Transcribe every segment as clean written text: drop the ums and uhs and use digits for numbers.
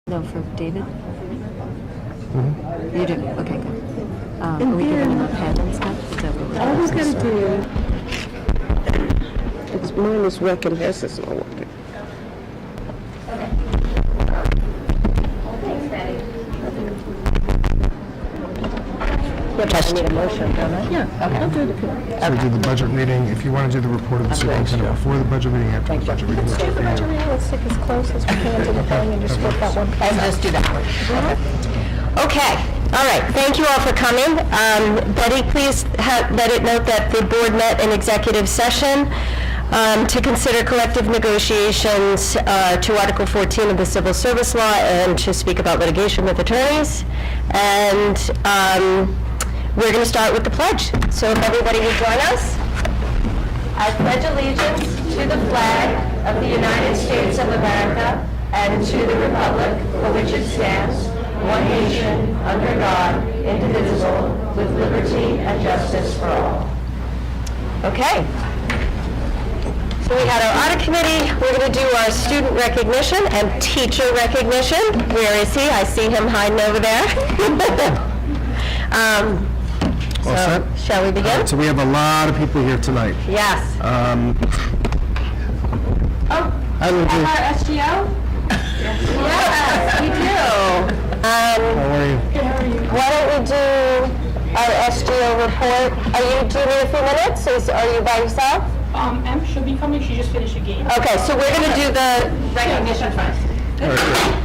No, for David? You do? Okay, good. Are we giving him a pen and stuff? Is that what we're All doing? we gotta do, it's mine is rec and his is not working. Yeah, but I need a motion, don't I? Yeah, I'll do the pen. So we do the budget reading. If you want to do the report of the superintendent before the budget meeting, after the budget meeting, Let's do the budget reading, let's stick as close as we can to the thing and just get that one. And just do that one. Okay, all right, thank you all for coming. Betty, please let it note that the board met in executive session to consider collective negotiations to Article 14 of the Civil Service Law and to speak about litigation with attorneys. And we're going to start with the pledge. So if everybody would join us. I pledge allegiance to the flag of the United States of America and to the republic for which it stands, one nation, under God, indivisible, with liberty and justice for all. Okay. So we had our audit committee. We're going to do our student recognition and teacher recognition. Where is he? I see him hiding over there. All set? Shall we begin? So we have a lot of people here tonight. Yes. Hi, Lindsay. Our SGO? Yes, we do. How are you? Why don't we do our SGO report? Do you need a few minutes? Are you by yourself? Em should be coming, she just finished a game. Okay, so we're going to do the recognition first. All right, good.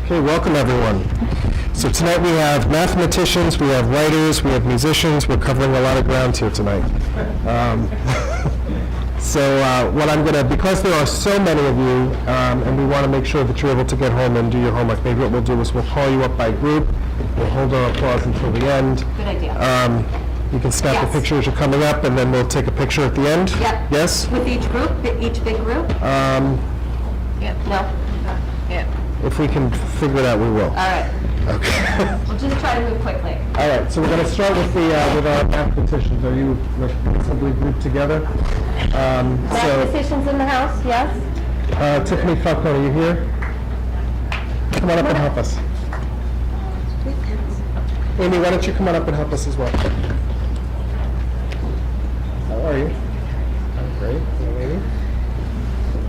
Okay, welcome everyone. So tonight we have mathematicians, we have writers, we have musicians. We're covering a lot of ground here tonight. What I'm going to, because there are so many of you, and we want to make sure that you're able to get home and do your homework, maybe what we'll do is we'll call you up by group. We'll hold our applause until the end. Good idea. You can snap Yes. the picture as you're coming up, and then we'll take a picture at the end. Yep. Yes? With each group, each big group? Yep. No? Yep. If we can figure it out, we will. All right. Okay. We'll just try to move quickly. All right, so we're going to start with with our mathematicians. Are you reasonably grouped together? Mathematicians in the house, yes? Tiffany Falcone, are you here? Come on up and help us. Amy, why don't you come on up and help us as well? How are you? I'm great. Hello, Amy.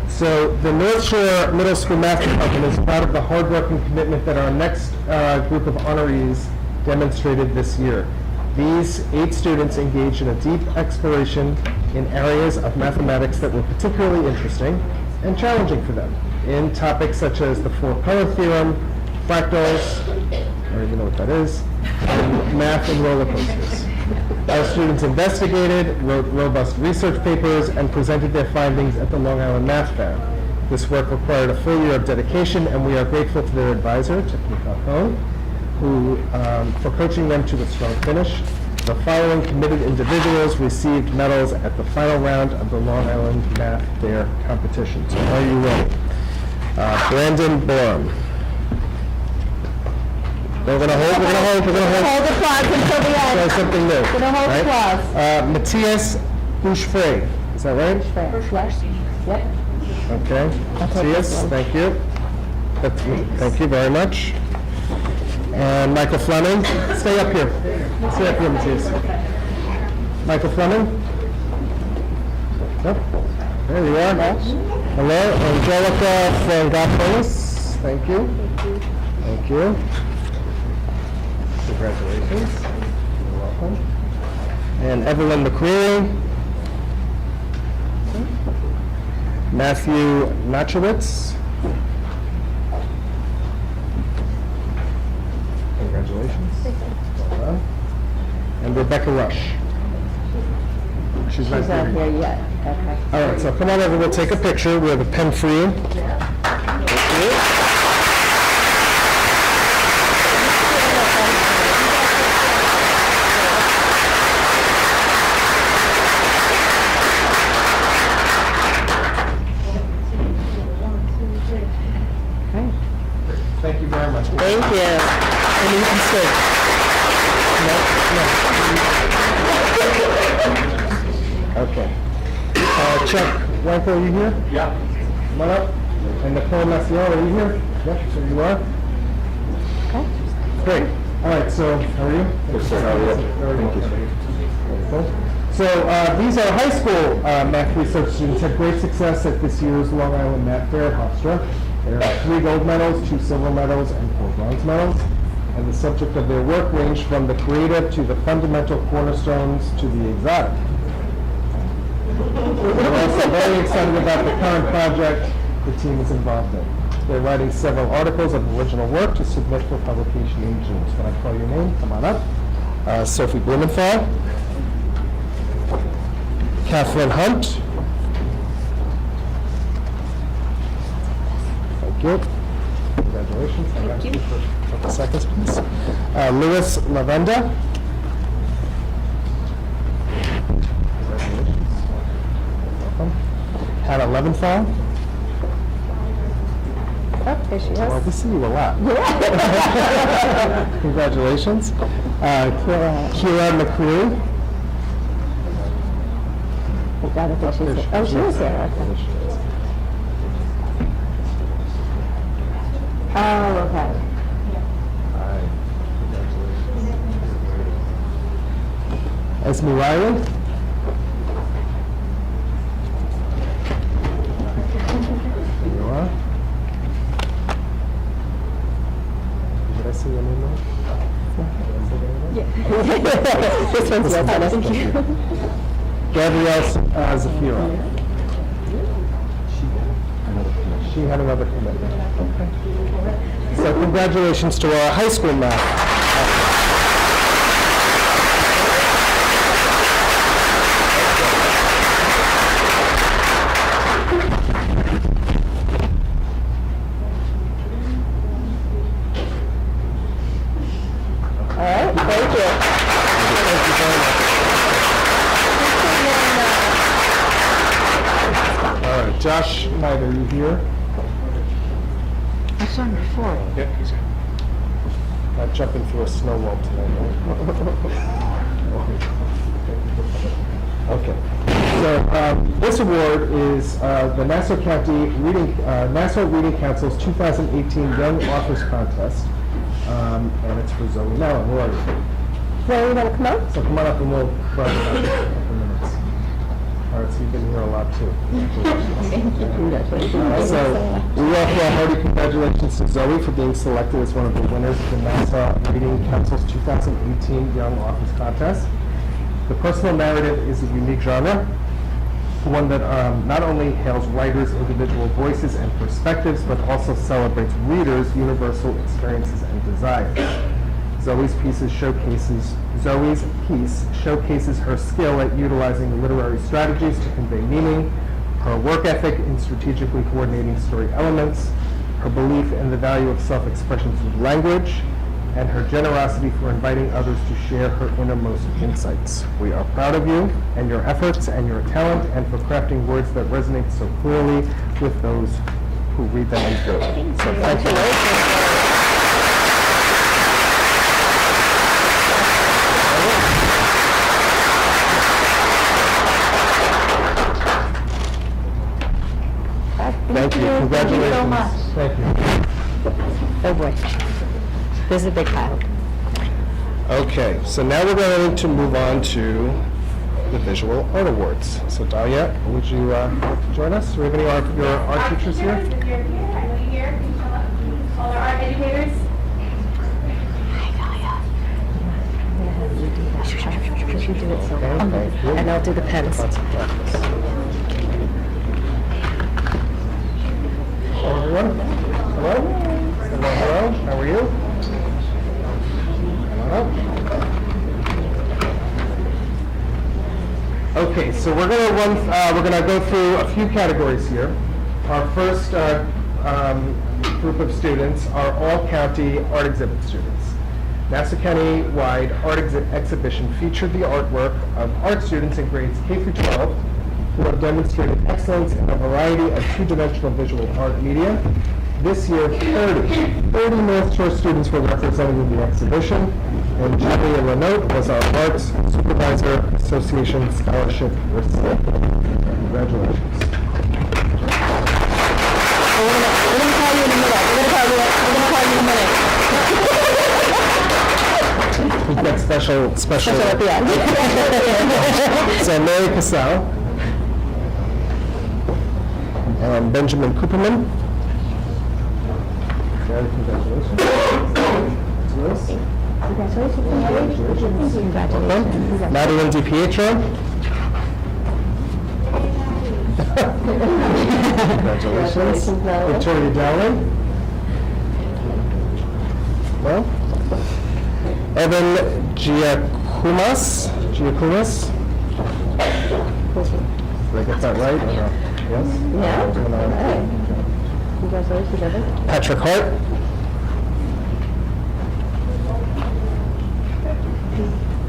So the North Shore Middle School Math Department is proud of the hard work and commitment that our next group of honorees demonstrated this year. These 8 students engaged in a deep exploration in areas of mathematics that were particularly interesting and challenging for them, in topics such as the four-color theorem, fractals, I don't even know what that is, and math and roller coasters. Our students investigated, wrote robust research papers, and presented their findings at the Long Island Math Fair. This work required a full year of dedication, and we are grateful to their advisor, Tiffany Falcone, who, for coaching them to a strong finish. The following committed individuals received medals at the final round of the Long Island Math Fair competition. So are you ready? Brandon Borum. We're going to hold. Hold applause until the Try end. something new. Gonna hold right? applause. Matthias Bouchefray. Is that right? Yep. Okay. Matthias, thank you. Thank you very much. And Michael Fleming. Stay up here. Stay up here, Matthias. Michael Fleming. Yep. There you are. Hello. Angelica Frangopoulos. Thank you. Thank you. Congratulations. You're welcome. And Evelyn McCreary. Matthew Nachowitz. Congratulations. Well done. And Rebecca Rush. She's not here yet. Okay. All right, so come on over. We'll take a picture. We have a pen for you. Thank you. Okay. Chuck Wanko, are you here? Yeah. Come on up. And Nicole Maciel, are you here? Yep, so you are. Okay. Great. All right, so how are you? Good, sir. How are you? Very well. Thank you, sir. Wonderful. So these are high school math research students had great success at this year's Long Island Math Fair at Hofstra. There are 3 gold medals, 2 silver medals, and 4 bronze medals. And the subject of their work ranged from the creative to the fundamental cornerstones to the exotic. We're also very excited about the current project the team is involved in. They're writing several articles of original work to submit for publication in June. So when I call your name, come on up. Sophie Blumenthal. Kathleen Hunt. Thank you. Congratulations. Thank you. For a couple seconds, please. Louis Lavenda. Congratulations. Welcome. Hannah Leventhal. Oh, there she Well, is. we see you a lot. Congratulations. Kira McCrew. I don't think she's there. Oh, she is there, okay. Oh, okay. Esme Riley. There you are. Did I see your name right? This one's your turn. Thank you. Gabrielle Zafira. She had another commitment. Okay. So congratulations to our high school math. All right, thank you. Thank you very much. All right, Josh Knight, are you here? I saw him before. Yeah, he's here. Not jumping through a snow wall tonight, right? Okay. So this award is the Nassau County Nassau Reading Council's 2018 Young Authors Contest, and it's for Zoe Mellon. Where are you? Zoe, you want to come out? So come on up and we'll brag about it in a couple minutes. All right, so you've been here a lot too. Congratulations. So we offer a hearty congratulations to Zoe for being selected as one of the winners of the Nassau Reading Council's 2018 Young Authors Contest. The personal narrative is a unique genre, one that not only hails writers' individual voices and perspectives, but also celebrates readers' universal experiences and desires. Zoe's piece showcases her skill at utilizing literary strategies to convey meaning, her work ethic in strategically coordinating story elements, her belief in the value of self-expression through language, and her generosity for inviting others to share her innermost insights. We are proud of you and your efforts and your talent, and for crafting words that resonate so clearly with those who read them and feel them. So thank you. Thank you. Congratulations. so much. Thank you. Oh, boy. This is a big pile. Okay, so now we're going to move on to the Visual Art Awards. So Dahlia, would you like to join us? Do we have any of your art teachers here? If you're here, I know you're here. Can you tell all our art educators? Because you do it so Okay, well. thank you. And I'll do the pens. Lots of practice. Hello, everyone. Hello? Hello, hello. How are you? Come on up. Okay, so we're gonna go through a few categories here. Our first group of students are all county art exhibit students. Nassau County-wide art exhibition featured the artwork of art students in grades K through 12 who have demonstrated excellence in a variety of two-dimensional visual art media. This year, 30 North Shore students were represented in the exhibition, and Julia Lenote was our Arts Supervisor Association Scholarship recipient. Congratulations. We're gonna call you in a minute. We're gonna call you in a minute. We've got special At the end. So Mary Cassell, and Benjamin Cooperman. Mary, congratulations. Liz? Congratulations. Madeline DiPietro. Congratulations. Victoria Dowling. Well. Evan Giacumas. Did I get that right? Or no? Yes? Yeah. Okay. Congratulations, Evan. Patrick Hart.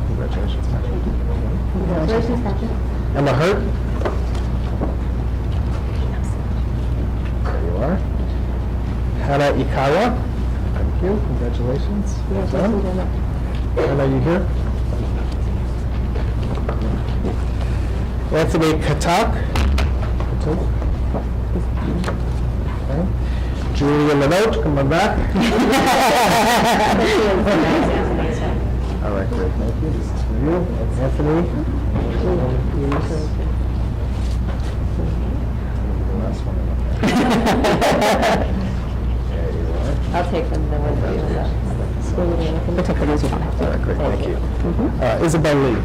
Congratulations, Patrick. Congratulations, Patrick. Emma Hurt. There you are. Hannah Ikawa. Thank you. Congratulations. Hannah, you here? Anthony Katak. Okay. Julia Lenote, come on back. All right, great, thank you. This is for you. Anthony. The last one. There you are. I'll take them, then we'll go. We'll take the ones you want. All right, great, thank you. Isabel Lee.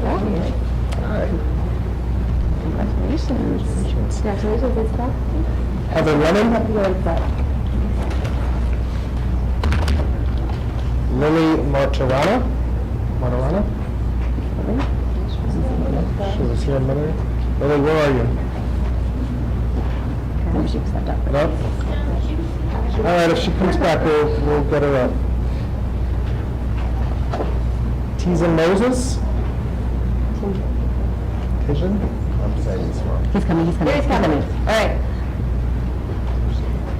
All right. Congratulations. Congratulations, Isabel. Heather Lennon. Lily Martirana. She was here a minute. Lily, where are you? She stepped up. No? All right, if she comes back, we'll get her up. Tizen Moses? Tizen? I'm saying this wrong. He's coming. All right.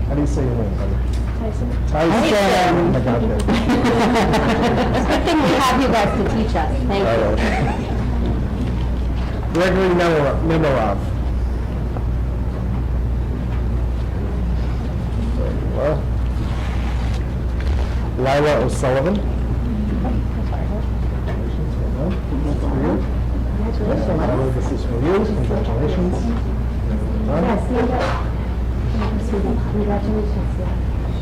How do you say your name, honey? Tyson. Tyson. Oh my God, It's a good thing we have you guys to teach us. Thank you. Gregory Nemirov. There you are. Lila O'Sullivan. Congratulations. Lila, this is for you. Congratulations. Congratulations.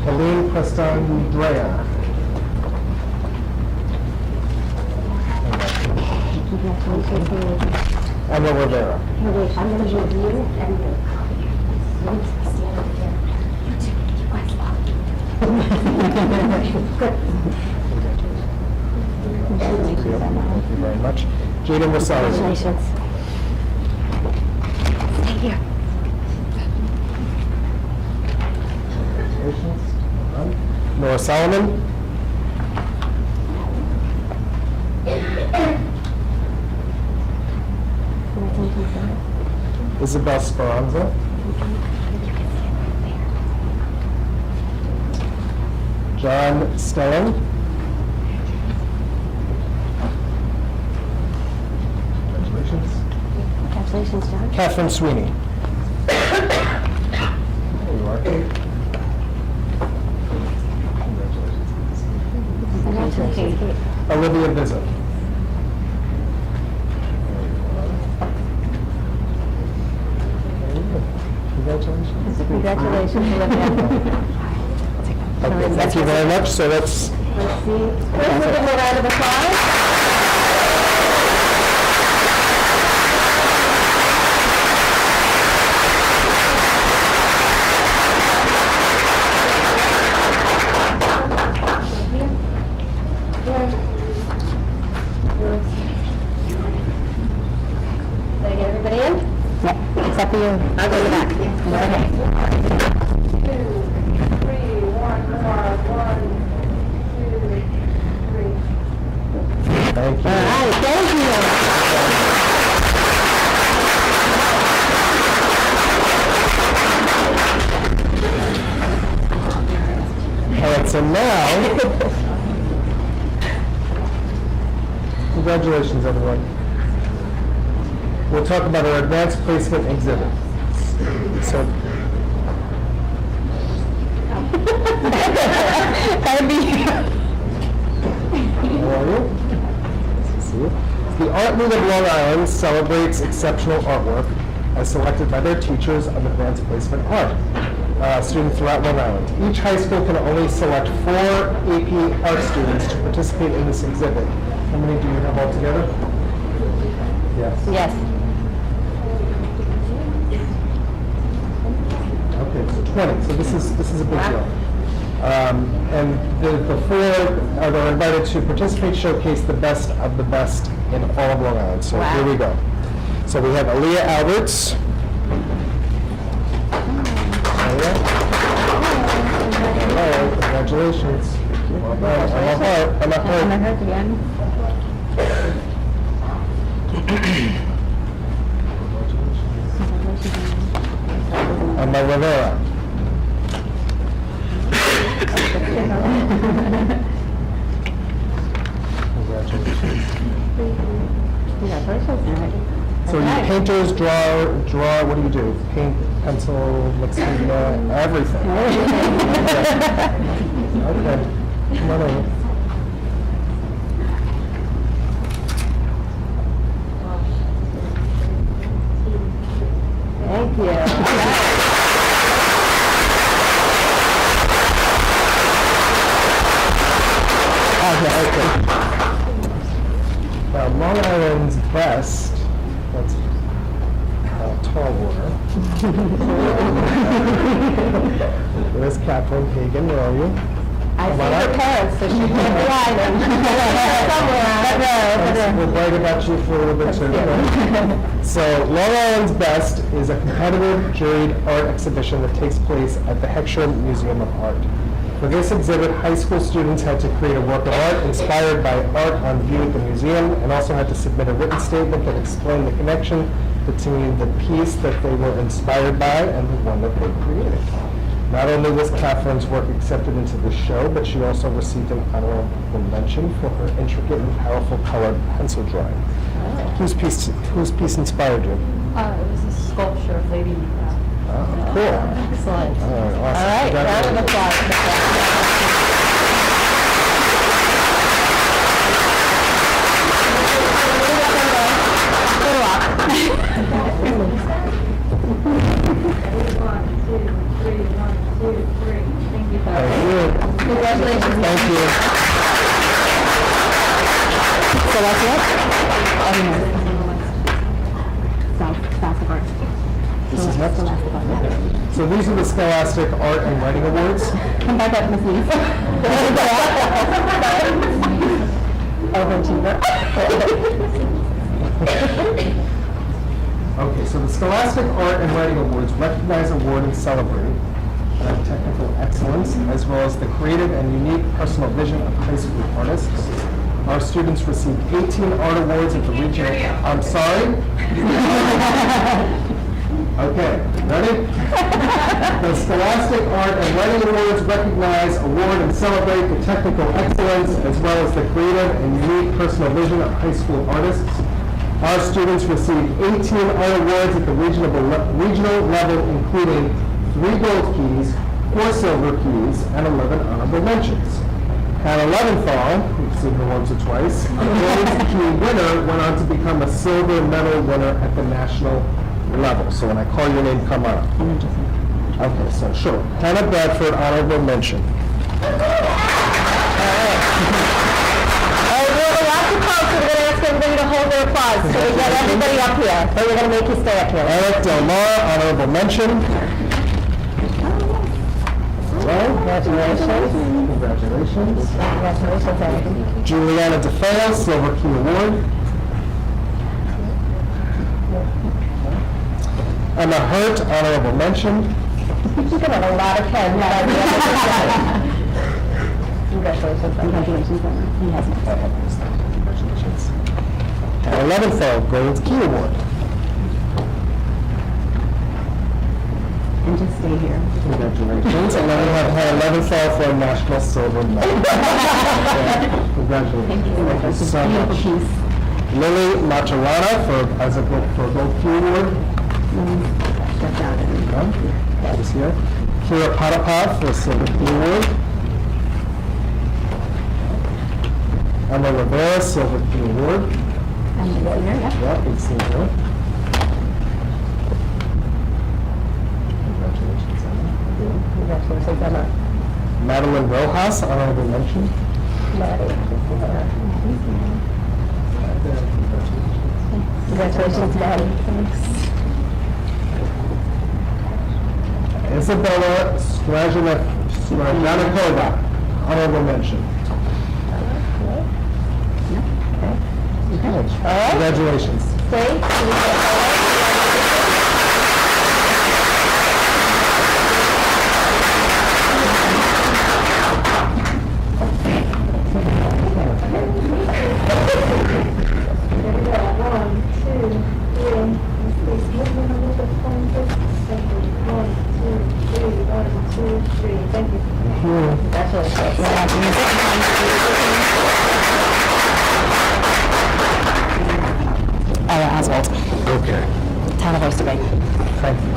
Helene Prestandrea. Emma Rivera. I'm going to review and Thank you very much. Jaden Rosales. Congratulations. Thank you. Nora Solomon. Isabel Speranza. John Stelling. Congratulations. Congratulations, John. Catherine Sweeney. There you are. Congratulations. Olivia Bizzard. Congratulations. Congratulations, Olivia. Okay, thank you very much. So let's Let's see. Let's give them a round of applause. Did I get everybody in? Yeah, except for you. I'll go to the back. Okay. thank you. All right, thank you. So now, congratulations, everyone. We'll talk about our advanced placement exhibit. So, That'd be how are you? Nice to see you. The Art League of Long Island celebrates exceptional artwork as selected by their teachers of advanced placement art. Students throughout Long Island. Each high school can only select 4 AP art students to participate in this exhibit. How many do you have altogether? Yes. Yes. Okay, so 20. So this is a big deal. And the 4 that are invited to participate showcase the best of the best in all of Long Island. So Wow. here we go. So we have Aaliyah Alberts. Hello, congratulations. I'm a heart. again. Emma Rivera. Congratulations. So you painters, draw, what do you do? Paint, pencil, Mixina, everything. Okay, come on over. Thank you. Okay. Now, Long Island's best, that's tall water. There's Catherine Hagan, where are you? I Come see on her up. parents, so she can't fly them. Somewhere. We'll brag about you for a little bit too. So Long Island's Best is a competitive juried art exhibition that takes place at the Heckscher Museum of Art. For this exhibit, high school students had to create a work of art inspired by art on view at the museum and also had to submit a written statement that explained the connection between the piece that they were inspired by and the one that they created. Not only was Catherine's work accepted into the show, but she also received an honorable mention for her intricate and powerful colored pencil drawing. Whose piece inspired you? It was a sculpture of Lady Macbeth. Oh, cool. Excellent. All right, awesome. All right, round of Congratulations. applause. Good luck. Thank you. Congratulations. Thank you. So that's it? This is next. So these are the Scholastic Art and Writing Awards. Come back up, Miss Eve. Overachiever. Okay, so the Scholastic Art and Writing Awards recognize, award, and celebrate technical excellence, as well as the creative and unique personal vision of high school artists. Our students received 18 art awards at the regional. I'm sorry? Okay, ready? The Scholastic Art and Writing Awards recognize, award, and celebrate the technical excellence, as well as the creative and unique personal vision of high school artists. Our students received 18 art awards at the regional level, including 3 gold keys, 4 silver keys, and 11 honorable mentions. At 11th, we've seen her once or twice, a gold key winner went on to become a silver medal winner at the national level. So when I call your name, come on up. Okay, so sure. Hannah Bradford, honorable mention. We have a lot to call, so we're going to ask everybody to hold their applause. So we got everybody up here. So we're going to make you stay up here. Eric Del Mar, honorable mention. Well, congratulations. Congratulations. Congratulations, Eric. Juliana DeFeo, Silver Key Award. Emma Hurt, honorable mention. You're going to have a lot of pens by the end of the day. Congratulations. Congratulations. He hasn't. Congratulations. And 11th, Gold Key Award. And just stay here. Congratulations. And then we have her 11th all for a national silver medal. Yeah, congratulations. Thank you so much. Beautiful piece. Lily Matarana for a Gold Key Award. Step down. That is here. Kira Patapad for a Silver Key Award. Emma Rivera, Silver Key Award. And here, yeah. Yeah, good seeing her. Congratulations, Emma. Congratulations, Emma. Madeline Rojas, honorable mention. Congratulations, Maddie. Thanks. Isabella Strajanakova, honorable mention. Congratulations. Great. Thank you. Ella Oswald, Okay. Town of Oyster Bay. Thank you.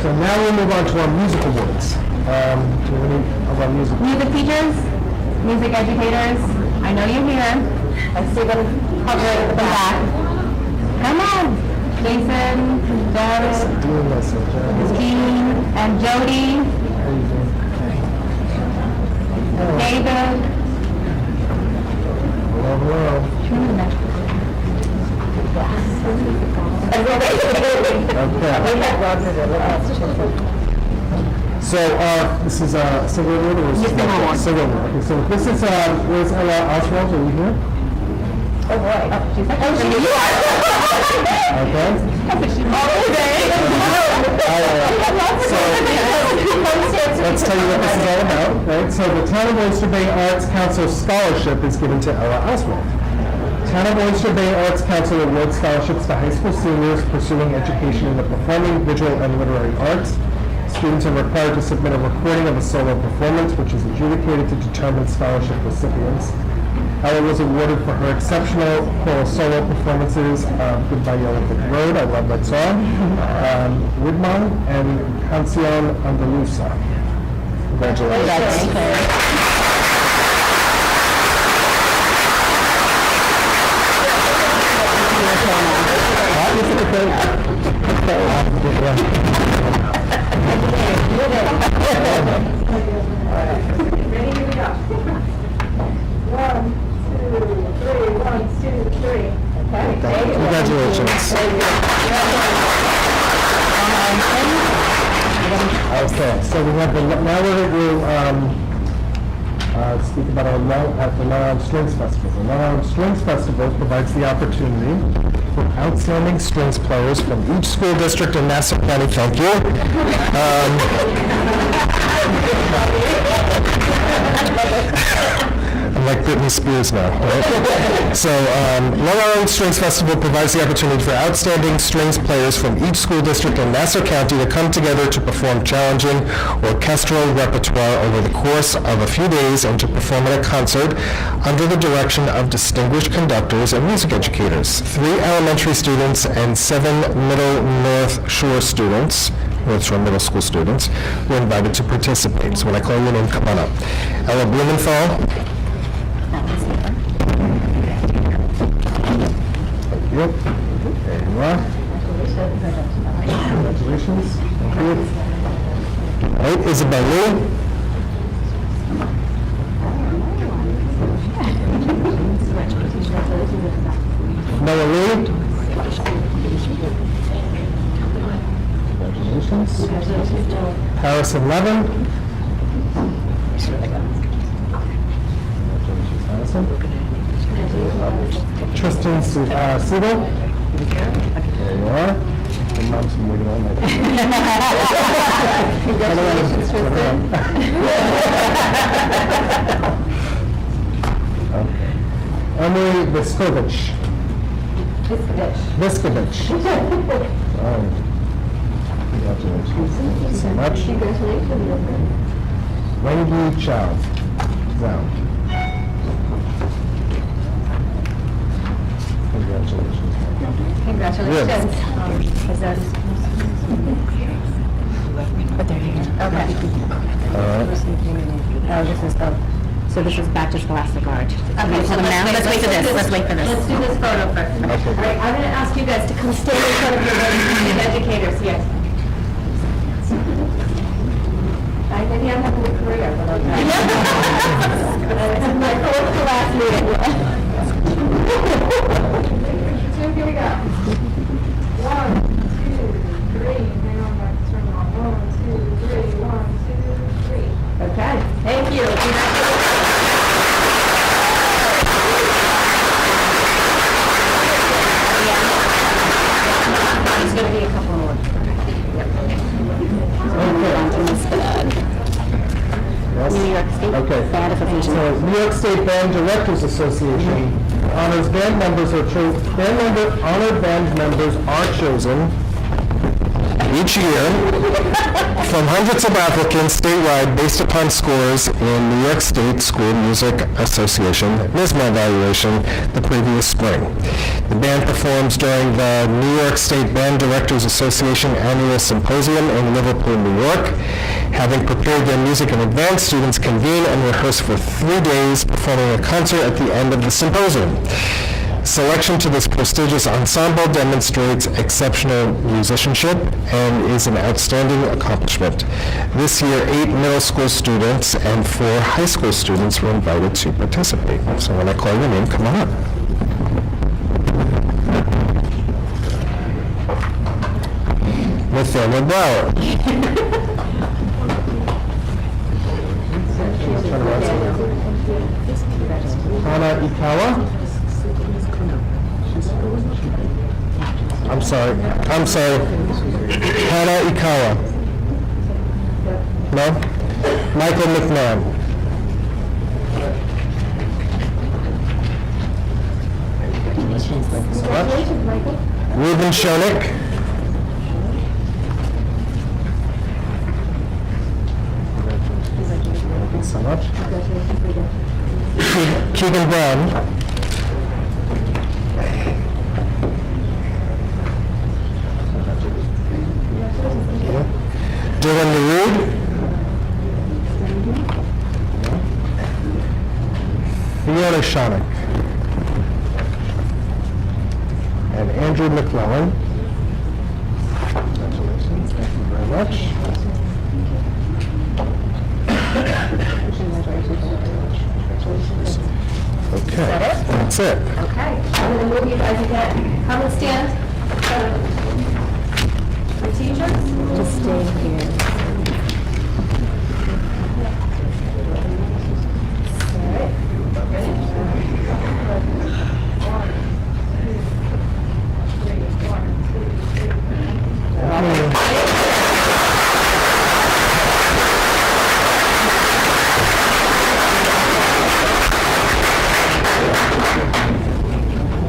So now we'll move on to our music awards. Do you have any of our music? Music teachers, music educators, I know you're here. I see them covered at the back. Come on, Jason, Jared, Doing this, okay. Jean, and Jody, How you doing? David. Hello, hello. So, this is a silver award or is it? Silver award. Silver award. Okay, so this is, where's Ella Oswald? Are you here? Oh, boy. Okay. So, let's tell you what this is all about, right? So the Town of Oyster Bay Arts Council Scholarship is given to Ella Oswald. Town of Oyster Bay Arts Council awards scholarships to high school seniors pursuing education in the performing, visual, and literary arts. Students are required to submit a recording of a solo performance, which is adjudicated to determine scholarship recipients. Ella was awarded for her exceptional choral solo performances, Goodbye Yellow Brick Road, I love that song, Widman, and Canción Andaluza. Congratulations. Ready, here we go. 1, 2, 3, 1, 2, 3. Okay. Congratulations. Okay, so we have now we're going to speak about our Long Island Strings Festival. The Long Island Strings Festival provides the opportunity for outstanding strings players from each school district in Nassau County. Thank you. I'm like Britney Spears now, right? So, Long Island Strings Festival provides the opportunity for outstanding strings players from each school district in Nassau County to come together to perform challenging orchestral repertoire over the course of a few days and to perform at a concert under the direction of distinguished conductors and music educators. 3 elementary students and 7 Middle North Shore students, North Shore Middle School students, were invited to participate. So when I call your name, come on up. Ella Blumenthal. Yep. There you are. Congratulations. Thank you. All right, Isabel Lee. Noah Lee. Congratulations. Harrison Levin. Congratulations, Harrison. Tristan Siegel. There you are. Your mom's been waiting all night. Congratulations, Tristan. Okay. Emily Viskovich. Viskovich. Congratulations. Thank you so much. Wengi Chow. Zhao. Congratulations. Congratulations. But they're here. Okay. All right. Oh, this is the, so this is back to Scholastic Arch. Okay, so now, let's wait for this, let's wait for this. Let's do this photo first. Okay. All right, I'm gonna ask you guys to come stand in front of your music educators here. Maybe I'm having a career, but okay. This is my fourth to last meeting. So here we go. 1, 2, 3. Hang on, I have to turn it on. 1, 2, 3. 1, 2, 3. Okay, thank you. Congratulations. There's gonna be a couple more. Yes? New York State Okay. Band Association. So, New York State Band Directors Association honors band members are honored band members are chosen each year from hundreds of applicants statewide based upon scores in New York State School Music Association NYSMA evaluation the previous spring. The band performs during the New York State Band Directors Association Annual Symposium in Liverpool, New York. Having prepared their music in advance, students convene and rehearse for 3 days, performing a concert at the end of the symposium. Selection to this prestigious ensemble demonstrates exceptional musicianship and is an outstanding accomplishment. This year, 8 middle school students and 4 high school students were invited to participate. So when I call your name, come on up. Nathaniel Brower. Hana Ikawa. I'm sorry. Hana Ikawa. No? Michael McMahon. Ruben Schoenig. Thank you so much. Keegan Brown. Dylan Leroux. Fiona Shonick. And Andrew McClellan. Congratulations. Thank you very much. Okay. That's it. Okay, I'm gonna move you guys again. Come and stand. The teachers? Just stay here.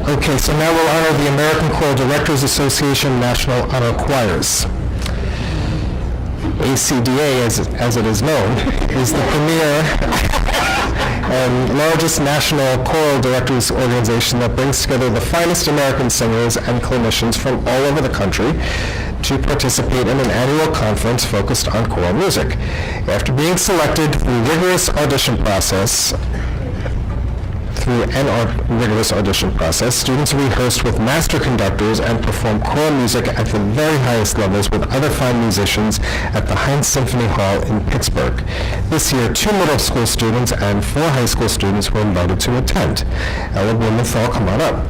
Okay, so now we'll honor the American Choral Directors Association National Honor Choirs. ACDA, as it is known, is the premier and largest national choral directors organization that brings together the finest American singers and clinicians from all over the country to participate in an annual conference focused on choral music. After being selected through an rigorous audition process, students rehearsed with master conductors and performed choral music at the very highest levels with other fine musicians at the Heinz Symphony Hall in Pittsburgh. This year, 2 middle school students and 4 high school students were invited to attend. Ella Blumenthal, come on up.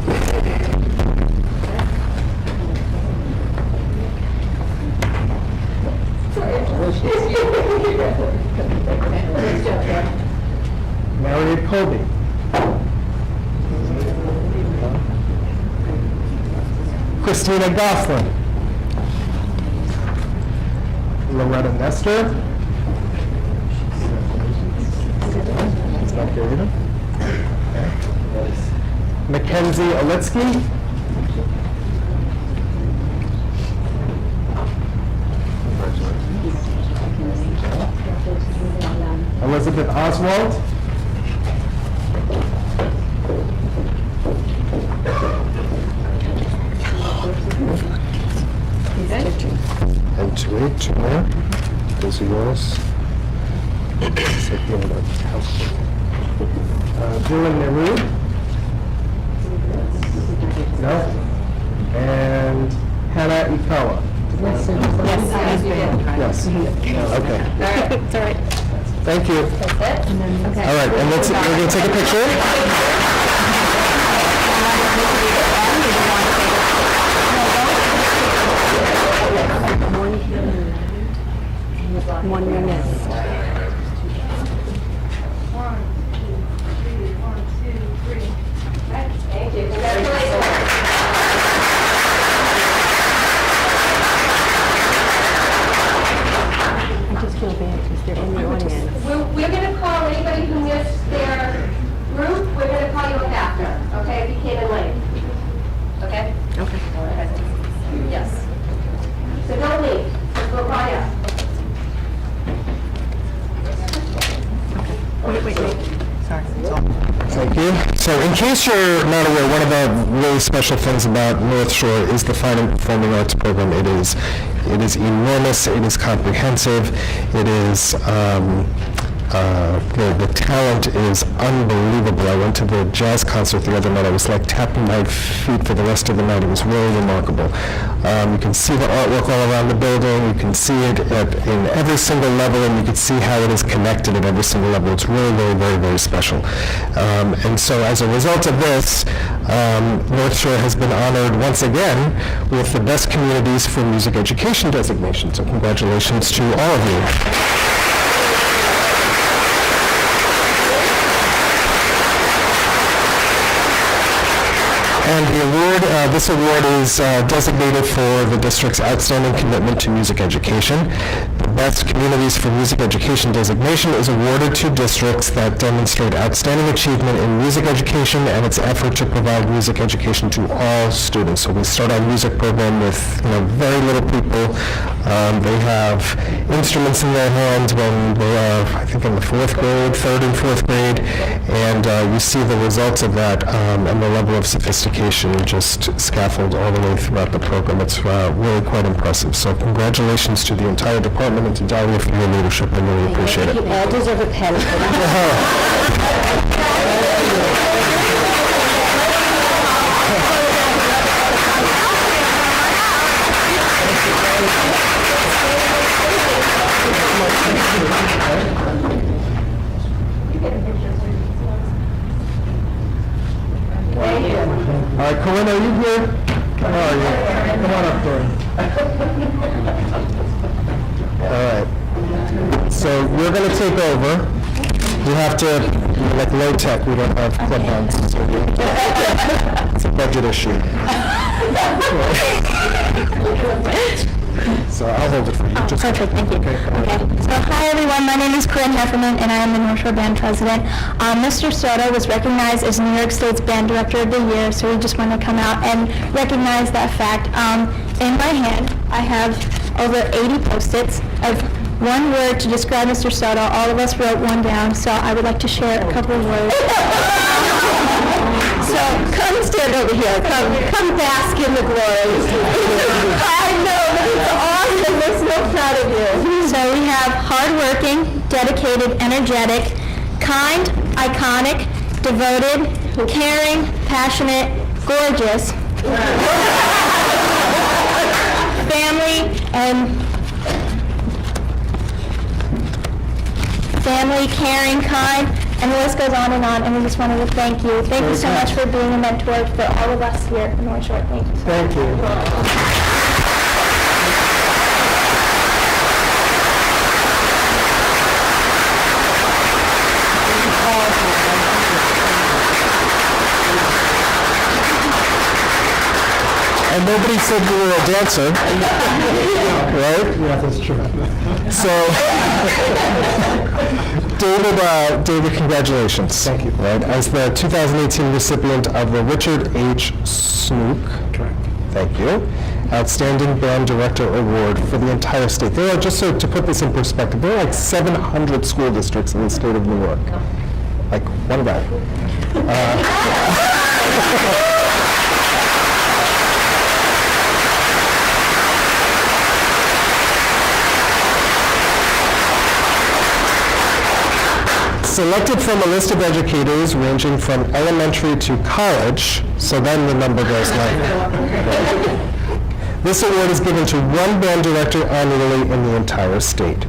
Mariette Colby. Christina Gofflin. Loretta Nestor. Mackenzie Olitsky. Oswald. And two more. Those are yours. Dylan Nehru. No. And Hannah Ikawa. Yes. Okay. It's all right. Thank you. All right, and we're going to take a picture. One minute. Thank you. Congratulations. I just feel bad because they're in the audience. We're going to call anybody who missed their group, we're going to call you up after, okay, if you came in late. Okay? Okay. Yes. So don't leave, we'll call you up. Wait. Sorry. Thank you. So in case you're not aware, one of the really special things about North Shore is the Fine and Performing Arts program. It is enormous, it is comprehensive, it is, the talent is unbelievable. I went to the jazz concert the other night. I was like tapping my feet for the rest of the night. It was really remarkable. You can see the artwork all around the building. You can see it in every single level, and you can see how it is connected at every single level. It's really, very, very, very special. And so as a result of this, North Shore has been honored once again with the Best Communities for Music Education designation. So congratulations to all of you. And the award, this award is designated for the district's outstanding commitment to music education. The Best Communities for Music Education designation is awarded to districts that demonstrate outstanding achievement in music education and its effort to provide music education to all students. So we start our music program with very little people. They have instruments in their hands when they are, I think, in the third and fourth grade, and you see the results of that and the level of sophistication just scaffold all the way throughout the program. It's really quite impressive. So congratulations to the entire department and to Dahlia for your leadership. I really appreciate it. You all deserve a pen. All right, Corinne, are you here? How are you? Come on up, Corinne. All right. So we're going to take over. You have to, like low tech, we don't have clip-ons. It's a budget issue. So I'll hold it for you. Just Perfect, thank you. Okay. So hi everyone, my name is Corinne Heffernan and I am the North Shore Band President. Mr. Soto was recognized as New York State's Band Director of the Year, so we just want to come out and recognize that fact. In my hand, I have over 80 Post-its of one word to describe Mr. Soto. All of us wrote one down, so I would like to share a couple of words. So come stand over here. Come bask in the glory. I know, but it's awesome. We're so proud of you. So we have hardworking, dedicated, energetic, kind, iconic, devoted, caring, passionate, gorgeous, family, caring, kind, and the list goes on, and we just wanted to thank you. Thank you so much for being a mentor for all of us here at North Shore. Thank you. Thank you. And nobody said you were a dancer, right? Yeah, that's true. So, David, congratulations. Thank you. Right, as the 2018 recipient of the Richard H. Snook. Correct. Thank you. Outstanding Band Director Award for the entire state. There are, just so to put this in perspective, there are like 700 school districts in the state of New York. Like, one guy. Selected from a list of educators ranging from elementary to college, so then the number goes like. This award is given to one band director annually in the entire state.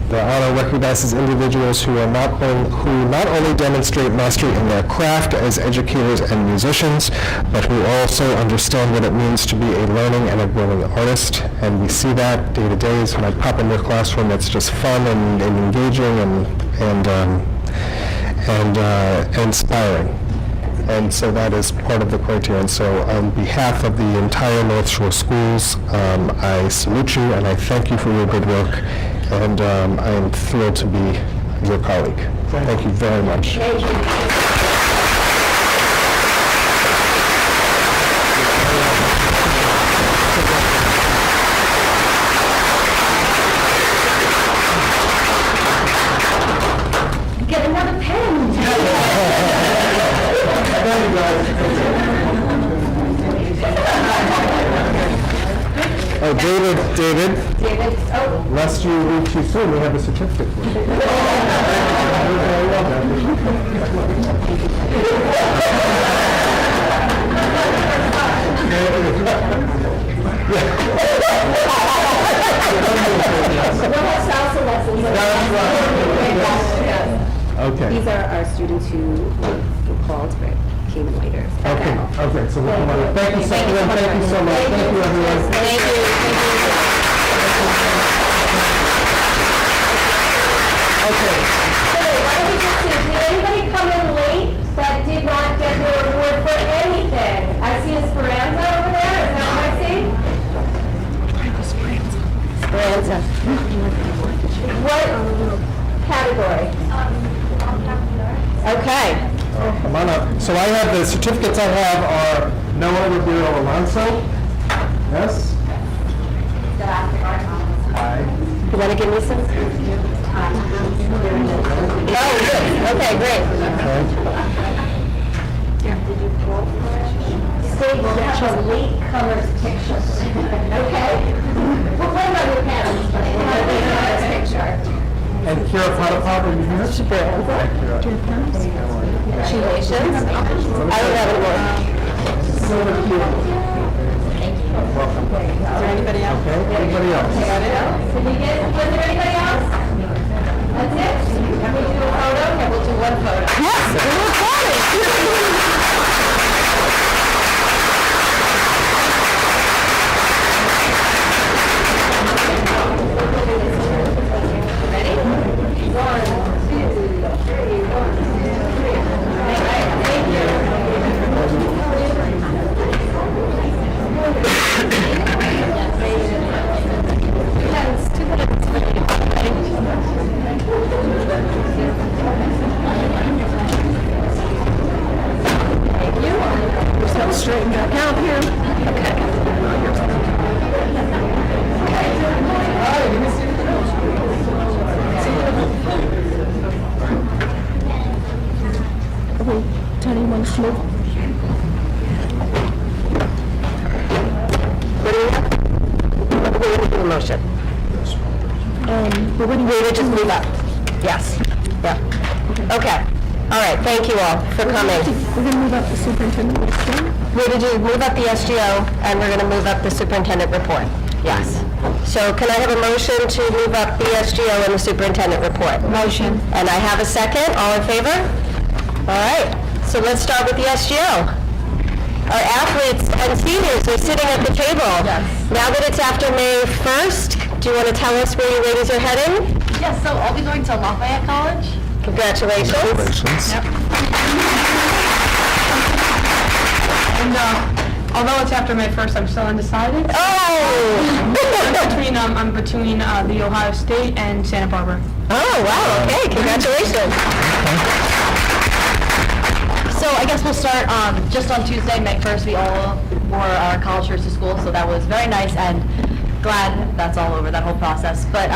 The honor recognizes individuals who not only demonstrate mastery in their craft as educators and musicians, but who also understand what it means to be a learning and a growing artist. And we see that day to day. So when I pop in their classroom, it's just fun and engaging and inspiring. And so that is part of the criterion. So on behalf of the entire North Shore Schools, I salute you and I thank you for your good work. And I am thrilled to be your colleague. Thank you very much. Get another pen. Oh, David, David, oh, lest you leave too soon, we have a certificate for you. we'll have salsa lessons. Okay. These are our students who were called but came in later. Okay, okay, so we'll come on. Thank you so much. Thank you so much. Thank you, everyone. Thank you. Okay. So why don't we just see, did anybody come in late that did not get their award for anything? I see Esperanza over there, is that what I see? Esperanza. What category? Okay. Come on up. So I have the certificates I have are Noah Ribeiro Alonso. Yes? Hi. You want to give me some? Oh, good. Okay, great. State will have a late colors picture. Okay? Well, what about your parents? Picture. And Kira Potapov, are you here? Congratulations. I don't have any more. Welcome. Is there anybody else? Okay, anybody else? Did you get, was there anybody else? That's it? Can we do a photo? Okay, we'll do one photo. Yes, we're recording. Ready? 1, 2, 3, 1, 2, 3. Thank you. Straighten back out here. Tony wants to move. What do we have? We're going to do a motion. We would just move up. Yes. Yeah. Okay. All right. Thank you all for coming. We're going to move up the superintendent report. We're going to move up the SGO, and we're going to move up the superintendent report. Yes. So can I have a motion to move up the SGO and the superintendent report? Motion. And I have a second. All in favor? All right. So let's start with the SGO. Our athletes and seniors are sitting at the table. Yes. Now that it's after May 1st, do you want to tell us where your ladies are heading? Yes, so I'll be going to Lafayette College. Congratulations. Congratulations. And although it's after May 1st, I'm still undecided. Oh! I'm between the Ohio State and Santa Barbara. Oh, wow, okay, congratulations. So So I guess we'll start just on Tuesday, May 1st, we all wore our college shirts to school, so that was very nice and glad that's all over, that whole process. But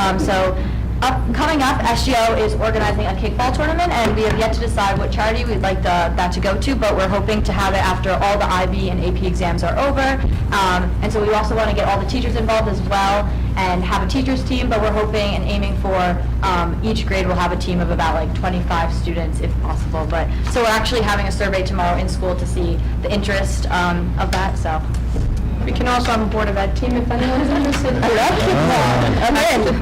coming up, SGO is organizing a kickball tournament, and we have yet to decide what charity we'd like that to go to, but we're hoping to have it after all the IB and AP exams are over. And so we also want to get all the teachers involved as well and have a teachers team, but we're hoping and aiming for each grade will have a team of about like 25 students if possible. But so we're actually having a survey tomorrow in school to see the interest of that, so. We can also have a Board of Ed team if anyone is interested.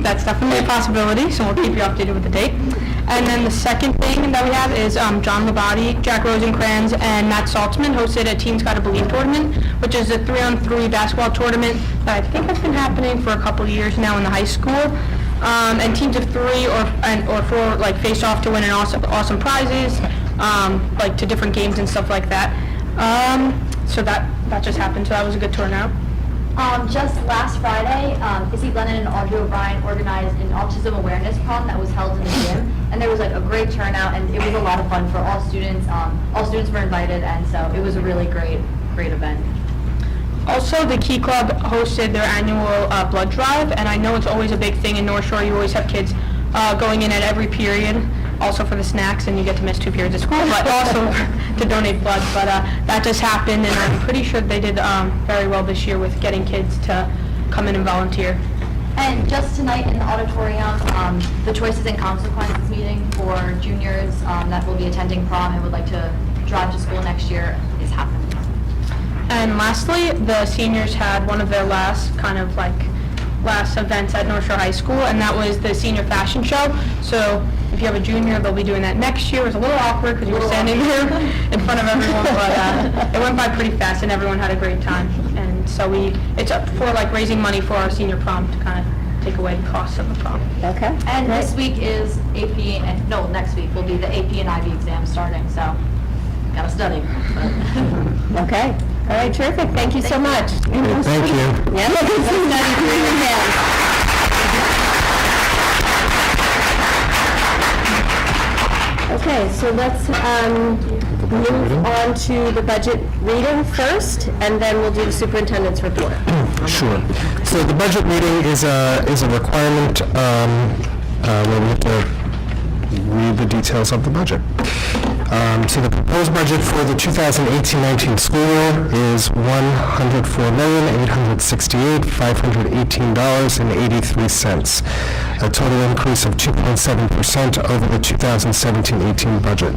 That's definitely a possibility, so we'll keep you updated with the date. And then the second thing that we have is John Labate, Jack Rosencrans, and Matt Saltzman hosted a Teens Gotta Believe tournament, which is a 3-on-3 basketball tournament that I think has been happening for a couple of years now in the high school. And teams of 3 or 4 like face off to win an awesome prizes, like to different games and stuff like that. So that just happened, so that was a good turnout. Just last Friday, Izzy Glennon and Audrey O'Brien organized an autism awareness prom that was held in the gym, and there was like a great turnout, and it was a lot of fun for all students. All students were invited, and so it was a really great event. Also, the Key Club hosted their annual blood drive, and I know it's always a big thing in North Shore. You always have kids going in at every period, also for the snacks, and you get to miss 2 periods of school, but also to donate blood. But that just happened, and I'm pretty sure they did very well this year with getting kids to come in and volunteer. And just tonight in the auditorium, the Choices and Consequences meeting for juniors that will be attending prom and would like to drive to school next year is happening. And lastly, the seniors had one of their last events at North Shore High School, and that was the senior fashion show. So if you have a junior, they'll be doing that next year. It was a little awkward because you were standing there in front of everyone, but it went by pretty fast and everyone had a great time. And so it's up for like raising money for our senior prom to kind of take away the costs of the prom. Okay. And this week is next week will be the AP and IB exams starting, so gotta study. Okay. All right, terrific. Thank you so much. Thank you. Yeah, okay, so let's move on to the budget reading first, and then we'll do the superintendent's report. Sure. So the budget reading is a requirement where we have to read the details of the budget. So the proposed budget for the 2018-19 school year is $104,868,518.83, a total increase of 2.7% over the 2017-18 budget.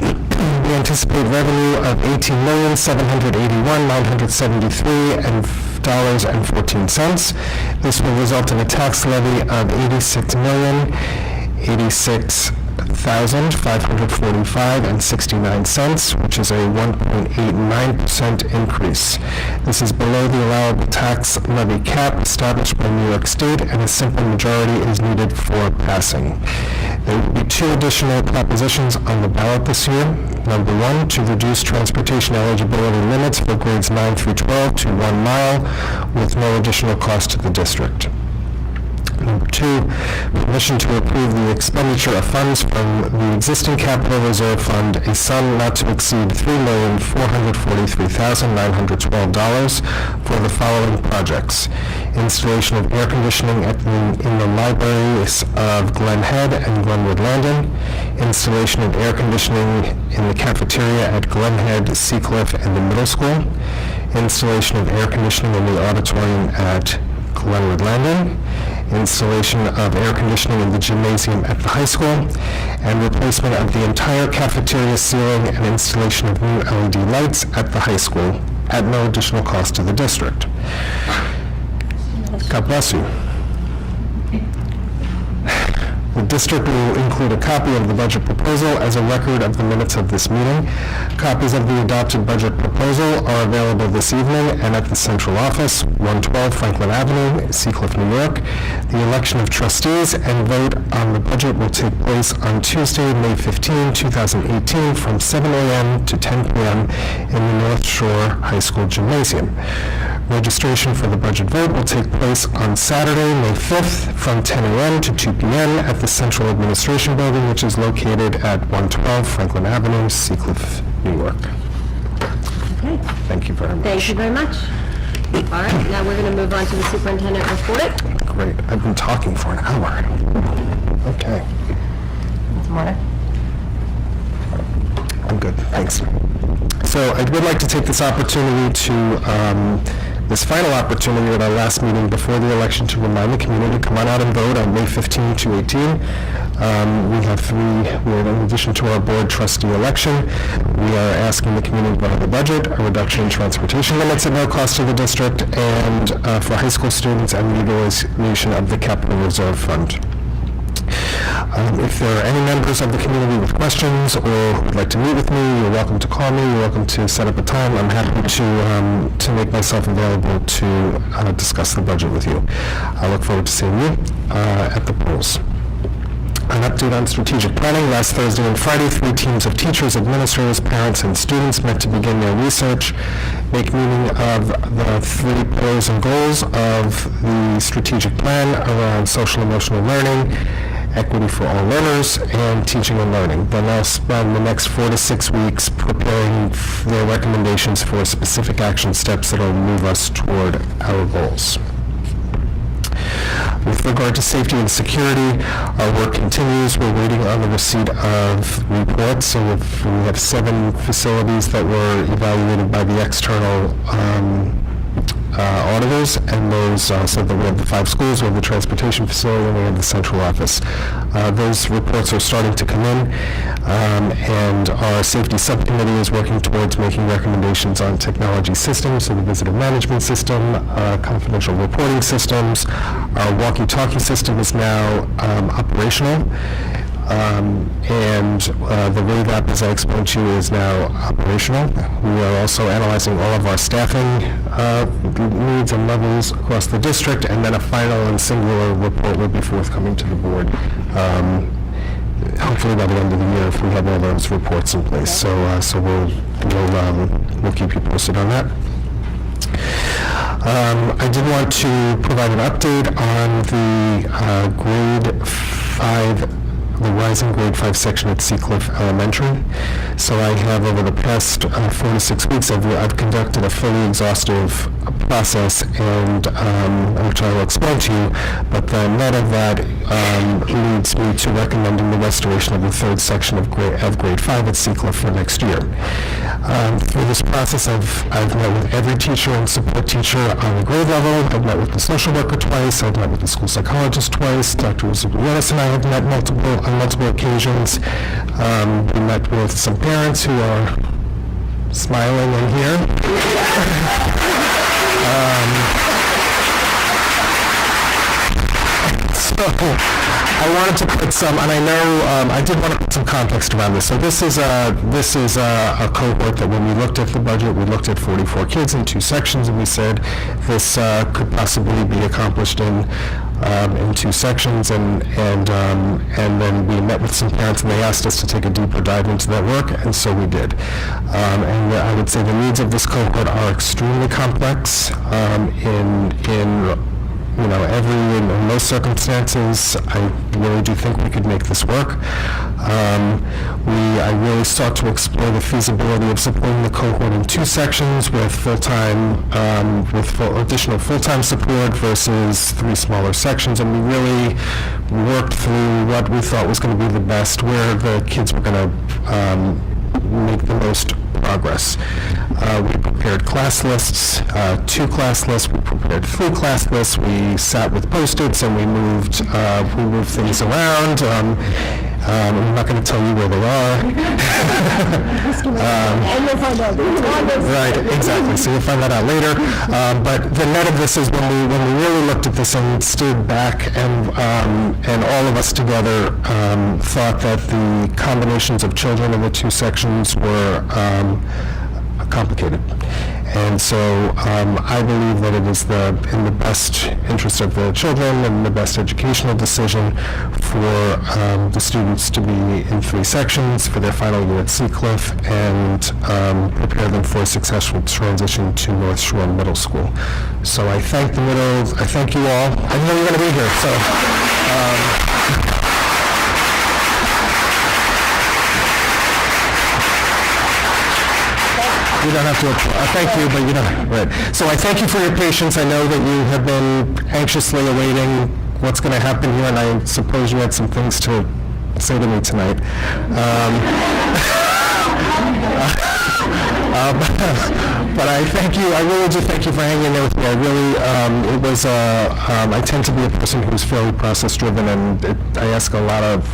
We anticipate revenue of $18,781,973.14. This will result in a tax levy of $86,086,545.69, which is a 1.89% increase. This is below the allowable tax levy cap established by New York State, and a simple majority is needed for passing. There will be 2 additional propositions on the ballot this year. Number 1, to reduce transportation eligibility limits for grades 9 through 12 to 1 mile with no additional cost to the district. Number 2, permission to approve the expenditure of funds from the existing capital reserve fund, a sum not to exceed $3,443,912 for the following projects: installation of air conditioning in the libraries of Glen Head and Glenwood Landing, installation of air conditioning in the cafeteria at Glen Head, Seacliff, and the middle school, installation of air conditioning in the auditorium at Glenwood Landing, installation of air conditioning in the gymnasium at the high school, and replacement of the entire cafeteria ceiling and installation of new LED lights at the high school at no additional cost to the district. God bless you. The district will include a copy of the budget proposal as a record of the minutes of this meeting. Copies of the adopted budget proposal are available this evening and at the central office, 112 Franklin Avenue, Seacliff, New York. The election of trustees and vote on the budget will take place on Tuesday, May 15, 2018, from 7 a.m. to 10 p.m. in the North Shore High School Gymnasium. Registration for the budget vote will take place on Saturday, May 5th, from 10 a.m. to 2 p.m. at the Central Administration Building, which is located at 112 Franklin Avenue, Seacliff, New York. Okay, Thank you very much. thank you very much. All right, now we're going to move on to the superintendent report. Great. I've been talking for an hour. Okay. I'm good, thanks. So I would like to take this opportunity this final opportunity at our last meeting before the election to remind the community to come on out and vote on May 15 to 18. In addition to our board trustee election, we are asking the community to vote on the budget, a reduction in transportation limits at no cost to the district, and for high school students, and the utilization of the capital reserve fund. If there are any members of the community with questions or who would like to meet with me, you're welcome to call me. You're welcome to set up a time. I'm happy to make myself available to discuss the budget with you. I look forward to seeing you at the polls. An update on strategic planning. Last Thursday and Friday, 3 teams of teachers, administrators, parents, and students met to begin their research, make meaning of the 3 pillars and goals of the strategic plan around social emotional learning, equity for all learners, and teaching and learning. Then they'll spend the next 4 to 6 weeks preparing their recommendations for specific action steps that will move us toward our goals. With regard to safety and security, our work continues. We're waiting on the receipt of reports. So we have 7 facilities that were evaluated by the external auditors, and those, so that we have the 5 schools, we have the transportation facility, and we have the central office. Those reports are starting to come in, and our safety subcommittee is working towards making recommendations on technology systems, so the visitor management system, confidential reporting systems. Our walkie-talkie system is now operational. And the Wave app, as I explained to you, is now operational. We are also analyzing all of our staffing needs and levels across the district, and then a final and singular report will be forthcoming to the board, hopefully by the end of the year if we have all those reports in place. So we'll keep you posted on that. I did want to provide an update on the grade 5, the rising grade 5 section at Seacliff Elementary. So I have, over the past 4 to 6 weeks, I've conducted a fully exhaustive process, and which I will explain to you, but the net of that leads me to recommending the restoration of the 3rd section of grade 5 at Seacliff for next year. Through this process, I've met with every teacher and support teacher on the grade level. I've met with the social worker twice. I've met with the school psychologist twice. Dr. Zubrianis and I have met on multiple occasions. We met with some parents who are smiling in here. So I wanted to put some, and I know I did want to put some context around this. So this is a cohort that, when we looked at the budget, we looked at 44 kids in 2 sections, and we said this could possibly be accomplished in 2 sections, and then we met with some parents, and they asked us to take a deeper dive into that work, and so we did. And I would say the needs of this cohort are extremely complex. In most circumstances, I really do think we could make this work. I really sought to explore the feasibility of supporting the cohort in 2 sections with additional full-time support versus 3 smaller sections, and we really worked through what we thought was going to be the best, where the kids were going to make the most progress. We prepared class lists, 2 class lists. We prepared 3 class lists. We sat with Post-its and we moved things around. I'm not going to tell you where they are. Right, exactly. So you'll find that out later. But the net of this is, when we really looked at this and stood back, and all of us together thought that the combinations of children in the 2 sections were complicated. And so I believe that it is in the best interest of the children and the best educational decision for the students to be in 3 sections for their final year at Seacliff, and prepare them for a successful transition to North Shore Middle School. So I thank I thank you all. I know you're going to be here, so. You don't have to, thank you, but you don't, right. So I thank you for your patience. I know that you have been anxiously awaiting what's going to happen here, and I suppose you had some things to say to me tonight. But I thank you, I really do thank you for hanging in there with me. I really, it was, I tend to be a person who's fairly process-driven, and I ask a lot of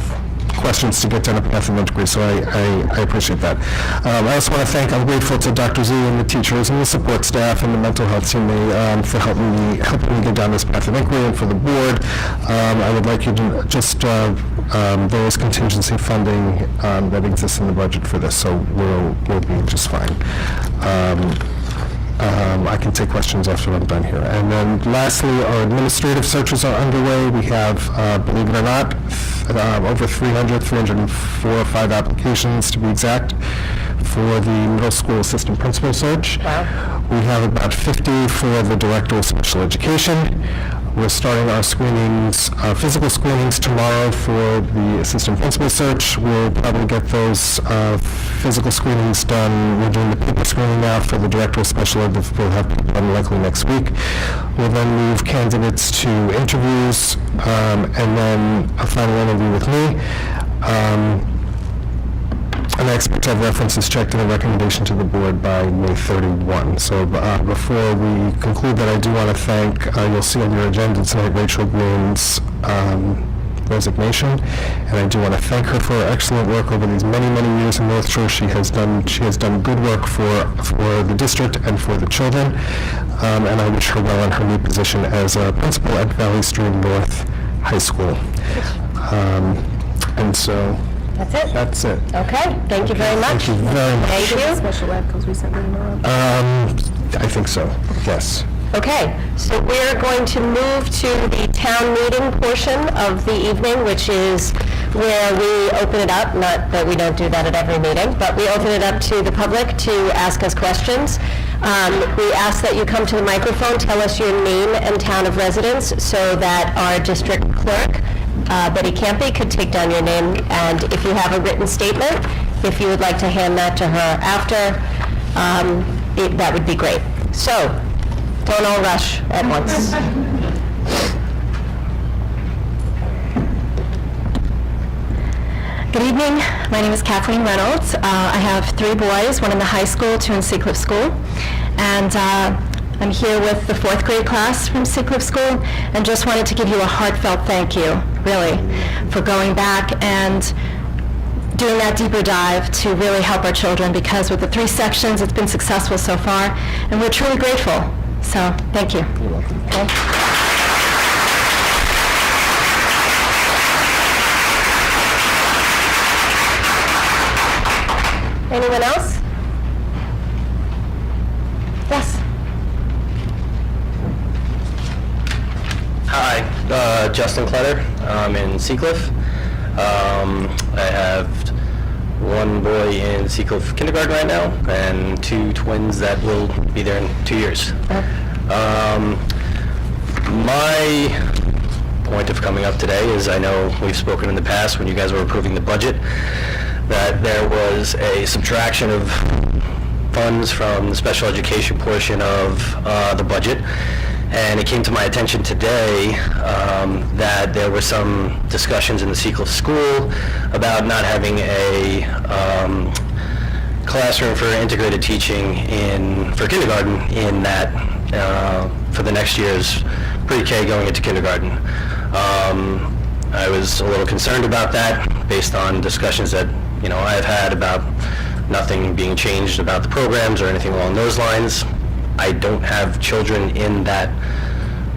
questions to get down a path of inquiry, so I appreciate that. I also want to I'm grateful to Dr. Z and the teachers and the support staff and the mental health team for helping me get down this path of inquiry, and for the board. I would like you to just, there is contingency funding that exists in the budget for this, so we'll be just fine. I can take questions after I'm done here. And then lastly, our administrative searches are underway. We have, believe it or not, over 304 or 5 applications to be exact for the middle school assistant principal search. Wow. We have about 50 for the director of special education. We're starting our screenings, physical screenings tomorrow for the assistant principal search. We'll probably get those physical screenings done. We're doing the paper screening now for the director of special ed. We'll have people done likely next week. We'll then move candidates to interviews, and then a final interview with me. And I expect to have references checked and a recommendation to the board by May 31. So before we conclude that, I do want to thank, you'll see on your agenda tonight, Rachel Bloom's resignation. And I do want to thank her for her excellent work over these many, many years in North Shore. She has done good work for the district and for the children. And I wish her well in her new position as a principal at Valley Stream North High School. And so... That's it? That's it. Okay, thank you very much. Thank you very much. Thank you. Special ed, because we sent them around. I think so, yes. Okay, so we're going to move to the town meeting portion of the evening, which is where we open it up, not that we don't do that at every meeting, but we open it up to the public to ask us questions. We ask that you come to the microphone, tell us your name and town of residence, so that our district clerk, Betty Campy, could take down your name, and if you have a written statement, if you would like to hand that to her after, that would be great. So, don't all rush at once. Good evening. My name is Kathleen Reynolds. I have 3 boys, one in the high school, 2 in Seacliff School. And I'm here with the 4th grade class from Seacliff School, and just wanted to give you a heartfelt thank you, really, for going back and doing that deeper dive to really help our children, because with the 3 sections, it's been successful so far, and we're truly grateful. So, thank you. You're welcome. Okay. Anyone else? Yes. Hi, Justin Kletter. I'm in Seacliff. I have 1 boy in Seacliff kindergarten right now, and 2 twins that will be there in 2 years. My point of coming up today is, I know we've spoken in the past when you guys were approving the budget, that there was a subtraction of funds from the special education portion of the budget. And it came to my attention today that there were some discussions in the Seacliff School about not having a classroom for integrated teaching for kindergarten in that for the next year's pre-K going into kindergarten. I was a little concerned about that based on discussions that I've had about nothing being changed about the programs or anything along those lines. I don't have children in that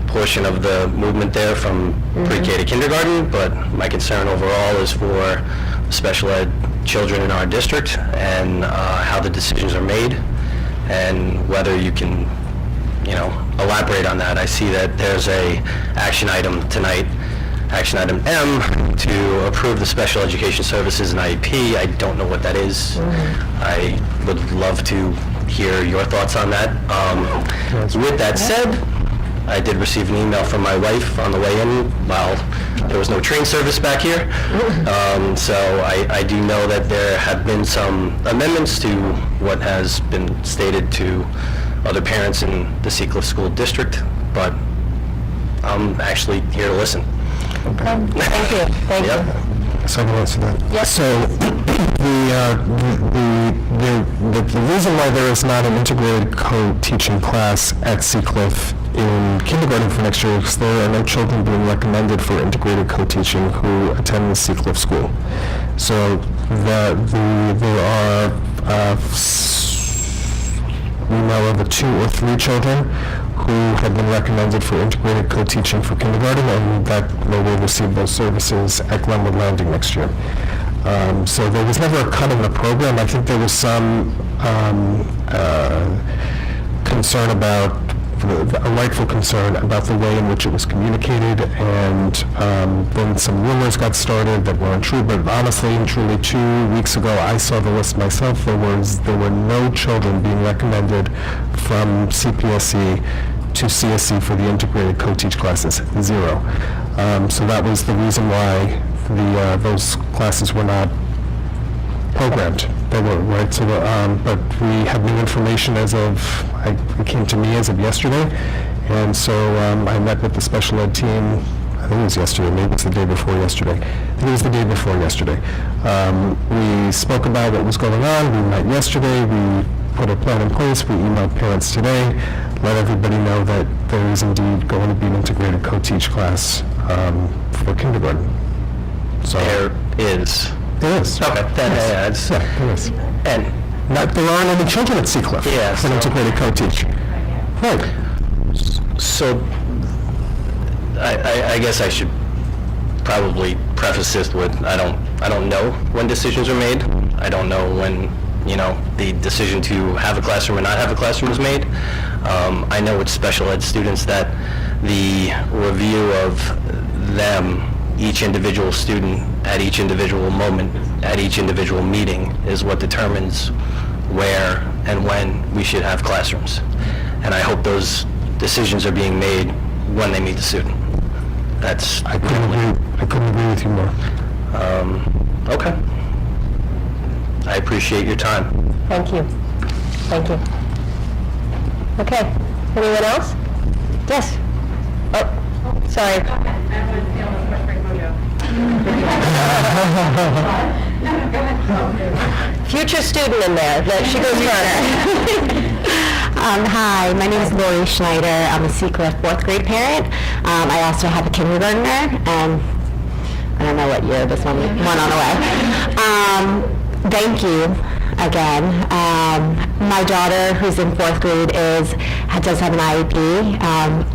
portion of the movement there from pre-K to kindergarten, but my concern overall is for special ed children in our district and how the decisions are made, and whether you can, elaborate on that. I see that there's a action item tonight, action item M, to approve the special education services and IEP. I don't know what that is. I would love to hear your thoughts on that. With that said, I did receive an email from my wife on the way in while there was no train service back here. So I do know that there have been some amendments to what has been stated to other parents in the Seacliff School District, but I'm actually here to listen. Thank you, thank you. Yep. So I can answer that. Yep. So the reason why there is not an integrated co-teaching class at Seacliff in kindergarten for next year is there are no children being recommended for integrated co-teaching who attend the Seacliff school. So there are we know of 2 or 3 children who have been recommended for integrated co-teaching for kindergarten, and that they will receive those services at Glenwood Landing next year. So there was never a cut in the program. I think there was some concern about, a rightful concern about the way in which it was communicated, and then some rumors got started that weren't true, but honestly and truly 2 weeks ago I saw the list myself. There were no children being recommended from CPSE to CSE for the integrated co-teach classes, 0. So that was the reason why those classes were not programmed. They were, right? So, but we have new information as of, it came to me as of yesterday, and so I met with the special ed team, I think it was yesterday, maybe it's the day before yesterday. I think it was the day before yesterday. We spoke about what was going on, we met yesterday, we put a plan in place, we emailed parents today, let everybody know that there is indeed going to be an integrated co-teach class for kindergarten. So There is. there is. Okay. Yeah, it's, Yeah, there is. and There aren't any children at Seacliff. Yeah, For an so- integrated co-teach. Right. so I guess I should probably preface this with I don't know when decisions are made. I don't know when the decision to have a classroom or not have a classroom was made. I know with special ed students that the review of them, each individual student at each individual moment, at each individual meeting is what determines where and when we should have classrooms. And I hope those decisions are being made when they meet the student. That's I couldn't agree with you more. okay. I appreciate your time. Thank you. Thank you. Okay, anyone else? Yes. Oh, sorry. Future student in there, she goes first. Hi, my name is Lori Schneider. I'm a Seacliff 4th grade parent. I also have a kindergartner, and I don't know what year this one on the way. Thank you again. My daughter, who's in 4th grade, does have an IEP.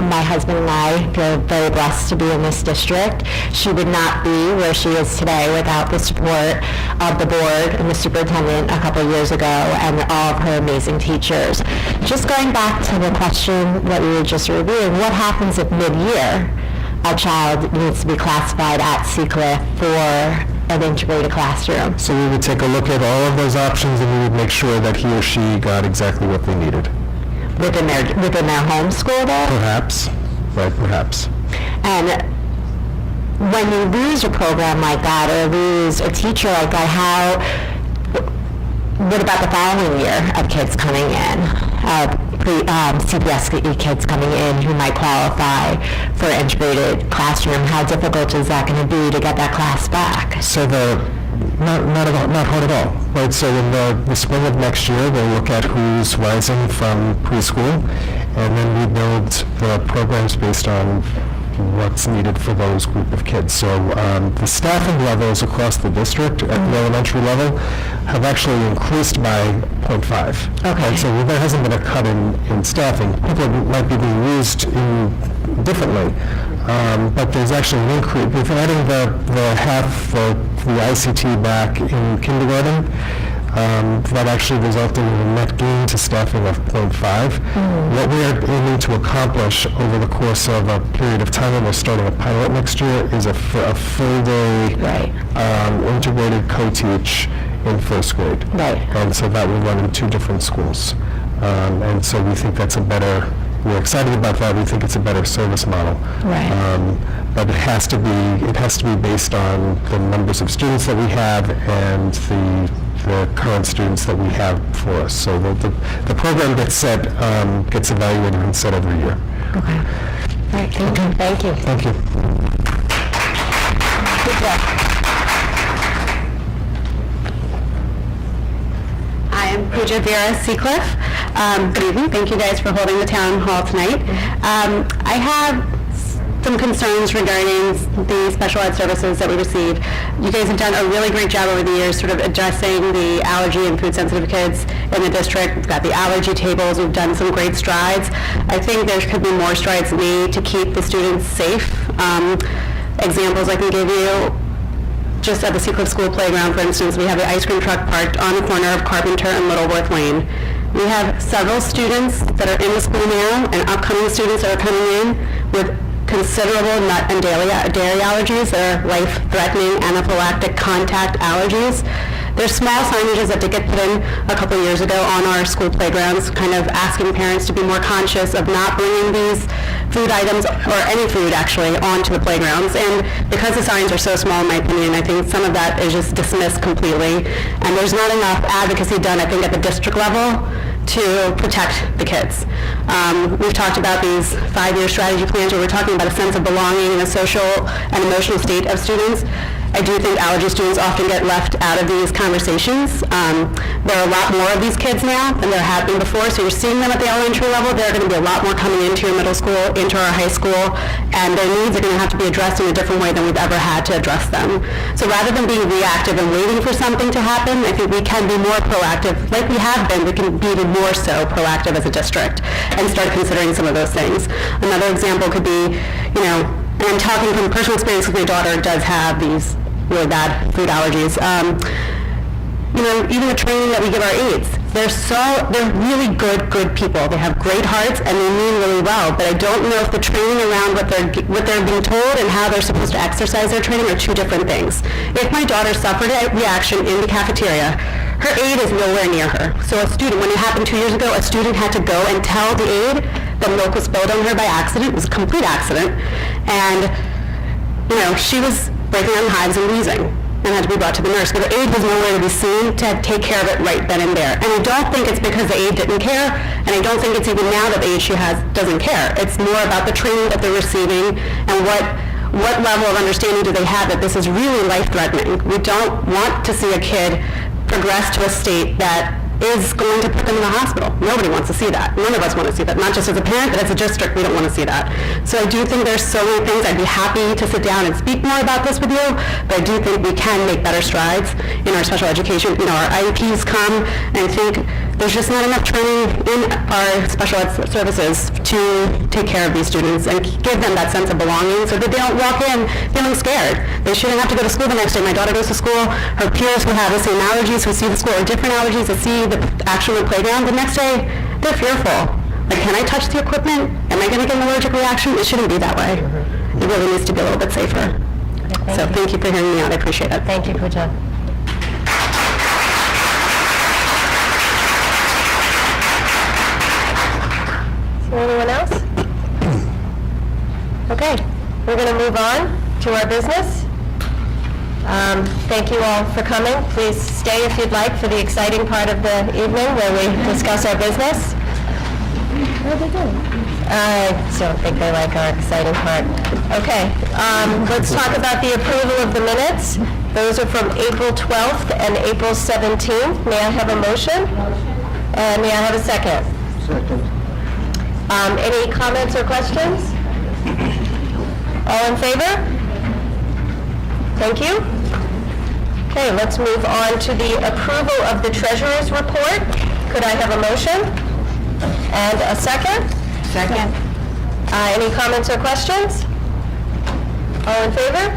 My husband and I feel very blessed to be in this district. She would not be where she is today without the support of the board and the superintendent a couple years ago and all of her amazing teachers. Just going back to the question that we were just reviewing, what happens if mid-year a child needs to be classified at Seacliff for an integrated classroom? So we would take a look at all of those options and we would make sure that he or she got exactly what they needed. Within their home school though? Perhaps, right, perhaps. And when you lose a program like that or lose a teacher like that, what about the following year of kids coming in, CPSE kids coming in who might qualify for integrated classroom? How difficult is that going to be to get that class back? So not hard at all, right? So in the spring of next year, we'll look at who's rising from preschool, and then we build the programs based on what's needed for those group of kids. So the staffing levels across the district at the elementary level have actually increased by 0.5. Okay. Right? So there hasn't been a cut in staffing. People might be being used differently. But there's actually an increase. With adding the half the ICT back in kindergarten, that actually resulted in a net gain to staffing of 0.5. What we're aiming to accomplish over the course of a period of time, and we're starting a pilot next year, is a full day integrated co-teach in 1st grade. Right. And so that will run in 2 different schools. And so we think that's a better we're excited about that. We think it's a better service model. Right. But it has to be based on the numbers of students that we have and the current students that we have for us. So the program gets evaluated and set every year. Okay. All right, thank you. Thank you. Good job. I am Pooja Vera Seacliff. Good evening. Thank you guys for holding the town hall tonight. I have some concerns regarding the special ed services that we receive. You guys have done a really great job over the years sort of addressing the allergy and food sensitive kids in the district. We've got the allergy tables. We've done some great strides. I think there could be more strides made to keep the students safe. Examples I can give you, just at the Seacliff School playground, for instance, we have the ice cream truck parked on the corner of Carpenter and Littleworth Lane. We have several students that are in the school now and upcoming students that are coming in with considerable nut and dairy allergies that are life-threatening anaphylactic contact allergies. There's small signages that did get put in a couple years ago on our school playgrounds, kind of asking parents to be more conscious of not bringing these food items, or any food actually, onto the playgrounds. And because the signs are so small, in my opinion, I think some of that is just dismissed completely. And there's not enough advocacy done, I think, at the district level to protect the kids. We've talked about these 5-year strategy plans where we're talking about a sense of belonging and a social and emotional state of students. I do think allergy students often get left out of these conversations. There are a lot more of these kids now than there have been before, so you're seeing them at the elementary level. There are going to be a lot more coming into your middle school, into our high school, and their needs are going to have to be addressed in a different way than we've ever had to address them. So rather than being reactive and waiting for something to happen, I think we can be more proactive. Like we have been, we can be even more so proactive as a district and start considering some of those things. Another example could be, and I'm talking from personal experience because my daughter does have these really bad food allergies. Even the training that we give our aides, they're really good people. They have great hearts and they mean really well, but I don't know if the training around what they're being told and how they're supposed to exercise their training are two different things. If my daughter suffered a reaction in the cafeteria, her aide is nowhere near her. So when it happened 2 years ago, a student had to go and tell the aide that milk was spilled on her by accident. It was a complete accident. And, she was breaking out in hives and wheezing and had to be brought to the nurse. But the aide was nowhere to be seen to take care of it right then and there. And I don't think it's because the aide didn't care, and I don't think it's even now that the aide she has doesn't care. It's more about the training that they're receiving and what level of understanding do they have that this is really life-threatening. We don't want to see a kid progress to a state that is going to put them in the hospital. Nobody wants to see that. None of us want to see that. Not just as a parent, but as a district, we don't want to see that. So I do think there's so many things. I'd be happy to sit down and speak more about this with you, but I do think we can make better strides in our special education. Our IEPs come, and I think there's just not enough training in our special ed services to take care of these students and give them that sense of belonging so that they don't walk in feeling scared. They shouldn't have to go to school the next day. My daughter goes to school, her peers who have the same allergies, who see the school or different allergies, that see the action on the playground, the next day, they're fearful. Like, can I touch the equipment? Am I going to get an allergic reaction? It shouldn't be that way. It really needs to be a little bit safer. Thank you for hearing me out. I appreciate it. Thank you, Pooja. Is there anyone else? Okay, we're going to move on to our business. Thank you all for coming. Please stay if you'd like for the exciting part of the evening where we discuss our business. I don't think they like our exciting part. Okay, let's talk about the approval of the minutes. Those are from April 12th and April 17th. May I have a motion? And may I have a second? Second. Any comments or questions? All in favor? Thank you. Okay, let's move on to the approval of the treasurer's report. Could I have a motion? And a second? Second. Any comments or questions? All in favor?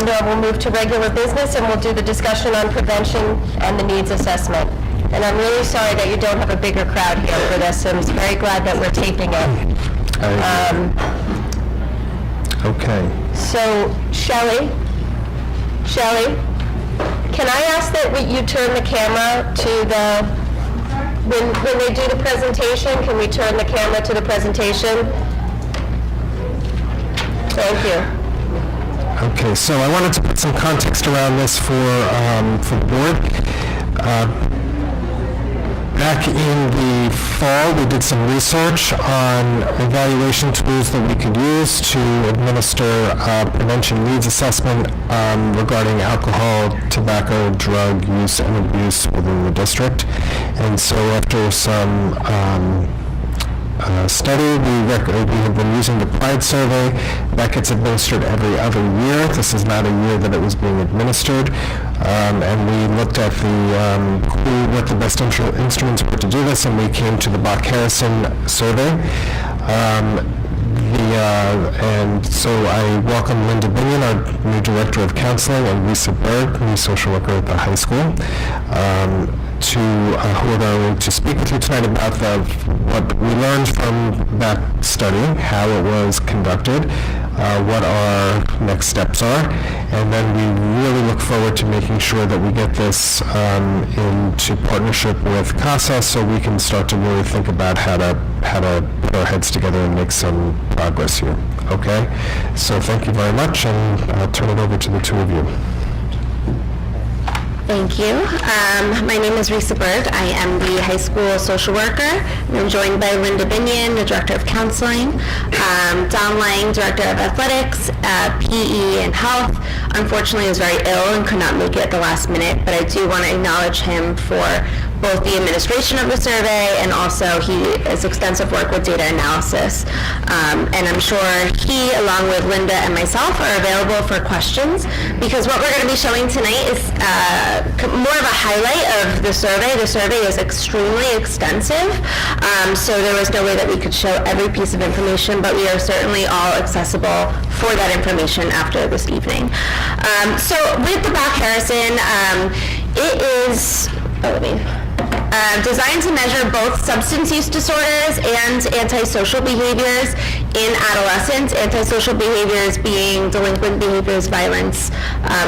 No, we'll move to regular business and we'll do the discussion on prevention and the needs assessment. And I'm really sorry that you don't have a bigger crowd here for this. I'm very glad that we're taping it. Okay. So, Shelley, can I ask that you turn the camera to the when they do the presentation, can we turn the camera to the presentation? Thank you. Okay, so I wanted to put some context around this for the board. Back in the fall, we did some research on evaluation tools that we could use to administer prevention needs assessment regarding alcohol, tobacco, drug use and abuse within the district. And so after some study, we have been using the PRIDE survey. That gets administered every other year. This is not a year that it was being administered. And we looked at what the best instruments were to do this, and we came to the Bach-Harrison survey. And so I welcome Linda Binion, our new Director of Counseling, and Lisa Berg, new social worker at the high school, who are going to speak with you tonight about what we learned from that study, how it was conducted, what our next steps are, and then we really look forward to making sure that we get this into partnership with CASA so we can start to really think about how to put our heads together and make some progress here. Okay? So thank you very much, and I'll turn it over to the two of you. Thank you. My name is Risa Berg. I am the high school social worker. And I'm joined by Linda Binion, the Director of Counseling, Don Lang, Director of Athletics, PE, and Health. Unfortunately, is very ill and could not make it at the last minute, but I do want to acknowledge him for both the administration of the survey and also his extensive work with data analysis. And I'm sure he, along with Linda and myself, are available for questions, because what we're going to be showing tonight is more of a highlight of the survey. The survey is extremely extensive, so there was no way that we could show every piece of information, but we are certainly all accessible for that information after this evening. So with the Bach-Harrison, it is, designed to measure both substance use disorders and antisocial behaviors in adolescents. Antisocial behaviors being delinquent behaviors, violence,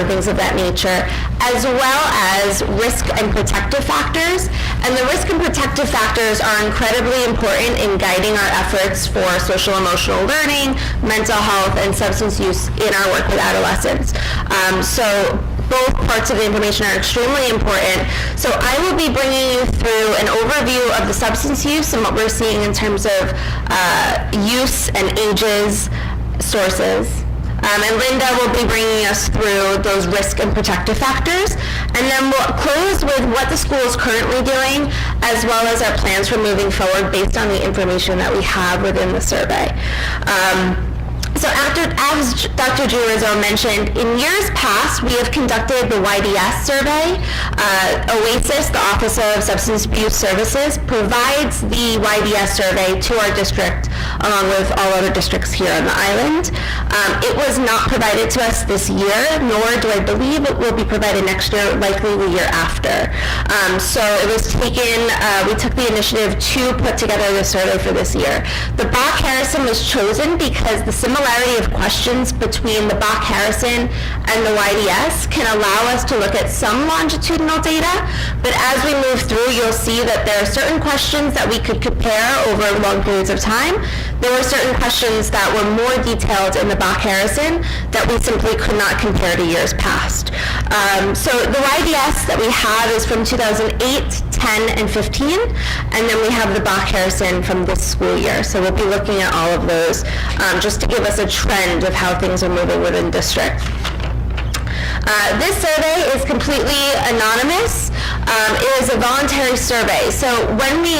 things of that nature, as well as risk and protective factors. And the risk and protective factors are incredibly important in guiding our efforts for social emotional learning, mental health, and substance use in our work with adolescents. So both parts of the information are extremely important. So I will be bringing you through an overview of the substance use and what we're seeing in terms of use and ages, sources. And Linda will be bringing us through those risk and protective factors. And then we'll close with what the school is currently doing, as well as our plans for moving forward based on the information that we have within the survey. So as Dr. Giurizzo mentioned, in years past, we have conducted the YDS survey. OASIS, the Office of Substance Abuse Services, provides the YDS survey to our district, along with all other districts here on the island. It was not provided to us this year, nor do I believe it will be provided next year, likely the year after. So it was taken, we took the initiative to put together the survey for this year. The Bach-Harrison was chosen because the similarity of questions between the Bach-Harrison and the YDS can allow us to look at some longitudinal data, but as we move through, you'll see that there are certain questions that we could compare over long periods of time. There were certain questions that were more detailed in the Bach-Harrison that we simply could not compare to years past. So the YDS that we have is from 2008, 10, and 15, and then we have the Bach-Harrison from this school year. So we'll be looking at all of those just to give us a trend of how things are moving within district. This survey is completely anonymous. It is a voluntary survey. So when we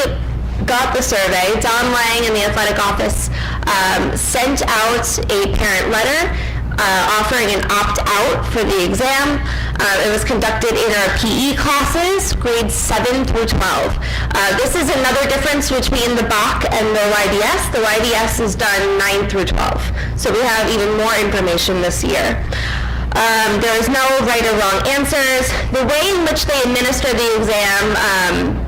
got the survey, Don Lang in the athletic office sent out a parent letter offering an opt-out for the exam. It was conducted in our PE classes, grades 7 through 12. This is another difference between the Bach and the YDS. The YDS is done 9 through 12. So we have even more information this year. There is no right or wrong answers. The way in which they administer the exam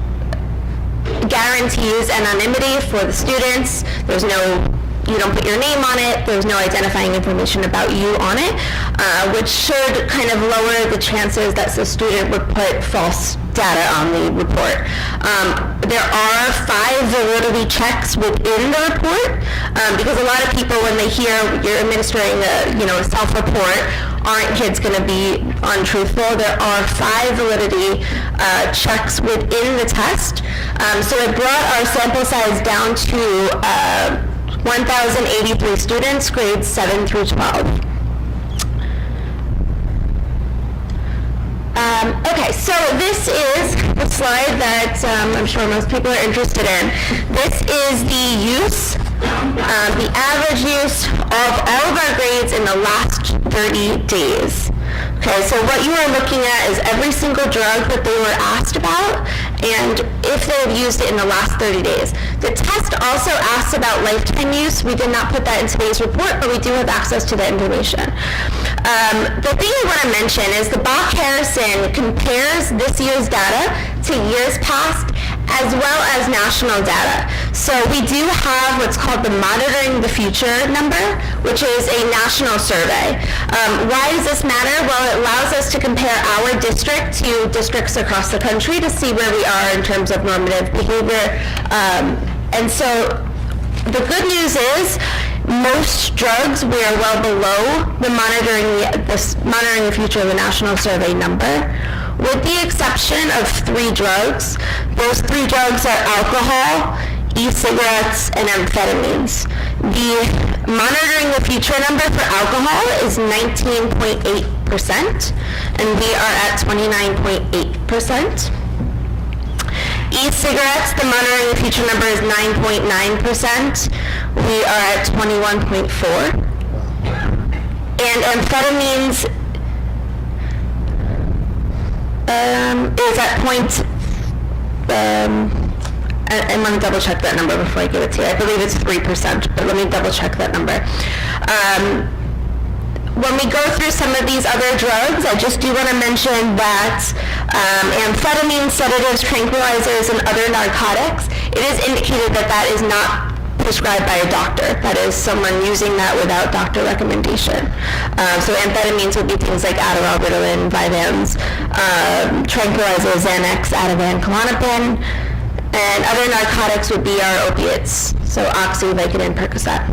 guarantees anonymity for the students. There's no, you don't put your name on it, there's no identifying information about you on it, which should kind of lower the chances that the student would put false data on the report. there are 5 validity checks within the report, because a lot of people, when they hear you're administering a self-report, aren't kids going to be untruthful? There are 5 validity checks within the test. So it brought our sample size down to 1,083 students, grades 7 through 12. Okay, so this is the slide that I'm sure most people are interested in. This is the use, the average use of all of our grades in the last 30 days. Okay, so what you are looking at is every single drug that they were asked about and if they have used it in the last 30 days. The test also asks about lifetime use. We did not put that in today's report, but we do have access to that information. The thing I want to mention is the Bach-Harrison compares this year's data to years past as well as national data. So we do have what's called the Monitoring the Future number, which is a national survey. Why does this matter? Well, it allows us to compare our district to districts across the country to see where we are in terms of normative behavior. And so the good news is most drugs we are well below the Monitoring the Future, the national survey number, with the exception of 3 drugs. Those 3 drugs are alcohol, e-cigarettes, and amphetamines. The Monitoring the Future number for alcohol is 19.8%, and we are at 29.8%. E-cigarettes, the Monitoring the Future number is 9.9%. We are at 21.4%. And amphetamines is at I'm going to double check that number before I give it to you. I believe it's 3%, but let me double check that number. When we go through some of these other drugs, I just do want to mention that amphetamines, sedatives, tranquilizers, and other narcotics, it is indicated that that is not prescribed by a doctor. That is someone using that without doctor recommendation. So amphetamines would be things like Adderall, Ritalin, Vyvanse, tranquilizers, Xanax, Ativan, Klonopin, and other narcotics would be our opiates, so Oxy, Vicodin, Percocet.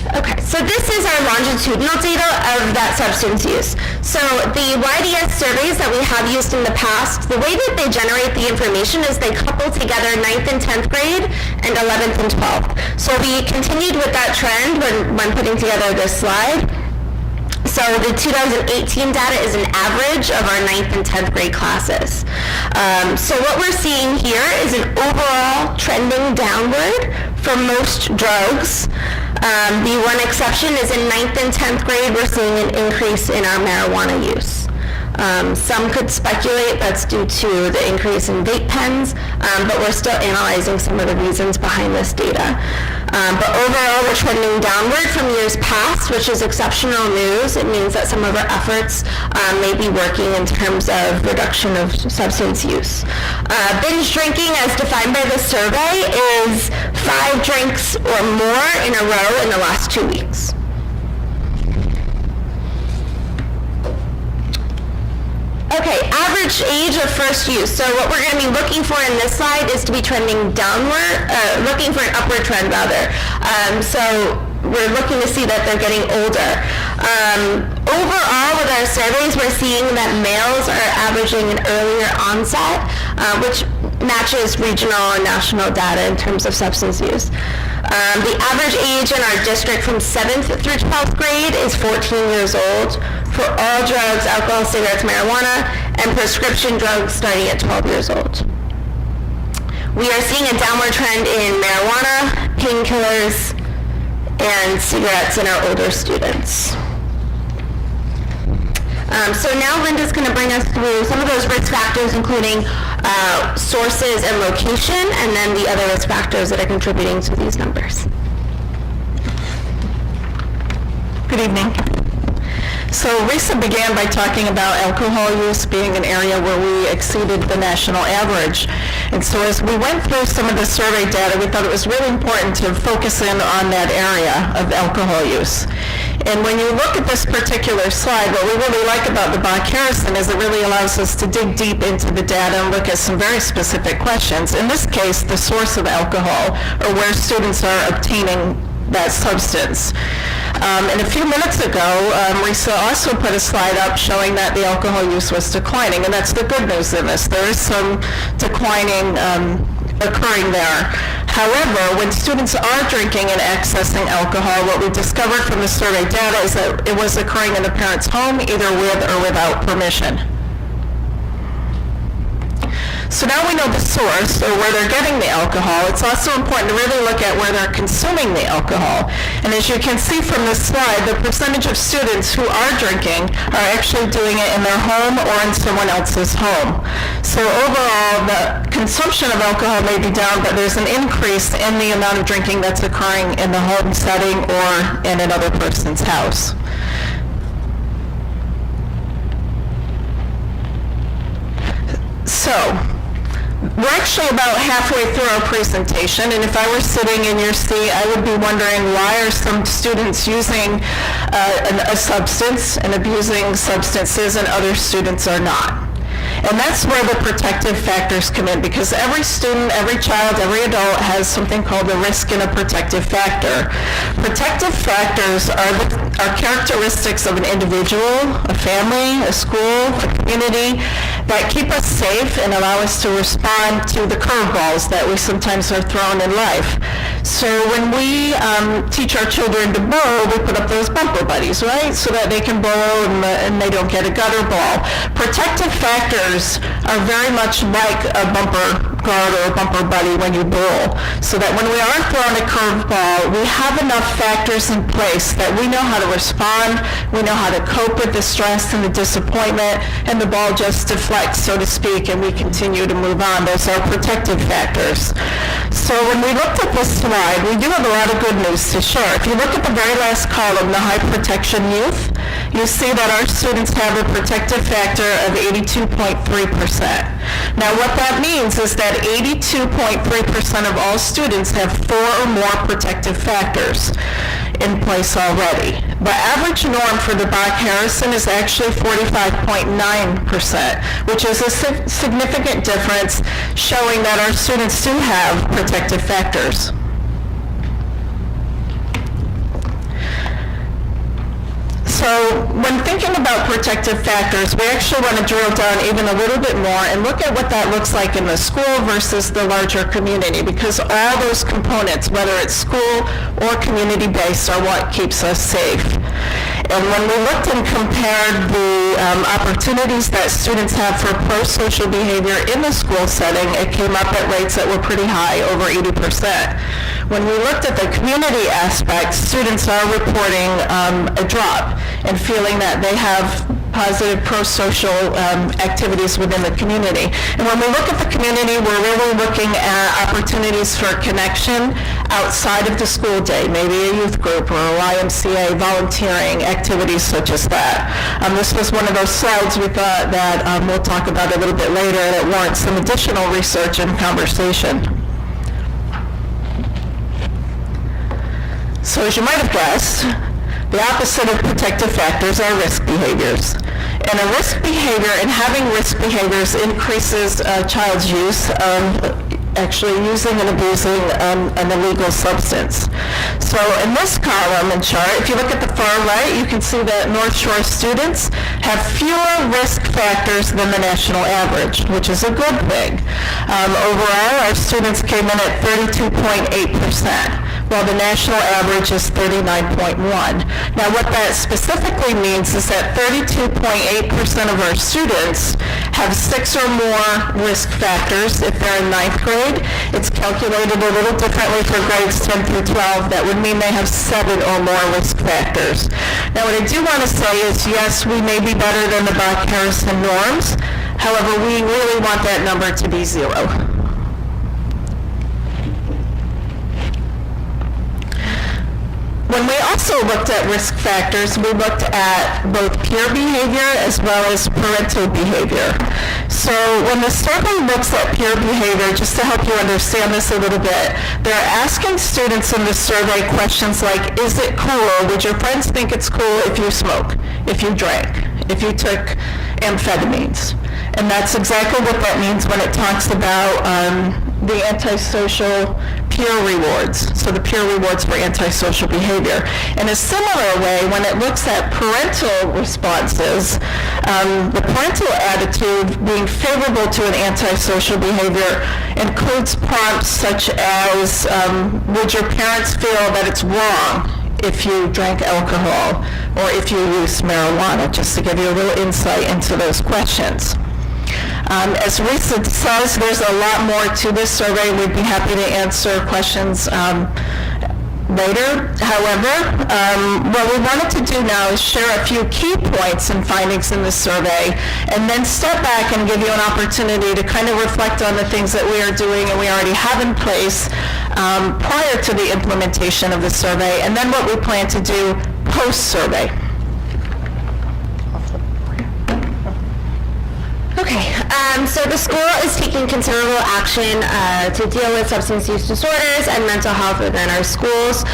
Okay, so this is our longitudinal data of that substance use. So the YDS surveys that we have used in the past, the way that they generate the information is they couple together 9th and 10th grade and 11th and 12th. So we continued with that trend when putting together this slide. So the 2018 data is an average of our 9th and 10th grade classes. So what we're seeing here is an overall trending downward for most drugs. The one exception is in 9th and 10th grade, we're seeing an increase in our marijuana use. Some could speculate that's due to the increase in vape pens, but we're still analyzing some of the reasons behind this data. But overall, we're trending downward from years past, which is exceptional news. It means that some of our efforts may be working in terms of reduction of substance use. Binge drinking, as defined by the survey, is 5 drinks or more in a row in the last 2 weeks. Okay, average age of first use. So what we're going to be looking for in this slide is to be trending downward, looking for an upward trend rather. So we're looking to see that they're getting older. Overall, with our surveys, we're seeing that males are averaging an earlier onset, which matches regional and national data in terms of substance use. The average age in our district from 7th through 12th grade is 14 years old for all drugs, alcohol, cigarettes, marijuana, and prescription drugs starting at 12 years old. We are seeing a downward trend in marijuana, painkillers, and cigarettes in our older students. So now Linda's going to bring us through some of those risk factors, including sources and location, and then the other risk factors that are contributing to these numbers. Good evening. So Risa began by talking about alcohol use being an area where we exceeded the national average. And so as we went through some of the survey data, we thought it was really important to focus in on that area of alcohol use. And when you look at this particular slide, what we really like about the Bach Harrison is it really allows us to dig deep into the data and look at some very specific questions. In this case, the source of alcohol, or where students are obtaining that substance. And a few minutes ago, Risa also put a slide up showing that the alcohol use was declining, and that's the good news in this. There is some declining occurring there. However, when students are drinking and accessing alcohol, what we discovered from the survey data is that it was occurring in the parent's home, either with or without permission. So now we know the source, or where they're getting the alcohol. It's also important to really look at where they're consuming the alcohol. And as you can see from this slide, the percentage of students who are drinking are actually doing it in their home or in someone else's home. So overall, the consumption of alcohol may be down, but there's an increase in the amount of drinking that's occurring in the home setting or in another person's house. So, we're actually about halfway through our presentation, and if I were sitting in your seat, I would be wondering why are some students using a substance and abusing substances and other students are not. And that's where the protective factors come in, because every student, every child, every adult has something called a risk and a protective factor. Protective factors are characteristics of an individual, a family, a school, a community that keep us safe and allow us to respond to the curveballs that we sometimes are thrown in life. So when we teach our children to bowl, we put up those bumper buddies, right? So that they can bowl and they don't get a gutter ball. Protective factors are very much like a bumper guard or a bumper buddy when you bowl. So that when we are thrown a curveball, we have enough factors in place that we know how to respond, we know how to cope with the stress and the disappointment, and the ball just deflects, so to speak, and we continue to move on. Those are protective factors. So when we looked at this slide, we do have a lot of good news to share. If you look at the very last column, the high protection youth, you see that our students have a protective factor of 82.3%. Now what that means is that 82.3% of all students have 4 or more protective factors in place already. The average norm for the Bach Harrison is actually 45.9%, which is a significant difference, showing that our students do have protective factors. So when thinking about protective factors, we actually want to drill down even a little bit more and look at what that looks like in the school versus the larger community, because all those components, whether it's school or community-based, are what keeps us safe. And when we looked and compared the opportunities that students have for pro-social behavior in the school setting, it came up at rates that were pretty high, over 80%. When we looked at the community aspect, students are reporting a drop and feeling that they have positive pro-social activities within the community. And when we look at the community, we're really looking at opportunities for connection outside of the school day, maybe a youth group or a YMCA, volunteering, activities such as that. This was one of those slides we thought that we'll talk about a little bit later, and it warrants some additional research and conversation. So as you might have guessed, the opposite of protective factors are risk behaviors. And a risk behavior and having risk behaviors increases a child's use of actually using and abusing an illegal substance. So in this column and chart, if you look at the far right, you can see that North Shore students have fewer risk factors than the national average, which is a good thing. Overall, our students came in at 32.8%. while the national average is 39.1. Now what that specifically means is that 32.8% of our students have 6 or more risk factors if they're in 9th grade. It's calculated a little differently for grades 10 through 12. That would mean they have 7 or more risk factors. Now what I do want to say is, yes, we may be better than the Bach Harrison norms. However, we really want that number to be 0. When we also looked at risk factors, we looked at both peer behavior as well as parental behavior. So when the survey looks at peer behavior, just to help you understand this a little bit, they're asking students in the survey questions like, is it cool? Would your friends think it's cool if you smoke, if you drank, if you took amphetamines? And that's exactly what that means when it talks about the antisocial peer rewards, so the peer rewards for antisocial behavior. In a similar way, when it looks at parental responses, the parental attitude being favorable to an antisocial behavior includes prompts such as, would your parents feel that it's wrong if you drank alcohol or if you used marijuana, just to give you a little insight into those questions. As Risa says, there's a lot more to this survey. We'd be happy to answer questions later. However, what we wanted to do now is share a few key points and findings in the survey, and then step back and give you an opportunity to kind of reflect on the things that we are doing and we already have in place prior to the implementation of the survey, and then what we plan to do post-survey. Okay, so the school is taking considerable action to deal with substance use disorders and mental health within our schools.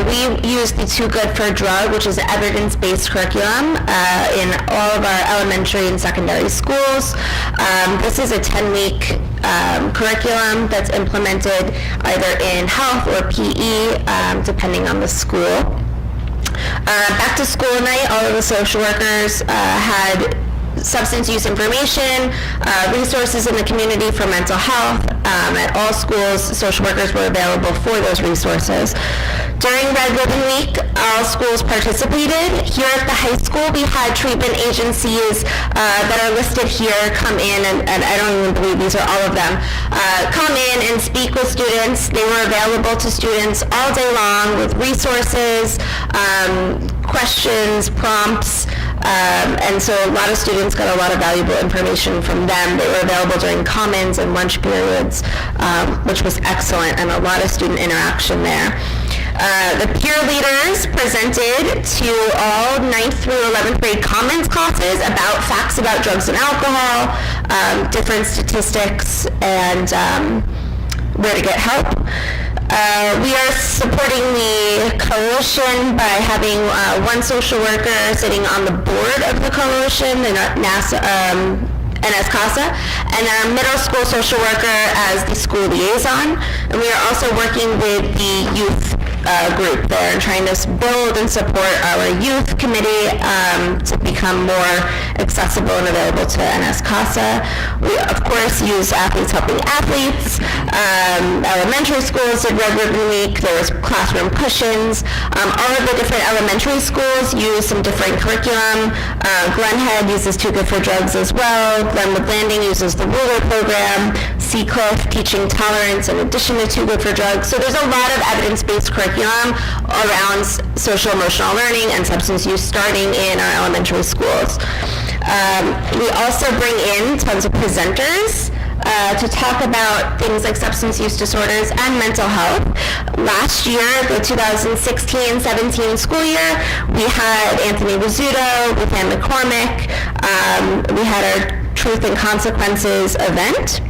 We use the Too Good for Drug, which is an evidence-based curriculum in all of our elementary and secondary schools. This is a 10-week curriculum that's implemented either in health or PE, depending on the school. Back to school night, all of the social workers had substance use information, resources in the community for mental health. At all schools, social workers were available for those resources. During Red Ribbon Week, all schools participated. Here at the high school, we had treatment agencies that are listed here come in, and I don't even believe these are all of them, come in and speak with students. They were available to students all day long with resources, questions, prompts, and so a lot of students got a lot of valuable information from them. They were available during commons and lunch periods, which was excellent, and a lot of student interaction there. The peer leaders presented to all 9th through 11th grade commons classes about facts about drugs and alcohol, different statistics, and where to get help. We are supporting the coalition by having one social worker sitting on the board of the coalition, the NSCASA, and a middle school social worker as the school liaison. And we are also working with the youth group there and trying to build and support our youth committee to become more accessible and available to NSCASA. We, of course, use Athletes Helping Athletes. Elementary schools did Red Ribbon Week. There was classroom cushions. All of the different elementary schools use some different curriculum. Glenhead uses Too Good for Drugs as well. Glenwood Landing uses the Ruler program. Seacliff teaching tolerance in addition to Too Good for Drugs. So there's a lot of evidence-based curriculum around social emotional learning and substance use starting in our elementary schools. We also bring in tons of presenters to talk about things like substance use disorders and mental health. Last year, the 2016-17 school year, we had Anthony Rizzuto, with Ann McCormick. We had our Truth and Consequences event.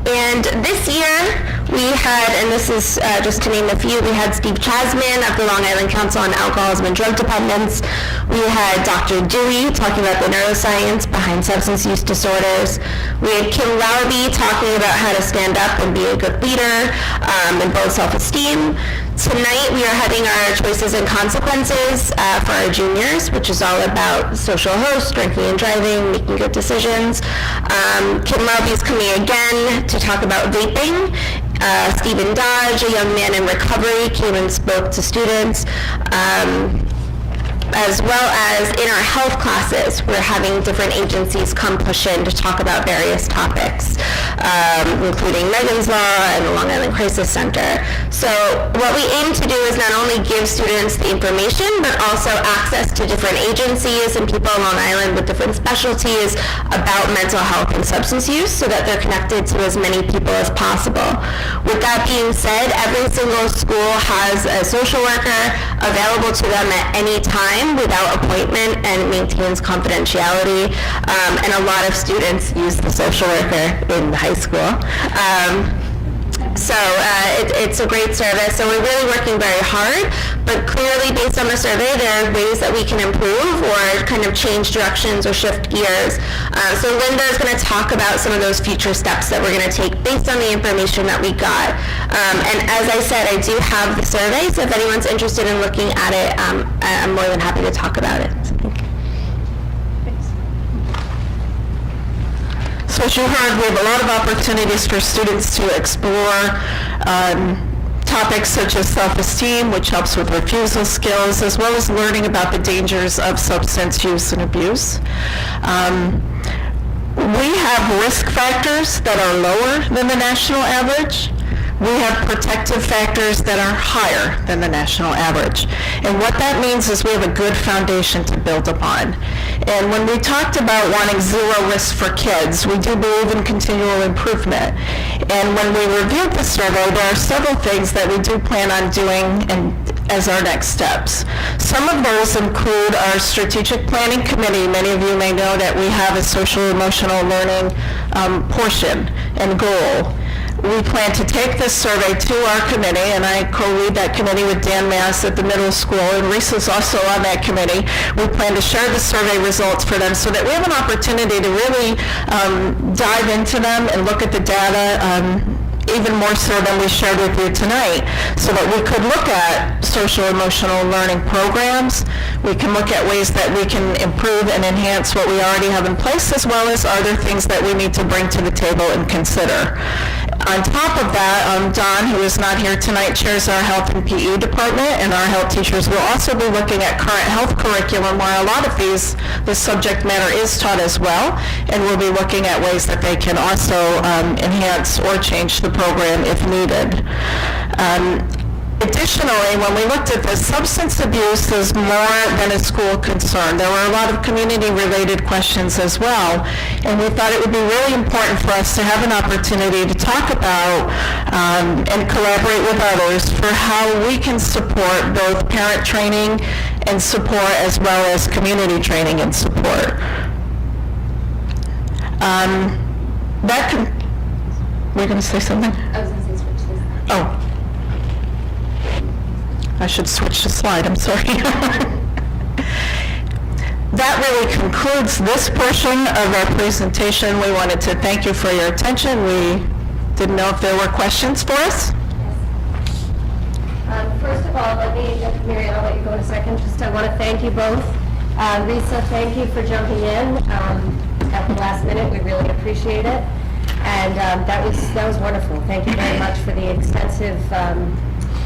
And this year, we had, and this is just to name a few, we had Steve Chasman of the Long Island Council on Alcoholism and Drug Dependence. We had Dr. Dewey talking about the neuroscience behind substance use disorders. We had Kim Larrabee talking about how to stand up and be a good leader and build self-esteem. Tonight, we are having our Choices and Consequences for our juniors, which is all about social host, drinking and driving, making good decisions. Kim Larrabee is coming again to talk about vaping. Stephen Dodge, a young man in recovery, came and spoke to students. as well as in our health classes, we're having different agencies come push in to talk about various topics, including Megan's Law and the Long Island Crisis Center. So what we aim to do is not only give students the information, but also access to different agencies and people on Long Island with different specialties about mental health and substance use so that they're connected to as many people as possible. With that being said, every single school has a social worker available to them at any time without appointment and maintains confidentiality. And a lot of students use the social worker in high school. So it's a great service. So we're really working very hard, but clearly based on the survey, there are ways that we can improve or kind of change directions or shift gears. So Linda is going to talk about some of those future steps that we're going to take based on the information that we got. And as I said, I do have the survey, so if anyone's interested in looking at it, I'm more than happy to talk about it. So as you heard, we have a lot of opportunities for students to explore topics such as self-esteem, which helps with refusal skills, as well as learning about the dangers of substance use and abuse. We have risk factors that are lower than the national average. We have protective factors that are higher than the national average. And what that means is we have a good foundation to build upon. And when we talked about wanting zero risk for kids, we do believe in continual improvement. And when we reviewed the survey, there are several things that we do plan on doing as our next steps. Some of those include our strategic planning committee. Many of you may know that we have a social emotional learning portion and goal. We plan to take this survey to our committee, and I co-lead that committee with Dan Mass at the middle school, and Risa's also on that committee. We plan to share the survey results for them so that we have an opportunity to really dive into them and look at the data even more so than we shared with you tonight, so that we could look at social emotional learning programs. We can look at ways that we can improve and enhance what we already have in place, as well as other things that we need to bring to the table and consider. On top of that, Don, who is not here tonight, chairs our health and PE department, and our health teachers will also be looking at current health curriculum, where a lot of this subject matter is taught as well, and we'll be looking at ways that they can also enhance or change the program if needed. Additionally, when we looked at this, substance abuse is more than a school concern. There were a lot of community-related questions as well, and we thought it would be really important for us to have an opportunity to talk about and collaborate with others for how we can support both parent training and support, as well as community training and support. We're going to say something? I was going to say switch this. Oh. I should switch the slide, I'm sorry. That really concludes this portion of our presentation. We wanted to thank you for your attention. We didn't know if there were questions for us. First of all, Mary, I'll let you go in a second. I want to thank you both. Risa, thank you for jumping in at the last minute. We really appreciate it. And that was wonderful. Thank you very much for the extensive.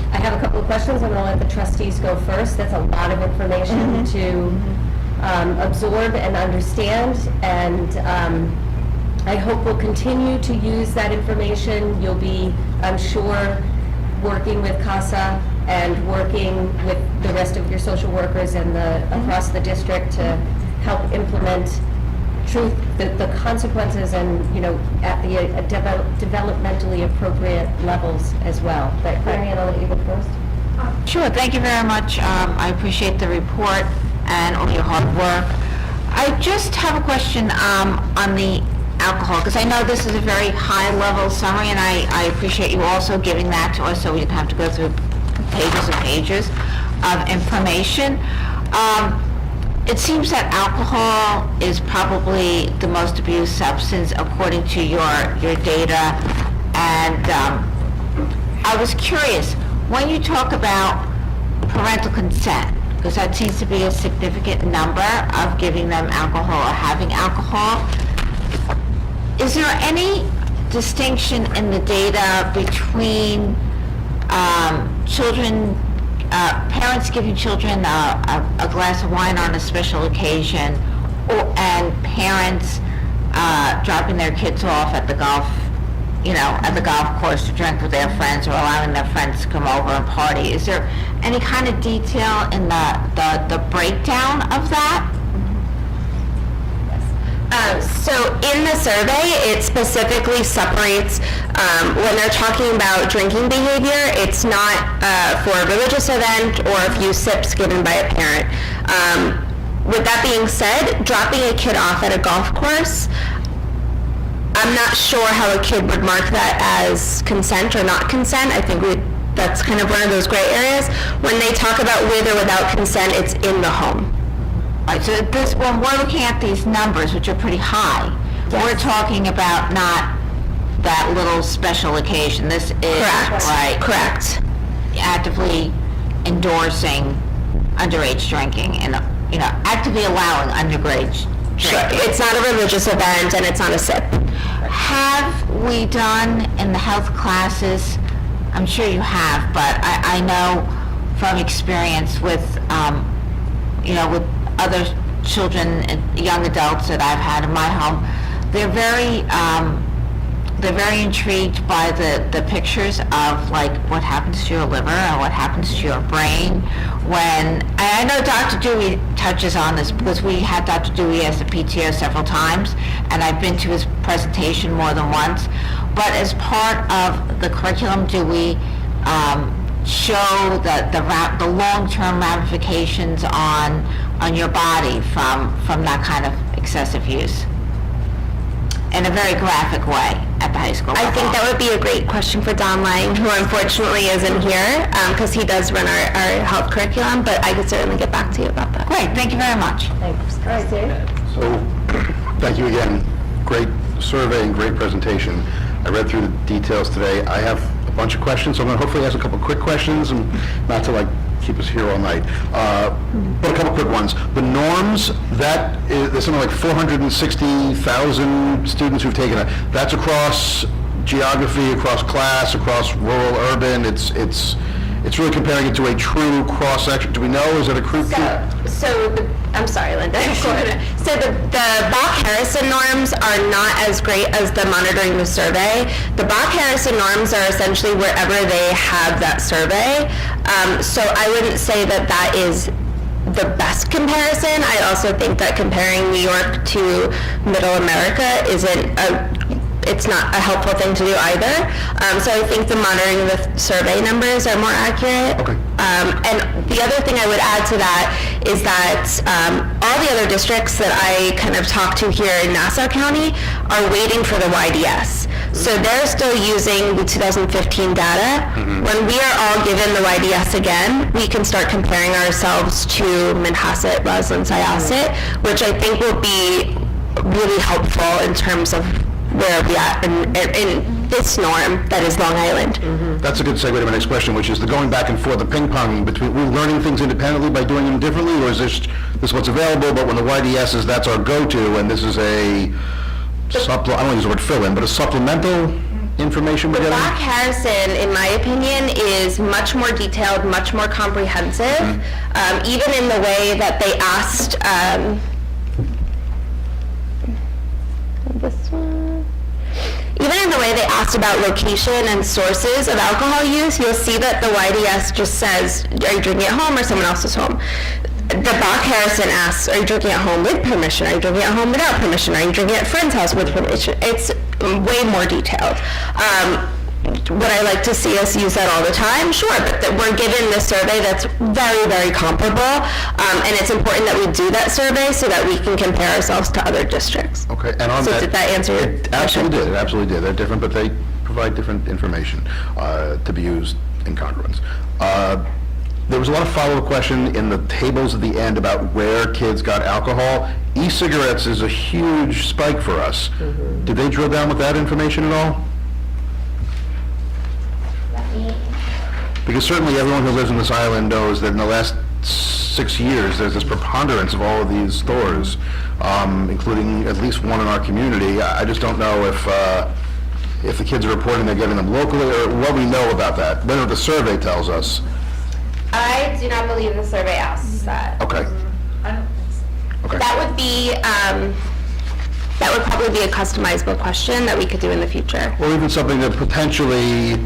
I have a couple of questions. I'm going to let the trustees go first. That's a lot of information to absorb and understand, and I hope we'll continue to use that information. You'll be, I'm sure, working with CASA and working with the rest of your social workers and across the district to help implement the consequences and, at the developmentally appropriate levels as well. But Marianne, I'll let you go first. Sure, thank you very much. I appreciate the report and all your hard work. I just have a question on the alcohol, because I know this is a very high-level summary, and I appreciate you also giving that to us so we didn't have to go through pages and pages of information. It seems that alcohol is probably the most abused substance according to your data, and I was curious, when you talk about parental consent, because that seems to be a significant number of giving them alcohol or having alcohol, is there any distinction in the data between children parents giving children a glass of wine on a special occasion, and parents dropping their kids off at the golf, at the golf course to drink with their friends, or allowing their friends to come over and party. Is there any kind of detail in the breakdown of that? So in the survey, it specifically separates, when they're talking about drinking behavior, it's not for a religious event or a few sips given by a parent. With that being said, dropping a kid off at a golf course, I'm not sure how a kid would mark that as consent or not consent. I think that's kind of one of those gray areas. When they talk about with or without consent, it's in the home. Right, so when we're looking at these numbers, which are pretty high, we're talking about not that little special occasion. This is, Correct. right? Correct. Actively endorsing underage drinking and, actively allowing underage drinking. It's not a religious event and it's not a sip. Have we done in the health classes, I'm sure you have, but I know from experience with, with other children and young adults that I've had in my home, they're very intrigued by the pictures of like what happens to your liver and what happens to your brain when, and I know Dr. Dewey touches on this because we had Dr. Dewey as the PTO several times, and I've been to his presentation more than once, but as part of the curriculum, do we show the long-term ramifications on your body from that kind of excessive use in a very graphic way at the high school level? I think that would be a great question for Don Lang, who unfortunately isn't here, because he does run our health curriculum, but I could certainly get back to you about that. Great, thank you very much. Thanks. All right, Dave? So, thank you again. Great survey and great presentation. I read through the details today. I have a bunch of questions, so I'm going to hopefully ask a couple quick questions, and not to keep us here all night, but a couple quick ones. The norms, there's something like 460,000 students who've taken it. That's across geography, across class, across rural, urban. It's really comparing it to a true cross-section. Do we know? Is it a true? I'm sorry, Linda. So the Bach-Harrison norms are not as great as the monitoring the survey. The Bach-Harrison norms are essentially wherever they have that survey. So I wouldn't say that is the best comparison. I also think that comparing New York to Middle America it's not a helpful thing to do either. So I think the monitoring the survey numbers are more accurate. Okay. And the other thing I would add to that is that all the other districts that I kind of talk to here in Nassau County are waiting for the YDS. So they're still using the 2015 data. Mm-hmm. When we are all given the YDS again, we can start comparing ourselves to Manhasset, Roslyn, Syosset, which I think will be really helpful in terms of where we are in this norm that is Long Island. Mm-hmm. That's a good segue to my next question, which is the going back and forth, the ping pong between, we're learning things independently by doing them differently, or is this what's available, but when the YDS is, that's our go-to, and this is I don't want to use the word fill-in, but a supplemental information we're The getting? Bach-Harrison, in my opinion, is much more detailed, much more comprehensive, even in the way that they asked, this one. Even in the way they asked about location and sources of alcohol use, you'll see that the YDS just says, are you drinking at home or someone else's home? The Bach-Harrison asks, are you drinking at home with permission? Are you drinking at home without permission? Are you drinking at a friend's house with permission? It's way more detailed. Would I like to see us use that all the time? Sure, but we're given this survey that's very, very comparable, and it's important that we do that survey so that we can compare ourselves to other districts. Okay, and on So that... did that answer your It question? absolutely did. They're different, but they provide different information to be used in congruence. There was a lot of follow-up question in the tables at the end about where kids got alcohol. E-cigarettes is a huge spike for us. Did they drill down with that information at all? Because certainly everyone who lives on this island knows that in the last 6 years, there's this preponderance of all of these stores, including at least one in our community. I just don't know if the kids are reporting they're getting them locally, or what we know about that. Whether the survey tells us I do not believe the survey asks that. Okay. Okay. That would be, that would probably be a customizable question that we could do in the future. Or even something that potentially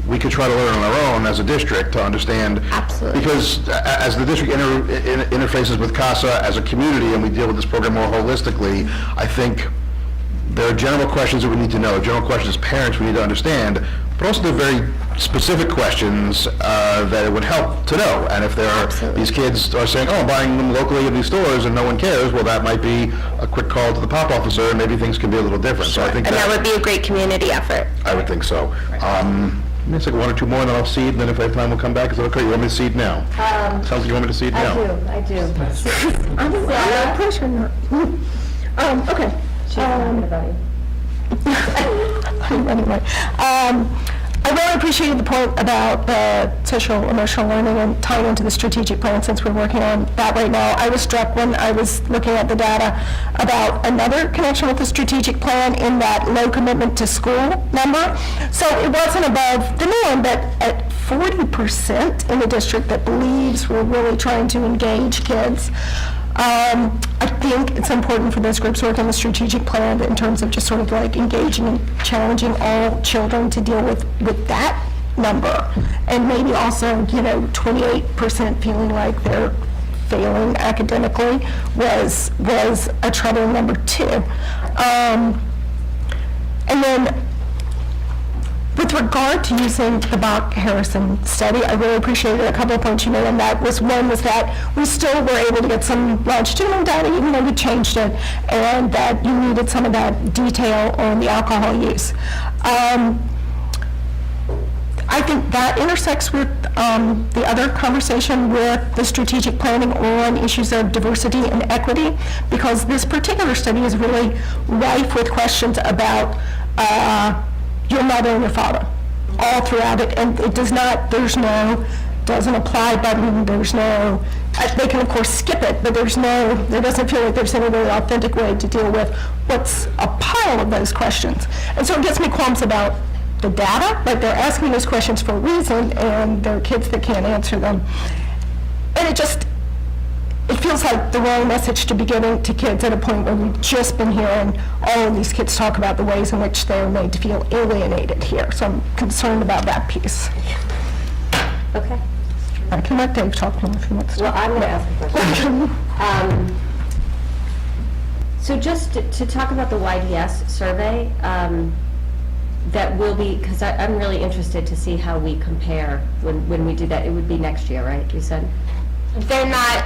we could try to learn on our own as a district to understand. Absolutely. Because as the district interfaces with CASA as a community and we deal with this program more holistically, I think there are general questions that we need to know, general questions as parents we need to understand, but also there are very specific questions that it would help to know. And if there are, these kids are saying, oh, I'm buying them locally at these stores and no one cares, well, that might be a quick call to the POP officer and maybe things can be a little different. So I think And that would be a great community effort. I would think so. Let's take one or two more and then I'll seed, and then if I have time, we'll come back. Is that okay? You want me to seed now? Sounds like you want me to seed now. I do. I'm not pressure. Okay. Anyway, I really appreciated the point about the social emotional learning and tying into the strategic plan, since we're working on that right now. I was struck when I was looking at the data about another connection with the strategic plan in that low commitment to school number. So it wasn't above the norm, but at 40% in the district that believes we're really trying to engage kids. I think it's important for those groups working on the strategic plan in terms of just sort of like engaging and challenging all children to deal with that number. And maybe also, 28% feeling like they're failing academically was a troubling number too. And then with regard to using the Bach-Harrison study, I really appreciated a couple of points you made, and that was one was that we still were able to get some longitudinal data, even though we changed it, and that you needed some of that detail on the alcohol use. I think that intersects with the other conversation with the strategic planning on issues of diversity and equity, because this particular study is really rife with questions about your mother and your father, all throughout it, and it doesn't apply button, they can of course skip it, but there doesn't feel like there's any really authentic way to deal with what's a pile of those questions. And so it gets me qualms about the data, like they're asking those questions for a reason, and there are kids that can't answer them. And it feels like the wrong message to be giving to kids at a point where we've just been hearing all of these kids talk about the ways in which they're made to feel alienated here. So I'm concerned about that piece. Okay. I can let Dave talk to him if he wants to. Well, I'm going to ask a question. So just to talk about the YDS survey, that will be, because I'm really interested to see how we compare when we do that. It would be next year, right, you said? They're not,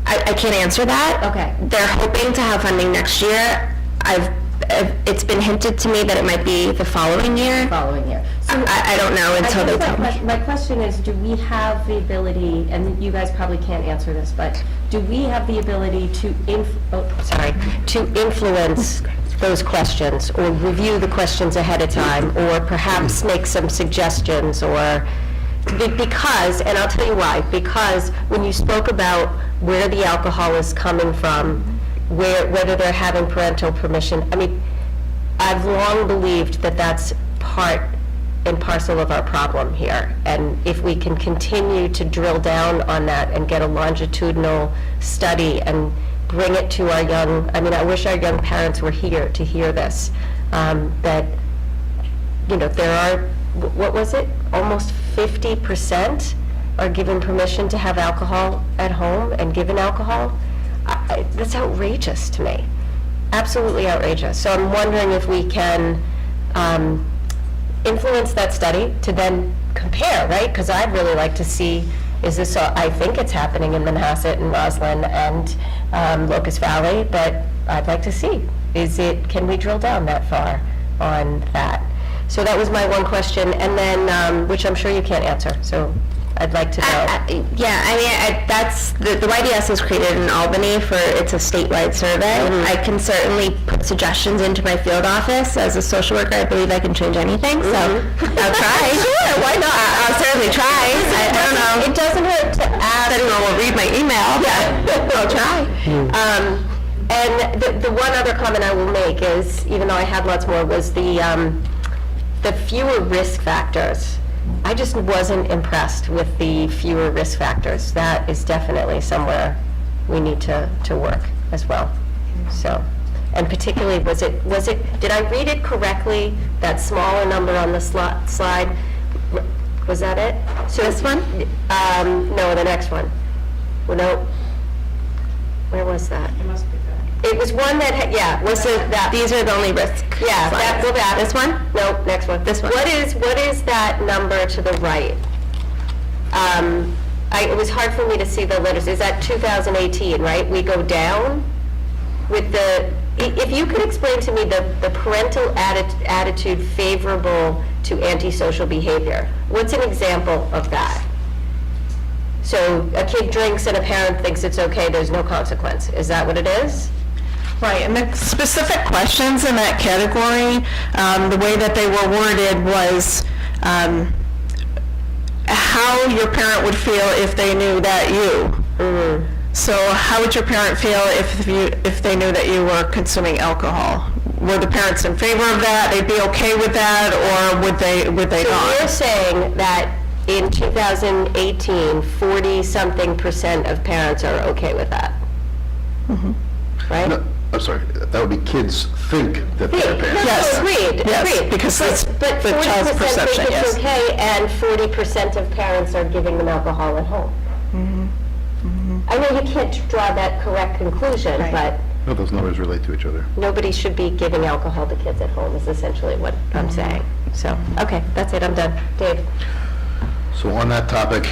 I can't answer that. Okay. They're hoping to have funding next year. It's been hinted to me that it might be the following year. So I don't know until they tell me. My question is, do we have the ability, and you guys probably can't answer this, but do we have the ability to influence those questions, or review the questions ahead of time, or perhaps make some suggestions, or because, and I'll tell you why, because when you spoke about where the alcohol is coming from, whether they're having parental permission, I mean, I've long believed that that's part and parcel of our problem here. And if we can continue to drill down on that and get a longitudinal study and bring it to our young, I wish our young parents were here to hear this, that, there are, what was it? Almost 50% are given permission to have alcohol at home and given alcohol. That's outrageous to me. Absolutely outrageous. So I'm wondering if we can influence that study to then compare, right? Because I'd really like to see, I think it's happening in Manhasset and Roslyn and Locust Valley, but I'd like to see, can we drill down that far on that? So that was my one question, and then, which I'm sure you can't answer, so I'd like to know. That's, the YDS was created in Albany it's a statewide survey. I can certainly put suggestions into my field office. As a social worker, I believe I can change anything, so I'll try. Sure, why not? I'll certainly try. I don't know. It doesn't hurt to ask. Anyone will read my email. Yeah, I'll try. And the one other comment I will make is, even though I had lots more, was the fewer risk factors I just wasn't impressed with the fewer risk factors. That is definitely somewhere we need to work as well. So, and particularly, did I read it correctly, that smaller number on the slide? Was that it? So this one? No, the next one. Well, no. Where was that? It must be that. It was one that had, yeah, was it that? These are the only risk. Yeah, that, go back. This one? No, next one. This one. What is that number to the right? It was hard for me to see the letters. Is that 2018, right? We go down with the, if you could explain to me the parental attitude favorable to antisocial behavior. What's an example of that? So a kid drinks and a parent thinks it's okay, there's no consequence. Is that what it is? Right, and the specific questions in that category, the way that they were worded was how your parent would feel if they knew that you. So how would your parent feel if they knew that you were consuming alcohol? Were the parents in favor of that? They'd be okay with that, or would they So not? you're saying that in 2018, 40-something% of parents are okay with that? Right? No, I'm sorry, that would be kids think that they're No, parents. Yes. agreed, Yes, agreed. because that's But the child's 40% perception, think yes. it's okay, and 40% of parents are giving them alcohol at home. I know you can't draw that correct conclusion, but No, those numbers relate to each other. nobody should be giving alcohol to kids at home, is essentially what I'm saying. So, okay, that's it, I'm done. Dave? So on that topic,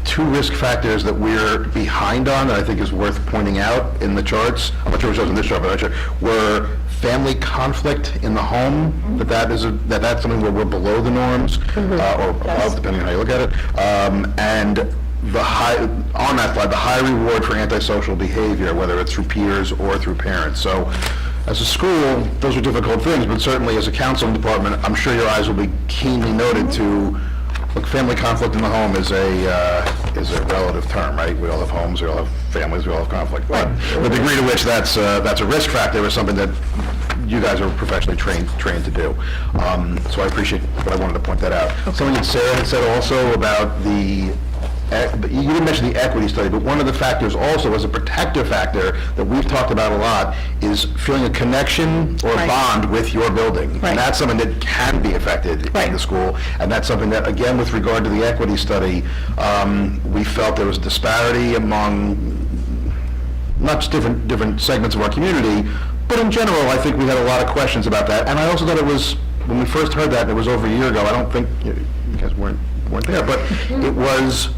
two risk factors that we're behind on that I think is worth pointing out in the charts, I'm not sure which was in this chart, but I'm not sure, were family conflict in the home, that's something where we're below the norms, or above, depending on how you look at it, and on that slide, the high reward for antisocial behavior, whether it's through peers or through parents. So as a school, those are difficult things, but certainly as a counseling department, I'm sure your eyes will be keenly noted to, look, family conflict in the home is a relative term, right? We all have homes, we all have families, we all have conflict. But the degree to which that's a risk factor is something that you guys are professionally trained to do. So I appreciate, but I wanted to point that out. Something that Sarah had said also about you didn't mention the equity study, but one of the factors also as a protective factor that we've talked about a lot is feeling a connection or a bond with your building. And that's something that can be affected in the school. And that's something that, again, with regard to the equity study, we felt there was disparity among not just different segments of our community, but in general, I think we had a lot of questions about that. And I also thought it was, when we first heard that, it was over a year ago, I don't think, you guys weren't there, but it was,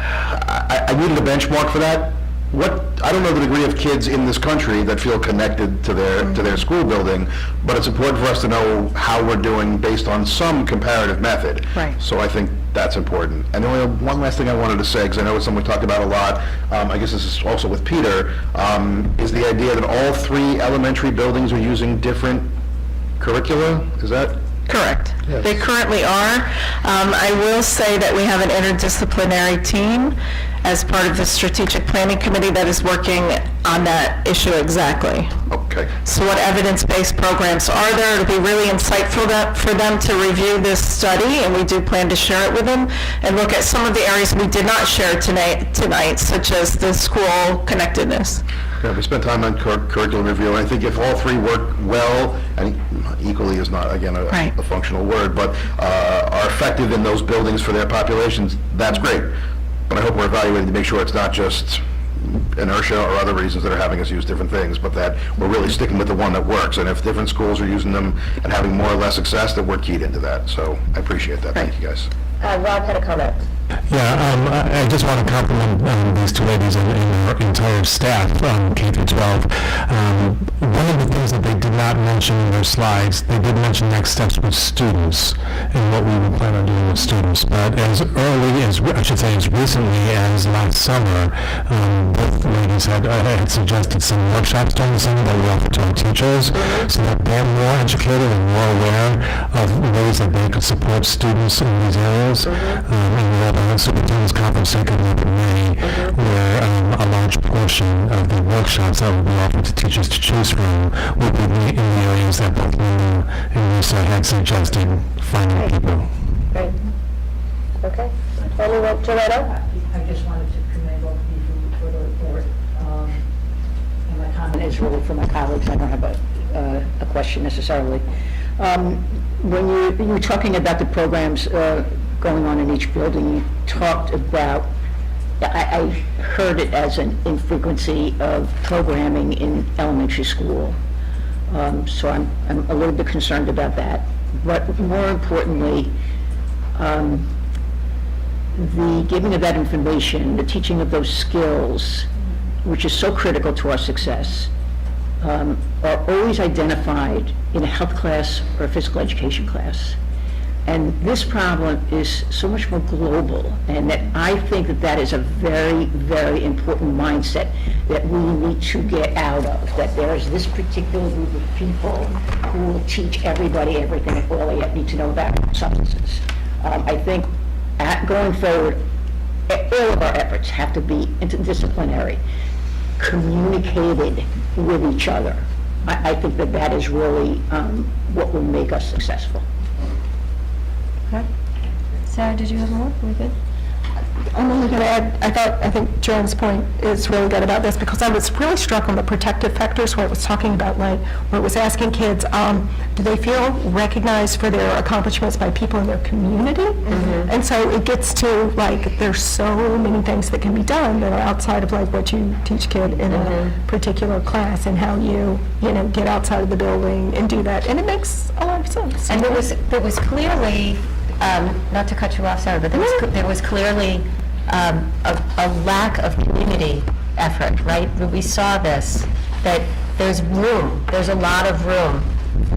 I needed a benchmark for that. I don't know the degree of kids in this country that feel connected to their school building, but it's important for us to know how we're doing based on some comparative method. Right. So I think that's important. And only one last thing I wanted to say, because I know it's something we talked about a lot, I guess this is also with Peter, is the idea that all three elementary buildings are using different curricula. Is that? Correct. Yes. They currently are. I will say that we have an interdisciplinary team as part of the strategic planning committee that is working on that issue exactly. Okay. So what evidence-based programs are there? It'll be really insightful for them to review this study, and we do plan to share it with them and look at some of the areas we did not share tonight, such as the school connectedness. Yeah, we spent time on curriculum review, and I think if all three work well, and equally is not, again, a functional word, but are effective in those buildings for their populations, that's great. But I hope we're evaluating to make sure it's not just inertia or other reasons that are having us use different things, but that we're really sticking with the one that works. And if different schools are using them and having more or less success, that we're keyed into that. So I appreciate that. Thank you, guys. Rob had a comment. Yeah, I just want to compliment these two ladies and our entire staff, K through 12. One of the things that they did not mention in their slides, they did mention next steps with students and what we would plan on doing with students. But as early as, I should say, as recently as last summer, both ladies had suggested some workshops during the summer that we offered to our teachers so that they're more educated and more aware of ways that they could support students in these areas. And we have a superintendent's conference coming up in May where a large portion of the workshops that will be offered to teachers to choose from will be in the areas that both Linda and Lisa had suggested finding people. Great. Okay. Anyone, Joanna? I just wanted to commend both of you for the report. And my comment is really for my colleagues. I don't have a question necessarily. When you were talking about the programs going on in each building, you talked about, I heard it as an infrequency of programming in elementary school. So I'm a little bit concerned about that. But more importantly, the giving of that information, the teaching of those skills, which is so critical to our success, are always identified in a health class or a physical education class. And this problem is so much more global, and that I think that that is a very, very important mindset that we need to get out of, that there is this particular group of people who will teach everybody everything that all they need to know about substances. I think going forward, all of our efforts have to be interdisciplinary, communicated with each other. I think that that is really what will make us successful. Okay. Sarah, did you have more? We good? I'm only going to add, I think Joan's point is really good about this, because I was really struck on the protective factors where it was talking about, like, where it was asking kids, do they feel recognized for their accomplishments by people in their community? And so it gets to, like, there's so many things that can be done that are outside of, like, what you teach kid in a particular class, and how you get outside of the building and do that. And it makes a lot of sense. And there was clearly, not to cut you off, Sarah, but there was clearly a lack of community effort, right? We saw this, that there's a lot of room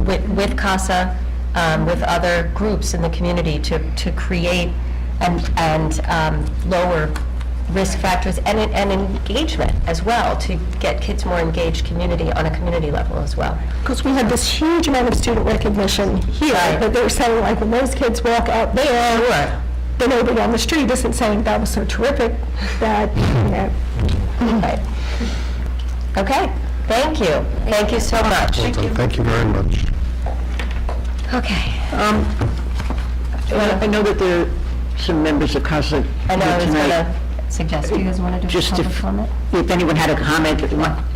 with CASA, with other groups in the community to create and lower risk factors and engagement as well, to get kids more engaged on a community level as well. Because we had this huge amount of student recognition here, but they were saying, like, when those kids walk out there, the neighbor on the street isn't saying that was so terrific that, Right. Okay, thank you. Thank you so much. Thank you very much. Okay. I know that there are some members of CASA I know, I was tonight. going to suggest, do you guys want to do a Just public comment? if anyone had a comment, it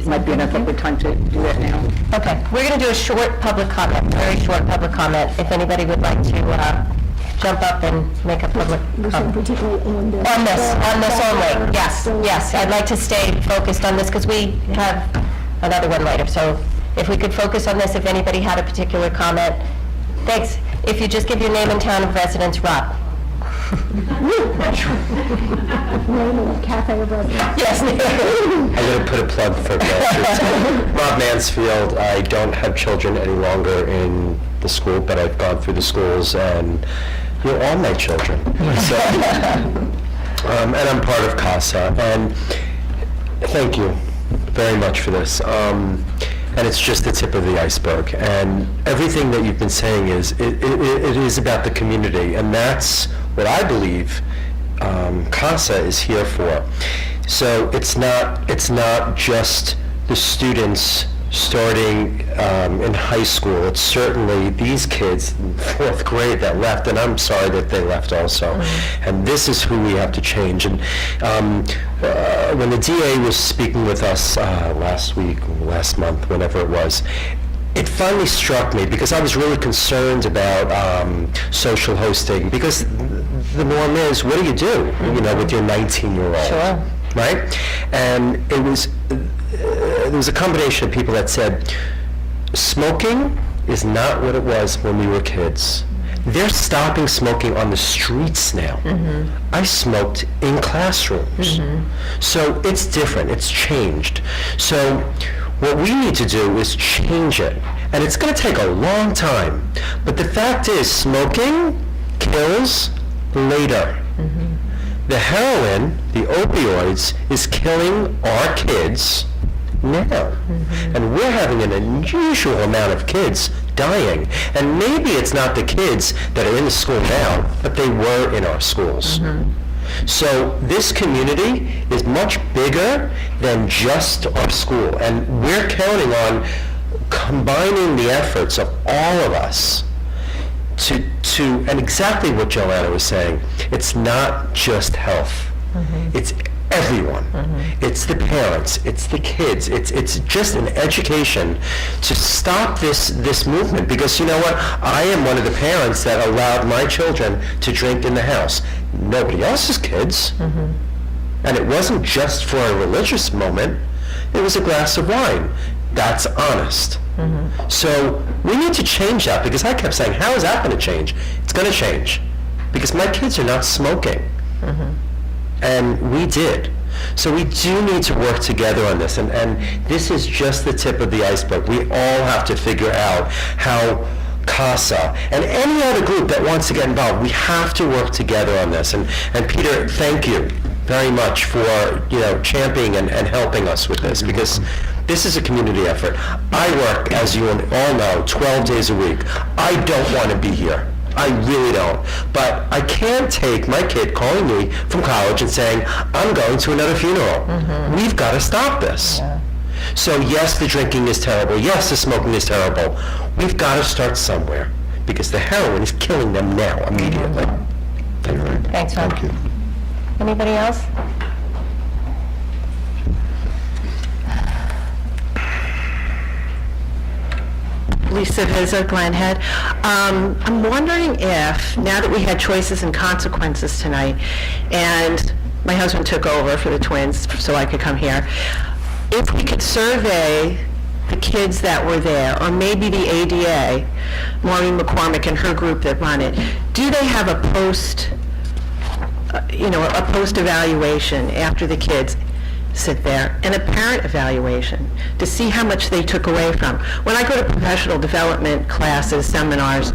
might be enough of a time to do that now. Okay, we're going to do a short public comment, very short public comment. If anybody would like to jump up and make a public comment. particularly on this. On this only, yes. I'd like to stay focused on this because we have another one later. So if we could focus on this, if anybody had a particular comment. Thanks. If you just give your name and town of residence, Rob. Cafe of Residence. Yes. I'm going to put a plug for Rob Mansfield. I don't have children any longer in the school, but I've gone through the schools, and you're all my children. So, and I'm part of CASA, and thank you very much for this. And it's just the tip of the iceberg. And everything that you've been saying it is about the community, and that's what I believe CASA is here for. So it's not just the students starting in high school. It's certainly these kids in 4th grade that left, and I'm sorry that they left also. And this is who we have to change. And when the DA was speaking with us last month, whenever it was, it finally struck me, because I was really concerned about social hosting, because the norm is, what do you do, with your 19-year-old? Sure. Right? And there was a combination of people that said, smoking is not what it was when we were kids. They're stopping smoking on the streets now. I smoked in classrooms. So it's different, it's changed. So what we need to do is change it. And it's going to take a long time. But the fact is, smoking kills later. The heroin, the opioids, is killing our kids now. And we're having an unusual amount of kids dying. And maybe it's not the kids that are in the school now, but they were in our schools. So this community is much bigger than just our school. And we're counting on combining the efforts of all of us and exactly what Joanna was saying, it's not just health. It's everyone. It's the parents, it's the kids, it's just an education to stop this movement, because you know what? I am one of the parents that allowed my children to drink in the house. Nobody else's kids. And it wasn't just for a religious moment, it was a glass of wine. That's honest. So we need to change that, because I kept saying, how is that going to change? It's going to change, because my kids are not smoking. And we did. So we do need to work together on this, and this is just the tip of the iceberg. We all have to figure out how CASA and any other group that wants to get involved, we have to work together on this. And Peter, thank you very much for championing and helping us with this, because this is a community effort. I work, as you all know, 12 days a week. I don't want to be here. I really don't. But I can't take my kid calling me from college and saying, I'm going to another funeral. We've got to stop this. So yes, the drinking is terrible. Yes, the smoking is terrible. We've got to start somewhere, because the heroin is killing them now, immediately. Thank you. Thanks, Ron. Thank you. Anybody else? Lisa Vizza, Glen Head. I'm wondering if, now that we had choices and consequences tonight, and my husband took over for the twins so I could come here, if we could survey the kids that were there, or maybe the ADA, Maureen McCormick and her group that run it, do they have a post-evaluation after the kids sit there, and a parent evaluation to see how much they took away from. When I go to professional development classes, seminars,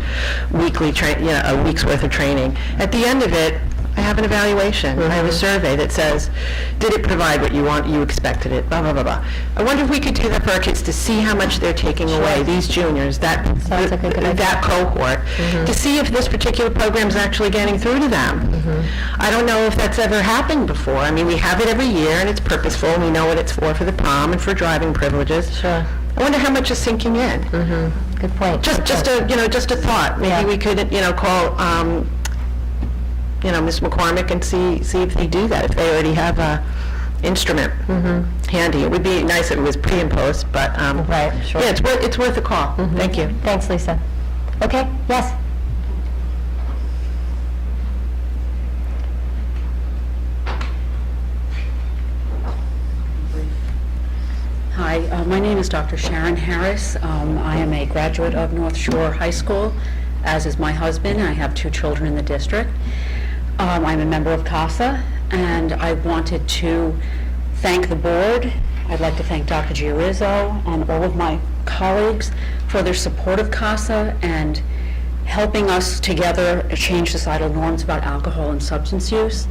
weekly, a week's worth of training, at the end of it, I have an evaluation. I have a survey that says, did it provide what you expected it, blah, blah, blah, blah. I wonder if we could do that for our kids to see how much they're taking away, these juniors, that cohort, to see if this particular program is actually getting through to them. I don't know if that's ever happened before. I mean, we have it every year, and it's purposeful, and we know what it's for the prom and for driving privileges. Sure. I wonder how much is sinking in. Good point. Just a thought. Maybe we could, call Ms. McCormick and see if they do that, if they already have a instrument handy. It would be nice if it was pre and post, but Right, sure. yeah, it's worth a call. Thank you. Thanks, Lisa. Okay, yes? Hi, my name is Dr. Sharon Harris. I am a graduate of North Shore High School, as is my husband. I have 2 children in the district. I'm a member of CASA, and I wanted to thank the board. I'd like to thank Dr. Giurizzo and all of my colleagues for their support of CASA and helping us together change societal norms about alcohol and substance use.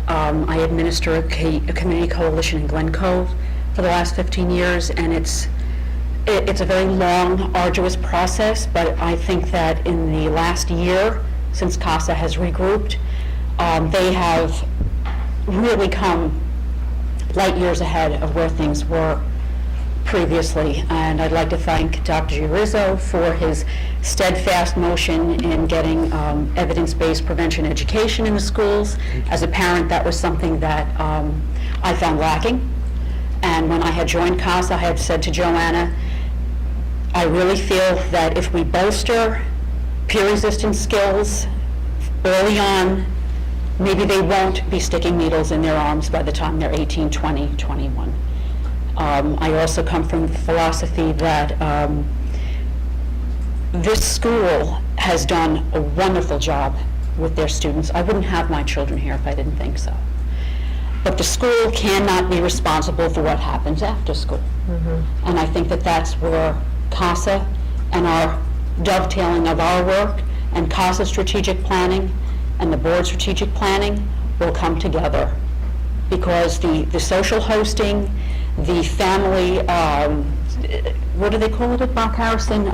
I administer a community coalition in Glen Cove for the last 15 years, and it's a very long, arduous process, but I think that in the last year, since CASA has regrouped, they have really come light years ahead of where things were previously. And I'd like to thank Dr. Giurizzo for his steadfast motion in getting evidence-based prevention education in the schools. As a parent, that was something that I found lacking. And when I had joined CASA, I had said to Joanna, I really feel that if we bolster peer resistance skills early on, maybe they won't be sticking needles in their arms by the time they're 18, 20, 21. I also come from the philosophy that this school has done a wonderful job with their students. I wouldn't have my children here if I didn't think so. But the school cannot be responsible for what happens after school. And I think that that's where CASA and our dovetailing of our work and CASA strategic planning and the board strategic planning will come together. Because the social hosting, the family, what do they call it at Bach Harrison?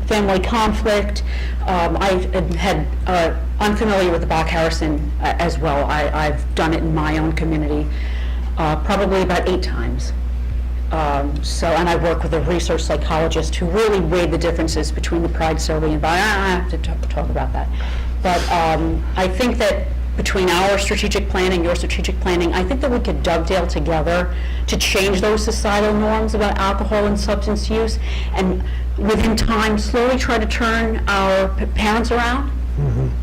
Family conflict. I'm familiar with the Bach Harrison as well. I've done it in my own community probably about 8 times. And I work with a research psychologist who really weighed the differences between the Pride survey and I have to talk about that. But I think that between our strategic planning, your strategic planning, I think that we could dovetail together to change those societal norms about alcohol and substance use, and within time, slowly try to turn our parents around.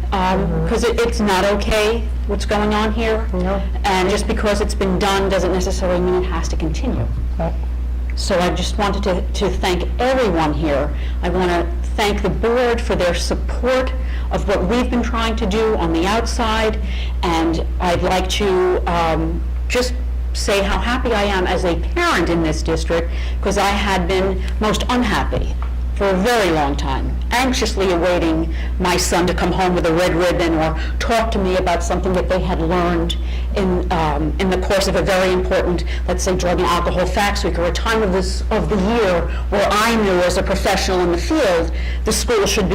Because it's not okay what's going on here. No. And just because it's been done doesn't necessarily mean it has to continue. So I just wanted to thank everyone here. I want to thank the board for their support of what we've been trying to do on the outside, and I'd like to just say how happy I am as a parent in this district, because I had been most unhappy for a very long time, anxiously awaiting my son to come home with a red ribbon or talk to me about something that they had learned in the course of a very important, let's say, drug and alcohol facts week, or a time of the year where I knew as a professional in the field the school should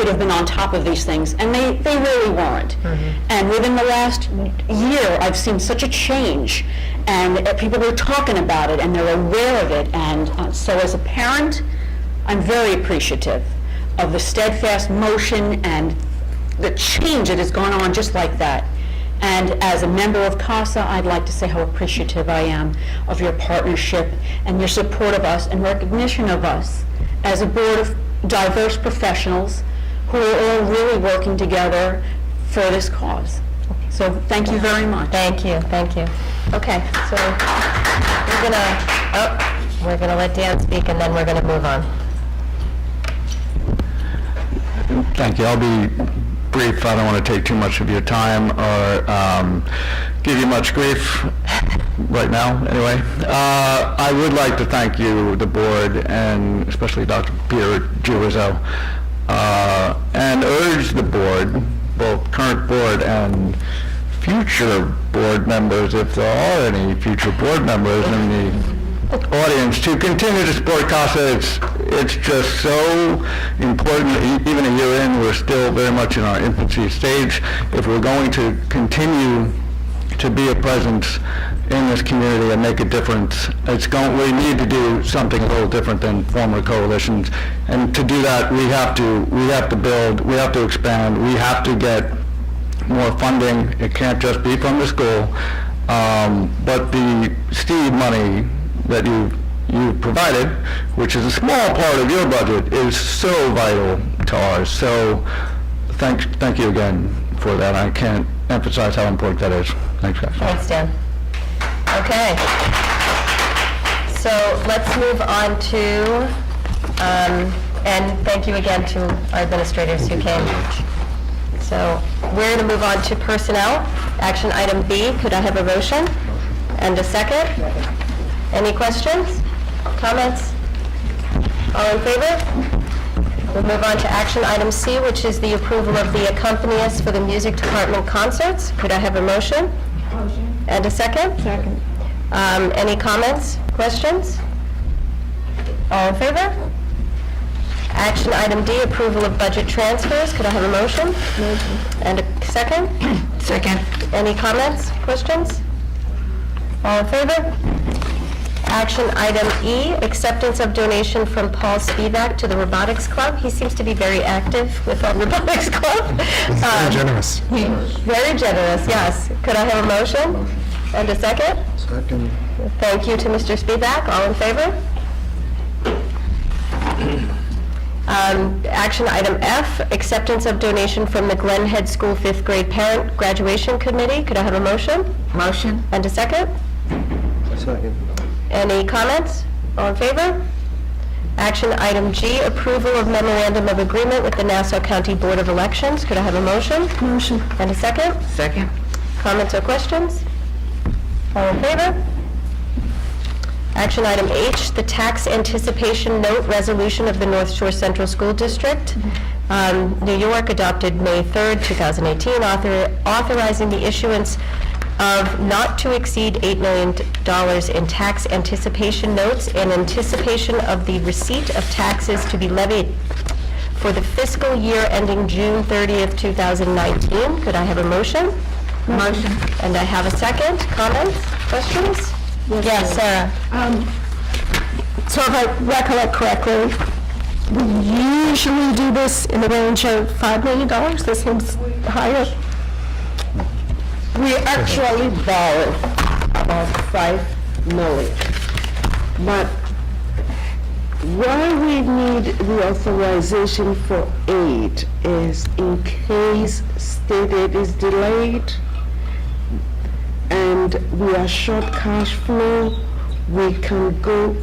have been on top of these things, and they really weren't. And within the last year, I've seen such a change, and people are talking about it and they're aware of it, and so as a parent, I'm very appreciative of the steadfast motion and the change that has gone on just like that. And as a member of CASA, I'd like to say how appreciative I am of your partnership and your support of us and recognition of us as a board of diverse professionals who are all really working together for this cause. So thank you very much. Thank you. Okay, so we're gonna let Dan speak, and then we're gonna move on. Thank you. I'll be brief. I don't want to take too much of your time or give you much grief right now, anyway. I would like to thank you, the board, and especially Dr. Peter Giurizzo, and urge the board, both current board and future board members, if there are any future board members in the audience, to continue to support CASA. It's just so important. Even a year in, we're still very much in our infancy stage. If we're going to continue to be a presence in this community and make a difference, we need to do something a little different than former coalitions. And to do that, we have to build, we have to expand, we have to get more funding. It can't just be from the school, but the STEAM money that you've provided, which is a small part of your budget, is so vital to ours. So thank you again for that. I can't emphasize how important that is. Thanks, guys. Thanks, Dan. Okay. So let's move on to, and thank you again to our administrators who came. So we're going to move on to personnel. Action item B. Could I have a motion and a second? Any questions? Comments? All in favor? We'll move on to action item C, which is the approval of the accompanist for the music department concerts. Could I have a motion? Motion. And a second? Second. Any comments? Questions? All in favor? Action item D, approval of budget transfers. Could I have a motion? Motion. And a second? Second. Any comments? Questions? All in favor? Action item E, acceptance of donation from Paul Spivak to the Robotics Club. He seems to be very active with our Robotics Club. Very generous. Very generous, yes. Could I have a motion? And a second? Second. Thank you to Mr. Spivak. All in favor? Action item F, acceptance of donation from the Glen Head School 5th grade parent graduation committee. Could I have a motion? Motion. And a second? Second. Any comments? All in favor? Action item G, approval of memorandum of agreement with the Nassau County Board of Elections. Could I have a motion? Motion. And a second? Second. Comments or questions? All in favor? Action item H, the tax anticipation note resolution of the North Shore Central School District. New York adopted May 3rd, 2018, authorizing the issuance of not to exceed $8 million in tax anticipation notes in anticipation of the receipt of taxes to be levied for the fiscal year ending June 30th, 2019. Could I have a motion? Motion. And I have a second. Comments? Questions? Yes, Sarah. So if I recollect correctly, we usually do this in the range of $5 million. This seems higher. We actually borrow about 5 million. But why we need the authorization for aid is in case state aid is delayed and we are short cash flow, we can go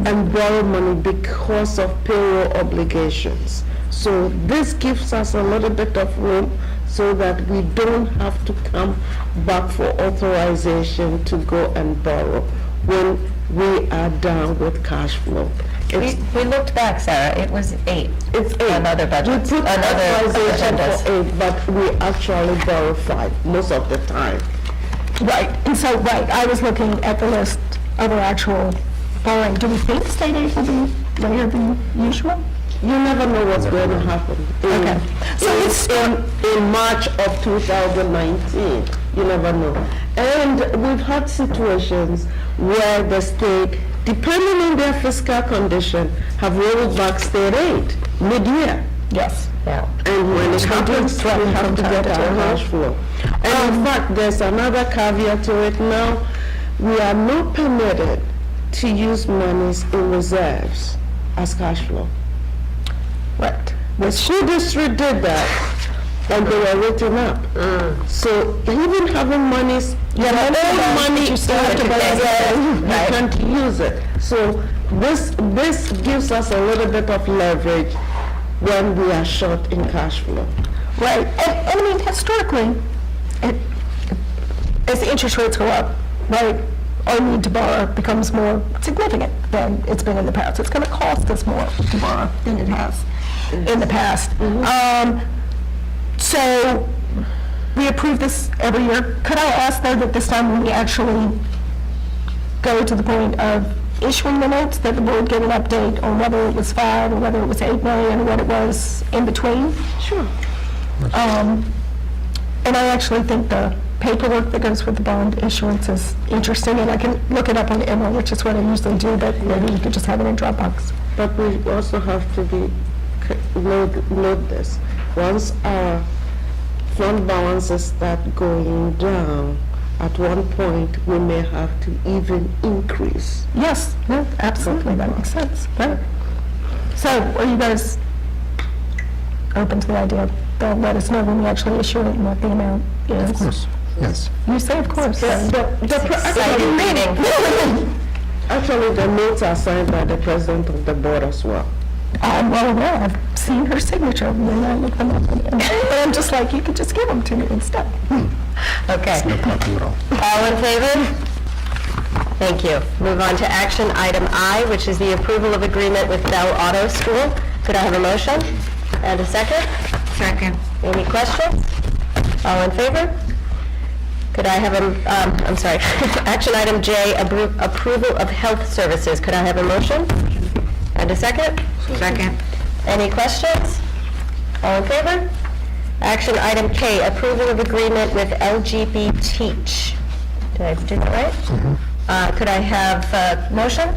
and borrow money because of payroll obligations. So this gives us a little bit of room so that we don't have to come back for authorization to go and borrow when we are down with cash flow. We looked back, Sarah, it was 8. It's 8. On other budgets, We put on other authorization agendas. for 8, but we actually borrow 5 most of the time. Right, and so, right, I was looking at the list of our actual borrowing. Do we think state aid will be later than usual? You never know what's going to happen. Okay. So it's in March of 2019. You never know. And we've had situations where the state, depending on their fiscal condition, have rolled back state aid mid-year. Yes. Yeah. And when it happens, we have to get our cash flow. And in fact, there's another caveat to it now. We are not permitted to use monies in reserves as cash flow. Right. The school district did that, and they were written up. So even having monies, your own money, you still have to you can't use it. So this gives us a little bit of leverage when we are short in cash flow. Right, and I mean, historically, as the interest rates go up, right, our need to borrow becomes more significant than it's been in the past. It's going to cost us more to borrow than it has in the past. So we approve this every year. Could I ask, though, that this time when we actually go to the point of issuing the notes, that the board get an update on whether it was 5 or whether it was 8 million or what it was in between? Sure. And I actually think the paperwork that goes with the bond issuance is interesting, and I can look it up on Emma, which is what I usually do, but maybe we could just have it in Dropbox. But we also have to note this. Once our fund balances start going down, at one point, we may have to even increase. Yes, no, absolutely, that makes sense, right? So, are you guys open to the idea? They'll let us know when we actually issue it and what the amount is? Of course, yes. You say of course. Exciting reading. Actually, the notes are signed by the president of the board as well. I'm well aware, I've seen her signature, and then I look them up, and I'm just like, you could just give them to me instead. Okay. No problem at all. All in favor? Thank you. Move on to action item I, which is the approval of agreement with Bell Auto School. Could I have a motion? And a second? Second. Any questions? All in favor? Could I have a, I'm sorry, action item J, approval of health services. Could I have a motion? And a second? Second. Any questions? All in favor? Action item K, approval of agreement with LGB Teach. Did I do that right? Could I have a motion?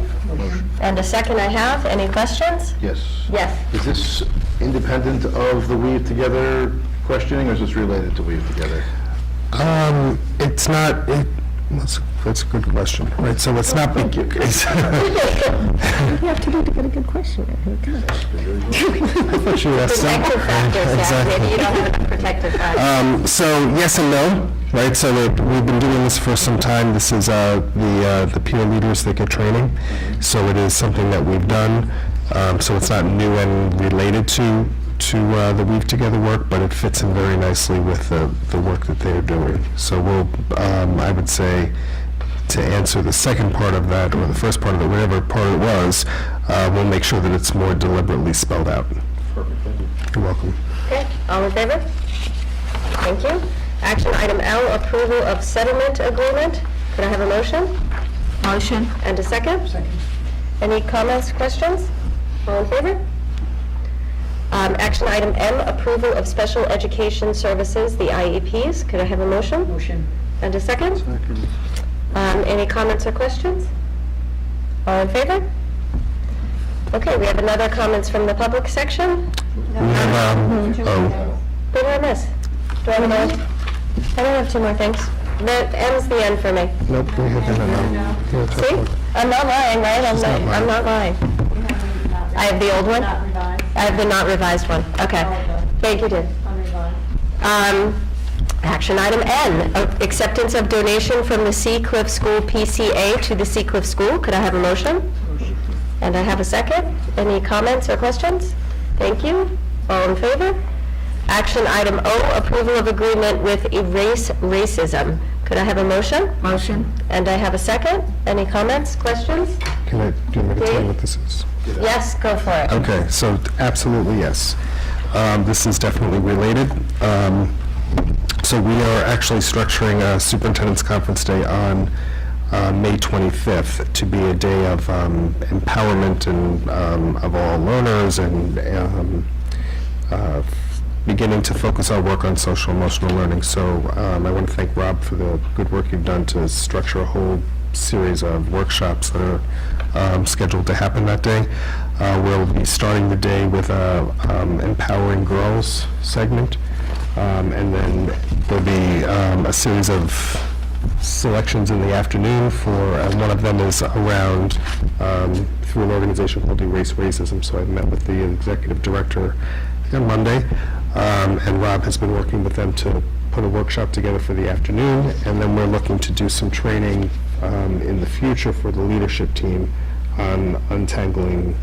And a second I have. Any questions? Yes. Yes. Is this independent of the Weave Together questioning, or is this related to Weave Together? It's not, that's a good question, right? So it's not. Thank you. You have to do to get a good question. I thought you would ask some. Protective factors, Zach. Maybe you don't have a protective factor. So yes and no, right? So we've been doing this for some time. This is the peer leaders that get training. So it is something that we've done. So it's not new and related to the Weave Together work, but it fits in very nicely with the work that they're doing. So we'll, I would say, to answer the second part of that, or the first part of it, whatever part it was, we'll make sure that it's more deliberately spelled out. Perfect, thank you. You're welcome. Okay, all in favor? Thank you. Action item L, approval of settlement agreement. Could I have a motion? Motion. And a second? Second. Any comments, questions? All in favor? Action item M, approval of special education services, the IEPs. Could I have a motion? Motion. And a second? Second. Any comments or questions? All in favor? Okay, we have another comments from the public section. We have, What did I miss? Do I have another? I don't have two more things. That ends the end for me. Nope, we have no. See? I'm not lying, right? I'm not lying. I have the old one? I have the not revised one. Okay. Thank you, Dave. Action item N, acceptance of donation from the Sea Cliff School PCA to the Sea Cliff School. Could I have a motion? And I have a second. Any comments or questions? Thank you. All in favor? Action item O, approval of agreement with Erase Racism. Could I have a motion? Motion. And I have a second. Any comments, questions? Do you want me to tell you what this is? Yes, go for it. Okay, so absolutely yes. This is definitely related. So we are actually structuring a superintendent's conference day on May 25th to be a day of empowerment and of all learners and beginning to focus our work on social emotional learning. So I want to thank Rob for the good work you've done to structure a whole series of workshops that are scheduled to happen that day. We'll be starting the day with a Empowering Girls segment, and then there'll be a series of selections in the afternoon for, and one of them is around, through an organization called Erase Racism. So I met with the executive director on Monday, and Rob has been working with them to put a workshop together for the afternoon, and then we're looking to do some training in the future for the leadership team on untangling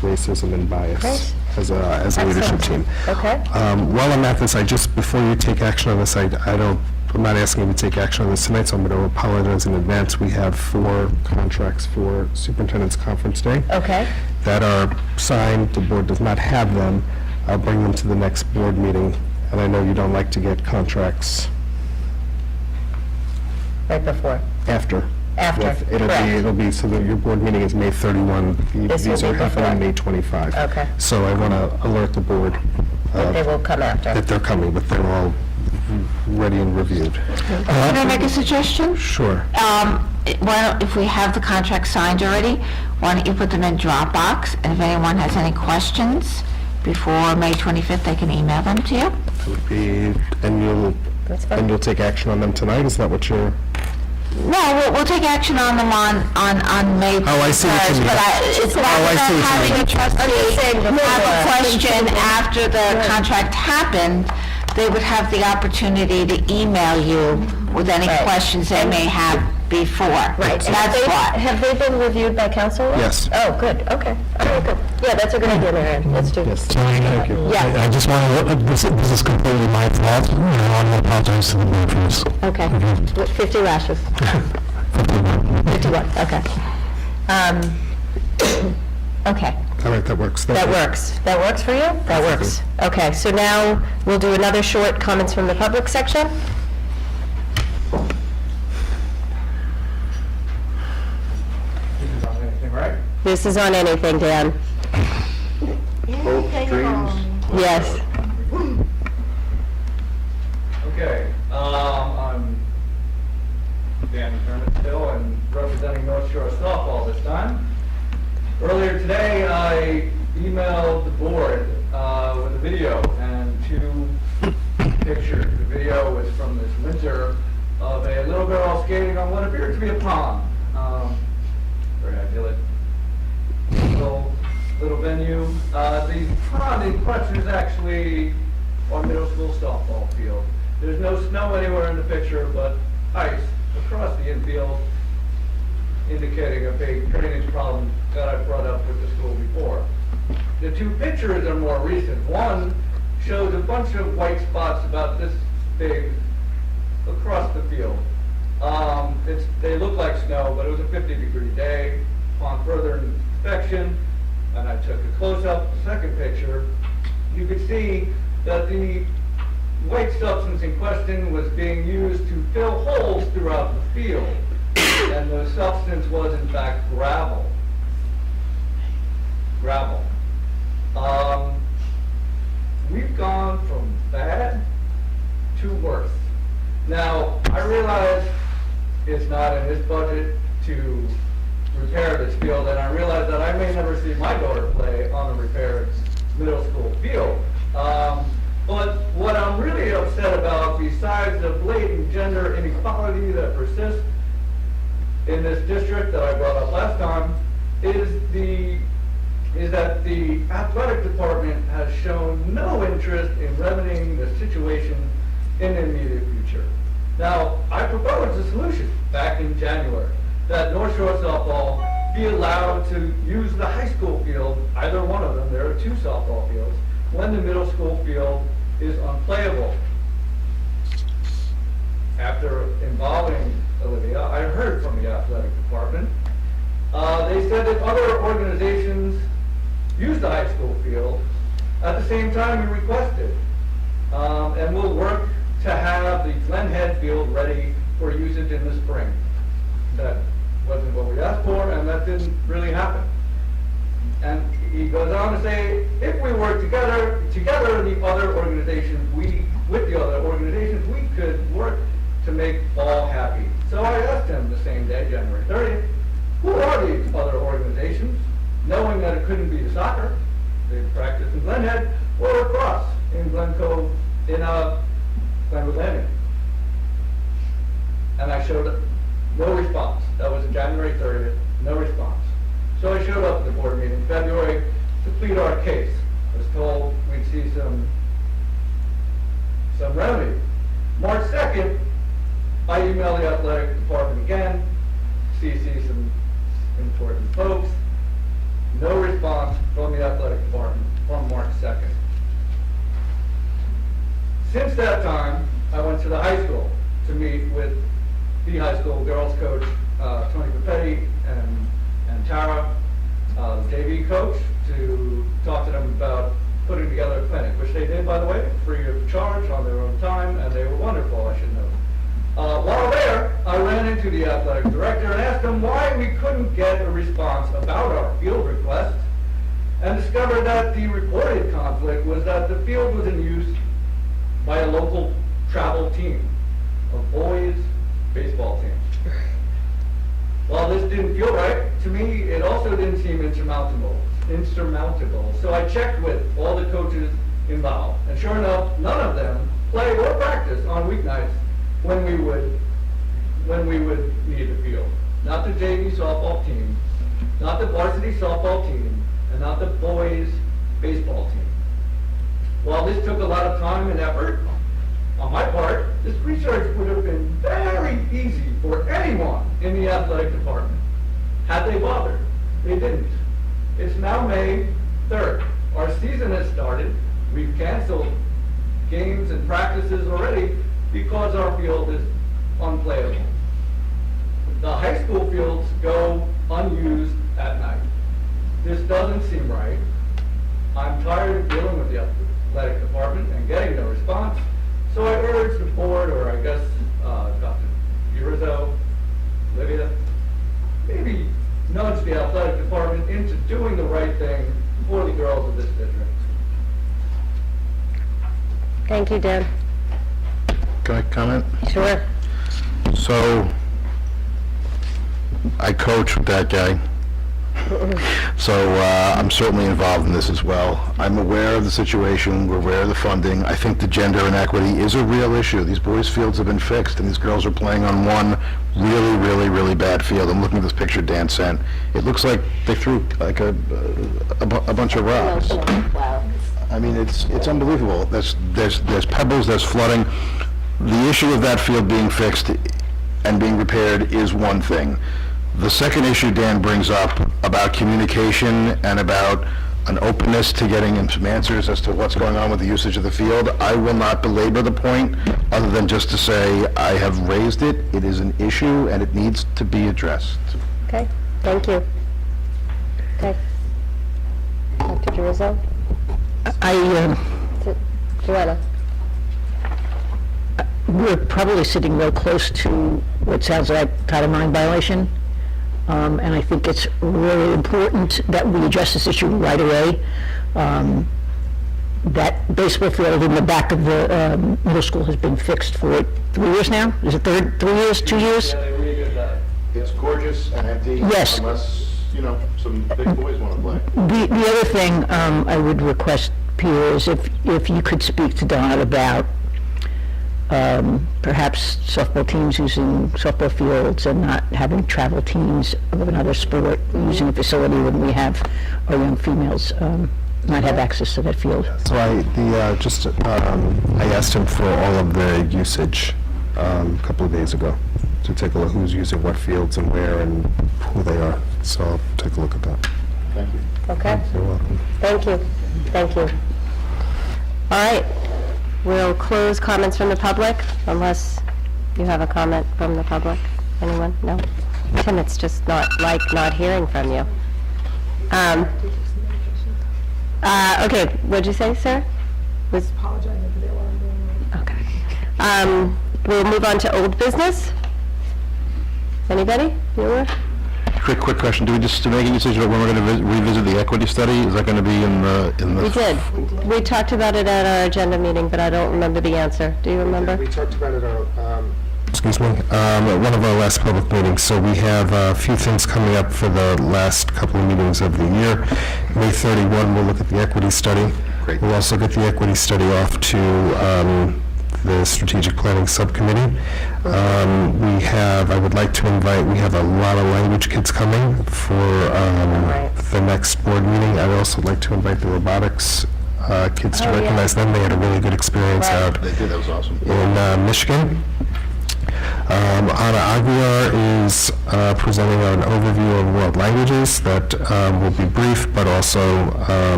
racism and bias as a leadership team. Okay. While I'm at this, before you take action on this, I'm not asking you to take action on this tonight, so I'm going to apologize in advance. We have 4 contracts for Superintendent's Conference Day. Okay. That are signed. The board does not have them. I'll bring them to the next board meeting, and I know you don't like to get contracts Right before. after. After, correct. It'll be, so that your board meeting is May 31. This will These be are happening before. May 25. Okay. So I want to alert the board They will come after. that they're coming, but they're all ready and reviewed. Can I make a suggestion? Sure. If we have the contract signed already, why don't you put them in Dropbox, and if anyone has any questions before May 25th, they can email them to you? That would be, That's fine. and you'll take action on them tonight? Is that what you're? No, we'll take action on them on May 1st. Oh, I see what you mean. But it's rather I see than what you having mean. a trustee have a question after the contract happened, they would have the opportunity to email you with any Right. questions they may have before. Right. And That's what. have they been reviewed by council yet? Yes. Oh, good, okay. All right, good. Yeah, that's a good idea, Marianne. Let's do this. Thank you. Yeah. I just want to, this is completely my fault, and I want to apologize to the board for this. Okay. With 50 lashes. 51, okay. Okay, All right, that works. that works. That works for you? That works. Okay, so now we'll do another short comments from the public section. This is on anything, Dan. Hopes, dreams. Yes. Okay, I'm Dan McDermott still and representing North Shore Softball this time. Earlier today, I emailed the board with a video and 2 pictures. The video was from this winter of a little girl skating on what appeared to be a pond. Very idyllic. Little venue. The pond in question is actually our middle school softball field. There's no snow anywhere in the picture, but ice across the infield, indicating a big drainage problem that I brought up with the school before. The 2 pictures are more recent. One shows a bunch of white spots about this big across the field. They look like snow, but it was a 50-degree day. Upon further inspection, and I took a close-up second picture, you could see that the white substance in question was being used to fill holes throughout the field, and the substance was in fact gravel. We've gone from bad to worse. Now, I realize it's not in this budget to repair this field, and I realize that I may never see my daughter play on a repaired middle school field. But what I'm really upset about, besides the blatant gender inequality that persists in this district that I brought up last time, is that the athletic department has shown no interest in remedying the situation in the immediate future. Now, I proposed a solution back in January, that North Shore softball be allowed to use the high school field, either one of them, there are 2 softball fields, when the middle school field is unplayable. After involving Olivia, I heard from the athletic department. They said that other organizations use the high school field at the same time we requested. And we'll work to have the Glen Head field ready for usage in the spring. That wasn't what we asked for, and that didn't really happen. And he goes on to say, if we work together, the other organizations, with the other organizations, we could work to make all happy. So I asked him the same day, January 30th, who are these other organizations? Knowing that it couldn't be the soccer, they practice in Glen Head, or across in Glen Cove, in Glenwood Landing. And I showed no response. That was January 30th, no response. So I showed up at the board meeting in February to plead our case. I was told we'd see some remedy. March 2nd, I emailed the athletic department again, CC some important folks. No response from the athletic department on March 2nd. Since that time, I went to the high school to meet with the high school girls coach, Tony Papetti and Tara, the JV coach, to talk to them about putting together a clinic, which they did, by the way, free of charge on their own time, and they were wonderful, I should know. While there, I ran into the athletic director and asked him why we couldn't get a response about our field request, and discovered that the reported conflict was that the field was in use by a local travel team, a boys baseball team. While this didn't feel right, to me, it also didn't seem insurmountable. So I checked with all the coaches involved, and sure enough, none of them play or practice on weeknights when we would need a field. Not the JV softball team, not the varsity softball team, and not the boys baseball team. While this took a lot of time and effort on my part, this research would have been very easy for anyone in the athletic department. Had they bothered, they didn't. It's now May 3rd. Our season has started. We've canceled games and practices already because our field is unplayable. The high school fields go unused at night. This doesn't seem right. I'm tired of dealing with the athletic department and getting no response, so I urge the board, or I guess Dr. Urizzo, Olivia, maybe nudge the athletic department into doing the right thing for the girls of this district. Thank you, Dan. Can I comment? Sure. So, I coach with that guy. So I'm certainly involved in this as well. I'm aware of the situation, we're aware of the funding. I think the gender inequity is a real issue. These boys' fields have been fixed, and these girls are playing on one really, really, really bad field. I'm looking at this picture Dan sent. It looks like they threw like a bunch of rocks. I mean, it's unbelievable. There's pebbles, there's flooding. The issue of that field being fixed and being repaired is one thing. The second issue Dan brings up about communication and about an openness to getting some answers as to what's going on with the usage of the field, I will not belabor the point other than just to say I have raised it, it is an issue, and it needs to be addressed. Okay, thank you. Okay. Dr. Rizzo? Joanna? We're probably sitting real close to what sounds like Title IX violation. And I think it's really important that we address this issue right away. That baseball field in the back of the middle school has been fixed for 3 years now? Is it 3 years, 2 years? Yeah, they redid that. It's gorgeous. and empty. Yes. Unless, some big boys want to play. The other thing I would request, Peter, is if you could speak to Don about perhaps softball teams using softball fields and not having travel teams of another sport using a facility when we have our young females not have access to that field. So I asked him for all of the usage a couple of days ago to take a look who's using what fields and where and who they are. So I'll take a look at that. Thank you. Okay. You're welcome. Thank you. Thank you. All right. We'll close comments from the public unless you have a comment from the public. Anyone? No? Tim, it's just not hearing from you. Okay, what'd you say, sir? Apologizing for the alarm being Okay. We'll move on to old business. Anybody? Bueller? Quick question. Do we just make a decision about when we're going to revisit the equity study? Is that going to be in the? We did. We talked about it at our agenda meeting, but I don't remember the answer. Do you remember? We talked about it at one of our last public meetings. So we have a few things coming up for the last couple of meetings of the year. May 31, we'll look at the equity study. Great. We'll also get the equity study off to the Strategic Planning Subcommittee. I would like to invite, we have a lot of language kids coming for the next board meeting. I'd also like to invite the robotics kids to recognize them. They had a really good experience out They did. That was awesome. in Michigan. Ana Aguilar is presenting an overview of world languages that will be brief but also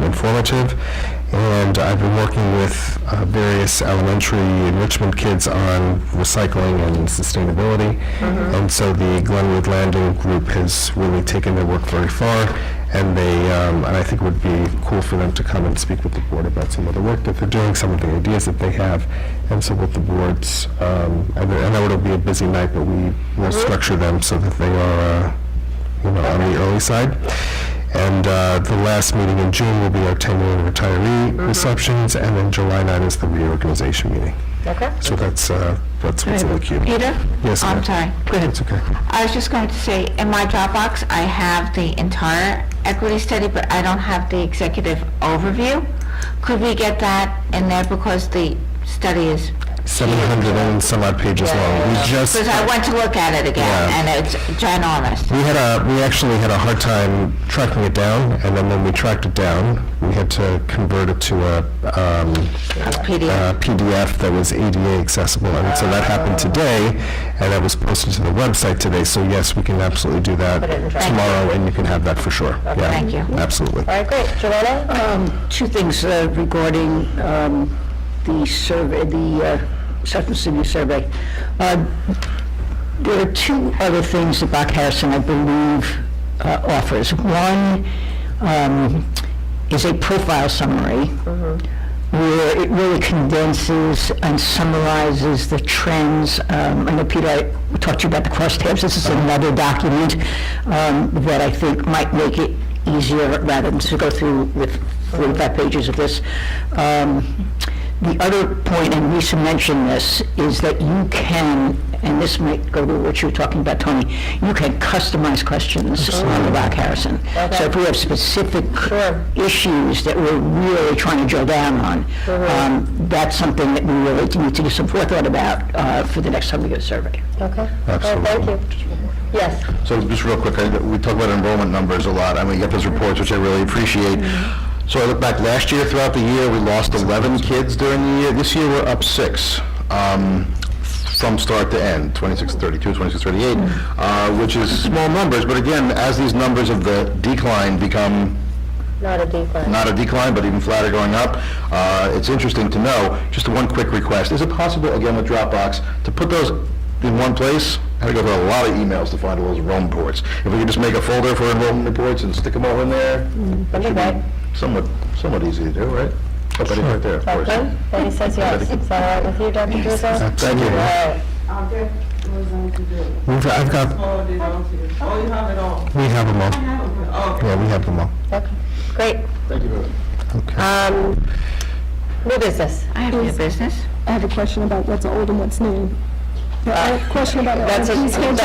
informative. And I've been working with various elementary enrichment kids on recycling and sustainability. And so the Glenwood Landing group has really taken their work very far. And and I think it would be cool for them to come and speak with the board about some of the work that they're doing, some of the ideas that they have, and so with the boards. I know it'll be a busy night, but we will structure them so that they are, on the early side. And the last meeting in June will be our 10-year retiree receptions, and then July 9 is the reorganization meeting. Okay. So that's what's in the queue. Peter? Yes, I'm ma'am. sorry. Go ahead. It's okay. I was just going to say, in my Dropbox, I have the entire equity study, but I don't have the executive overview. Could we get that in there because the study is 700 and some odd pages long. We just Because I went to look at it again, Yeah. and it's ginormous. we actually had a hard time tracking it down, and then when we tracked it down, we had to convert it to a PDF that was ADA accessible, and so that happened today, and that was posted to the website today. So yes, we can absolutely do that tomorrow, and you can have that for sure. Yeah, Thank you. Absolutely. All right, great. Joanna? Two things regarding the survey, the Sutton City survey. There are two other things that Bach Harrison, I believe, offers. One is a profile summary where it really condenses and summarizes the trends. I know, Peter, I talked to you about the crosstabs. This is another document that I think might make it easier rather than to go through with 45 pages of this. The other point, and Lisa mentioned this, is that you can, and this might go to what you were talking about, Tony, you can customize questions on the Bach Harrison. So if we have specific issues that we're really trying to drill down on, that's something that we really need to do some forethought about for the next time we get a survey. Okay. Absolutely. Thank you. Yes. So just real quick, we talk about enrollment numbers a lot. I mean, you get those reports, which I really appreciate. So I look back last year, throughout the year, we lost 11 kids during the year. This year, we're up 6 from start to end, 2632, 2638, which is small numbers. But again, as these numbers of the decline become Not a decline. not a decline, but even flatter going up, it's interesting to know. Just one quick request. Is it possible, again with Dropbox, to put those in one place? I had to go through a lot of emails to find all those enrollment reports. If we could just make a folder for enrollment reports and stick them all in there, that should be somewhat easy to do, right? Oh, Betty's right there, of course. Okay. Betty says yes. Is that all right with you, Dr. Druzo? Thank you. All right. I'll get those on to do. I've got, Forward it on to you. Oh, you have it all? we have them all. Okay. Yeah, we have them all. Okay. Great. Thank you very much. Okay. New business. I have new business. I have a question about what's old and what's new. Question about That's RFP schedule? So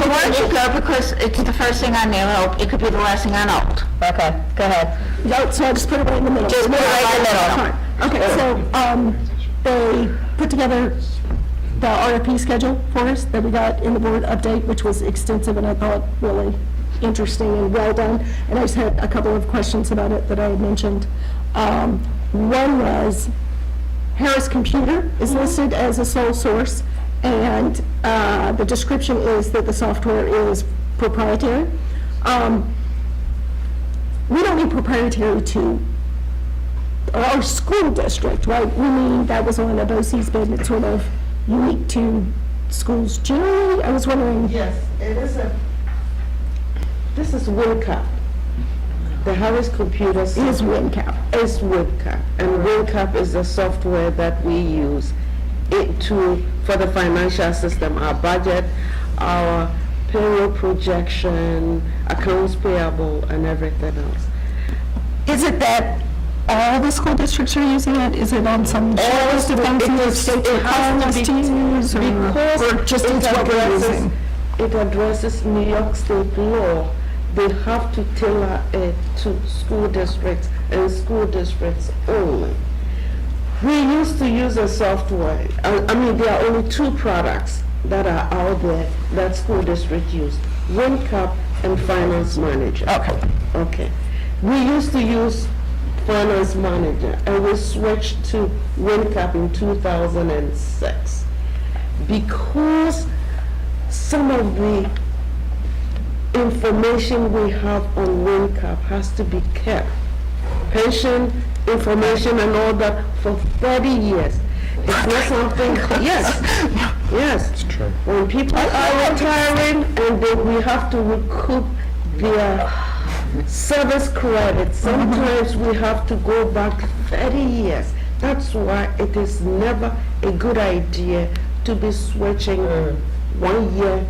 why don't you go, because it's the first thing on there, it could be the last thing on hold. Okay, go ahead. No, so I just put it right in the middle. Just put it right in the middle. Fine. Okay, so, they put together the RFP schedule for us that we got in the board update, which was extensive and I thought really interesting and well done. And I just had a couple of questions about it that I had mentioned. One was, Harris Computer is listed as a sole source, and the description is that the software is proprietary. We don't need proprietary to our school district, right? We mean that was on a BOCES bid, it's sort of unique to schools generally. I was wondering. Yes, it is this is WinCap. The Harris Computers is WinCap. Is WinCap, and WinCap is the software that we use for the financial system, our budget, our payroll projection, accounts payable, and everything else. Is it that all the school districts are using it? Is it on some list of things that state requirements to use, or just it's what we're using? It addresses New York State law. They have to tailor it to school districts and school districts only. We used to use a software. I mean, there are only two products that are out there that school districts use: WinCap and Finance Manager. Okay. We used to use Finance Manager, and we switched to WinCap in 2006 because some of the information we have on WinCap has to be kept. Pension information and all that for 30 years. It's not something, yes. It's true. When people are retiring and we have to recoup their service credit, sometimes we have to go back 30 years. That's why it is never a good idea to be switching 1 year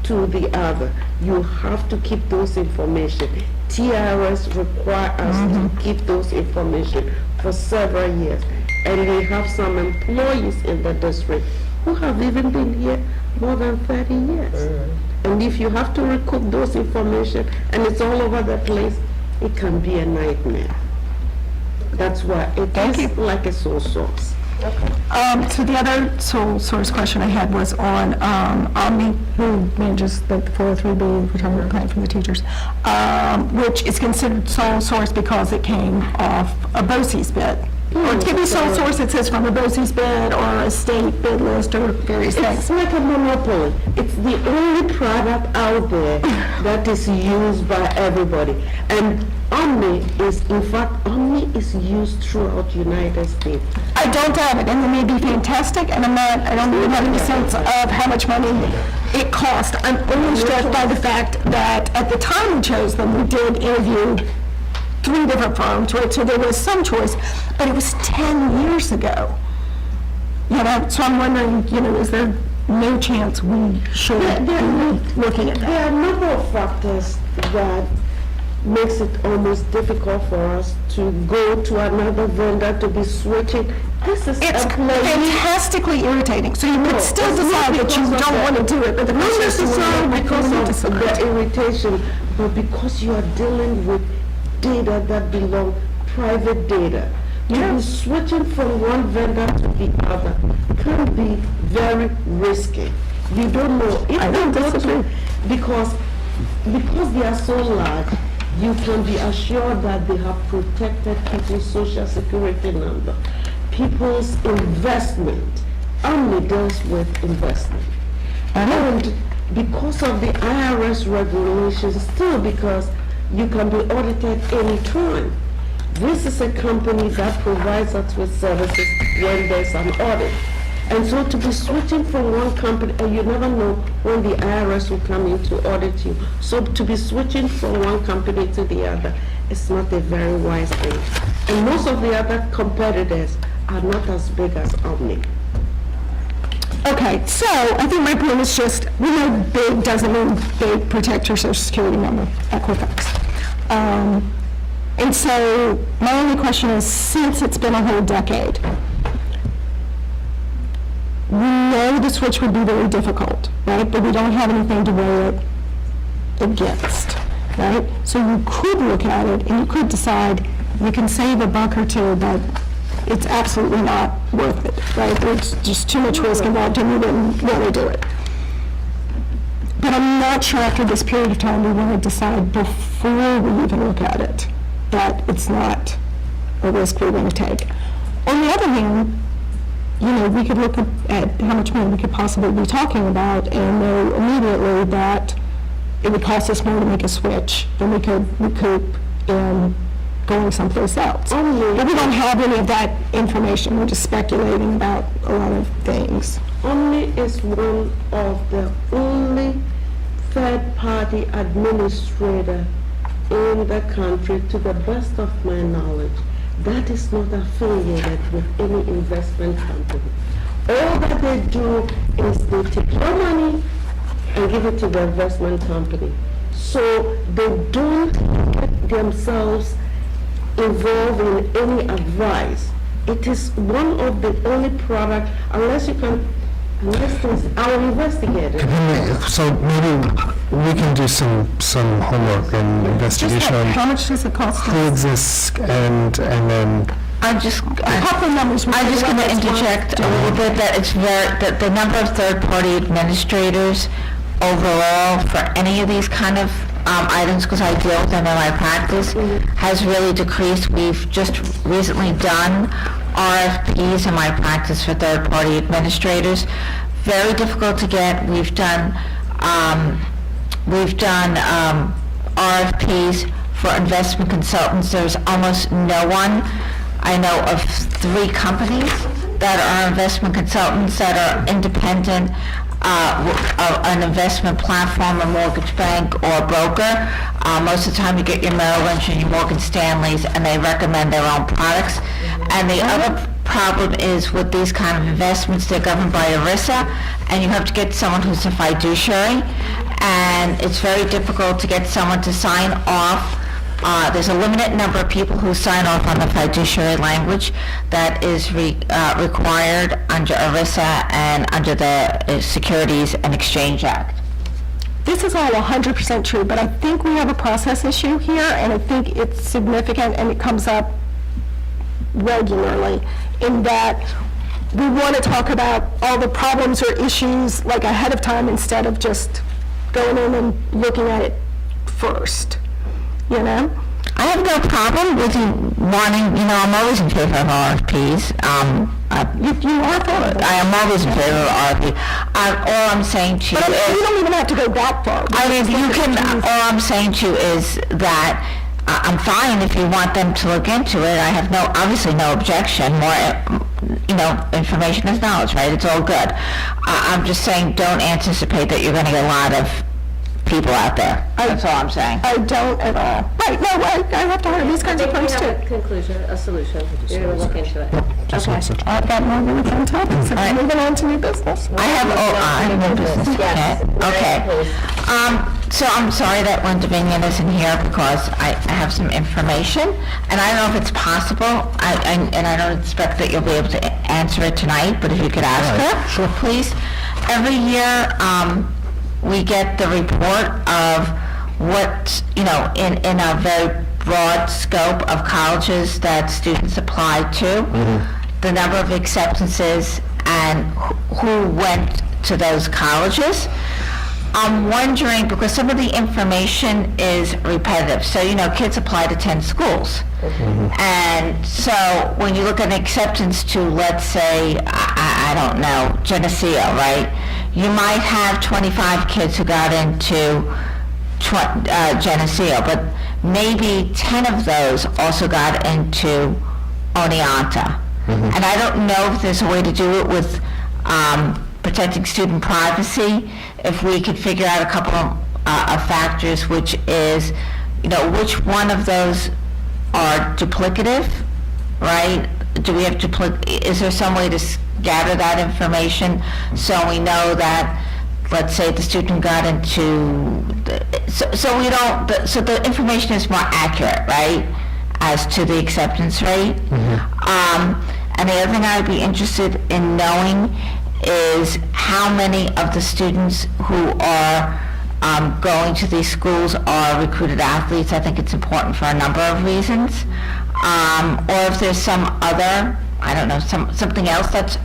to the other. You have to keep those information. TRS require us to keep those information for several years. And we have some employees in the district who have even been here more than 30 years. And if you have to recoup those information and it's all over the place, it can be a nightmare. That's why it is like a sole source. So the other sole source question I had was on Omni, who manages the 403B retirement plan for the teachers, which is considered sole source because it came off a BOCES bid. Or it can be sole source, it says from a BOCES bid or a state bid list or various things. It's like a monopoly. It's the only product out there that is used by everybody. And Omni is used throughout the United States. I don't doubt it, and it may be fantastic, and I don't even have any sense of how much money it cost. I'm only struck by the fact that at the time we chose them, we did interview 3 different firms, right? So there was some choice, but it was 10 years ago. You know, so I'm wondering, is there no chance we should be looking at that? There are a number of factors that makes it almost difficult for us to go to another vendor to be switching. It's fantastically irritating. So you could still decide that you don't want to do it, but the not necessarily because of the the irritation, but because you are dealing with data that belong private data. To be switching from one vendor to the other can be very risky. You don't know if they go to, because they are so large. You can be assured that they have protected people's social security number, people's investment. Only deals with investment. And because of the IRS regulations, still because you can be audited anytime. This is a company that provides us with services when there's an audit. And so to be switching from one company, and you never know when the IRS will come in to audit you. So to be switching from one company to the other is not a very wise thing. And most of the other competitors are not as big as Omni. Okay, so I think my point is just, we know big doesn't mean big, protect your social security number, Equifax. And so my only question is, since it's been a whole decade, we know the switch would be very difficult, right? But we don't have anything to weigh it against, right? So you could look at it and you could decide you can save $1 or $2, but it's absolutely not worth it, right? There's just too much risk involved and you wouldn't really do it. But I'm not sure after this period of time we want to decide before we even look at it that it's not a risk we want to take. On the other hand, you know, we could look at how much money we could possibly be talking about and know immediately that it would cost us more to make a switch than we could recoup in going someplace else. But we don't have any of that information. We're just speculating about a lot of things. Omni is one of the only third-party administrator in the country, to the best of my knowledge, that is not affiliated with any investment company. All that they do is they take your money and give it to the investment company. So they don't get themselves involved in any advice. It is one of the only product, unless I'll investigate it. So maybe we can do some homework and investigation on How much does it cost? who exists and then I'm just A couple of numbers. going to interject a little bit that it's that the number of third-party administrators overall for any of these kind of items, because I deal with them in my practice, has really decreased. We've just recently done RFPs in my practice for third-party administrators. Very difficult to get. We've done RFPs for investment consultants. There's almost no one. I know of 3 companies that are investment consultants that are independent, an investment platform, a mortgage bank, or a broker. Most of the time you get your Merrill Lynch and your Morgan Stanleys, and they recommend their own products. And the other problem is with these kind of investments, they're governed by ERISA, and you have to get someone who's a fiduciary, and it's very difficult to get someone to sign off. There's a limited number of people who sign off on the fiduciary language that is required under ERISA and under the Securities and Exchange Act. This is all 100% true, but I think we have a process issue here, and I think it's significant, and it comes up regularly, in that we want to talk about all the problems or issues like ahead of time instead of just going in and looking at it first, you know? I have no problem with you wanting, I'm always in favor of RFPs. You are for it. I am always in favor of RFP. All I'm saying to you But is... you don't even have to go that far. all I'm saying to you is that I'm fine if you want them to look into it. I have obviously no objection. More, information is knowledge, right? It's all good. I'm just saying, don't anticipate that you're going to get a lot of people out there. That's all I'm saying. I don't at all. Right, no, I have to hire these kinds of folks too. A conclusion, a solution. You're going to look into it. Okay. I've got more really fun topics. If we're moving on to new business. I have new business. Yes. Okay. So I'm sorry that Lynn Dominion isn't here because I have some information, and I don't know if it's possible, and I don't expect that you'll be able to answer it tonight, but if you could ask her, please. Every year, we get the report of what, in a very broad scope of colleges that students apply to, the number of acceptances, and who went to those colleges. I'm wondering, because some of the information is repetitive, so, kids apply to 10 schools. And so when you look at an acceptance to, let's say, I don't know, Geneseo, right? You might have 25 kids who got into Geneseo, but maybe 10 of those also got into Oneonta. And I don't know if there's a way to do it with protecting student privacy, if we could figure out a couple of factors, which is, which one of those are duplicative, right? Do we have is there some way to gather that information so we know that, let's say the student got into, so the information is more accurate, right, as to the acceptance rate? And the other thing I'd be interested in knowing is how many of the students who are going to these schools are recruited athletes. I think it's important for a number of reasons. Or if there's some other, I don't know, something else that's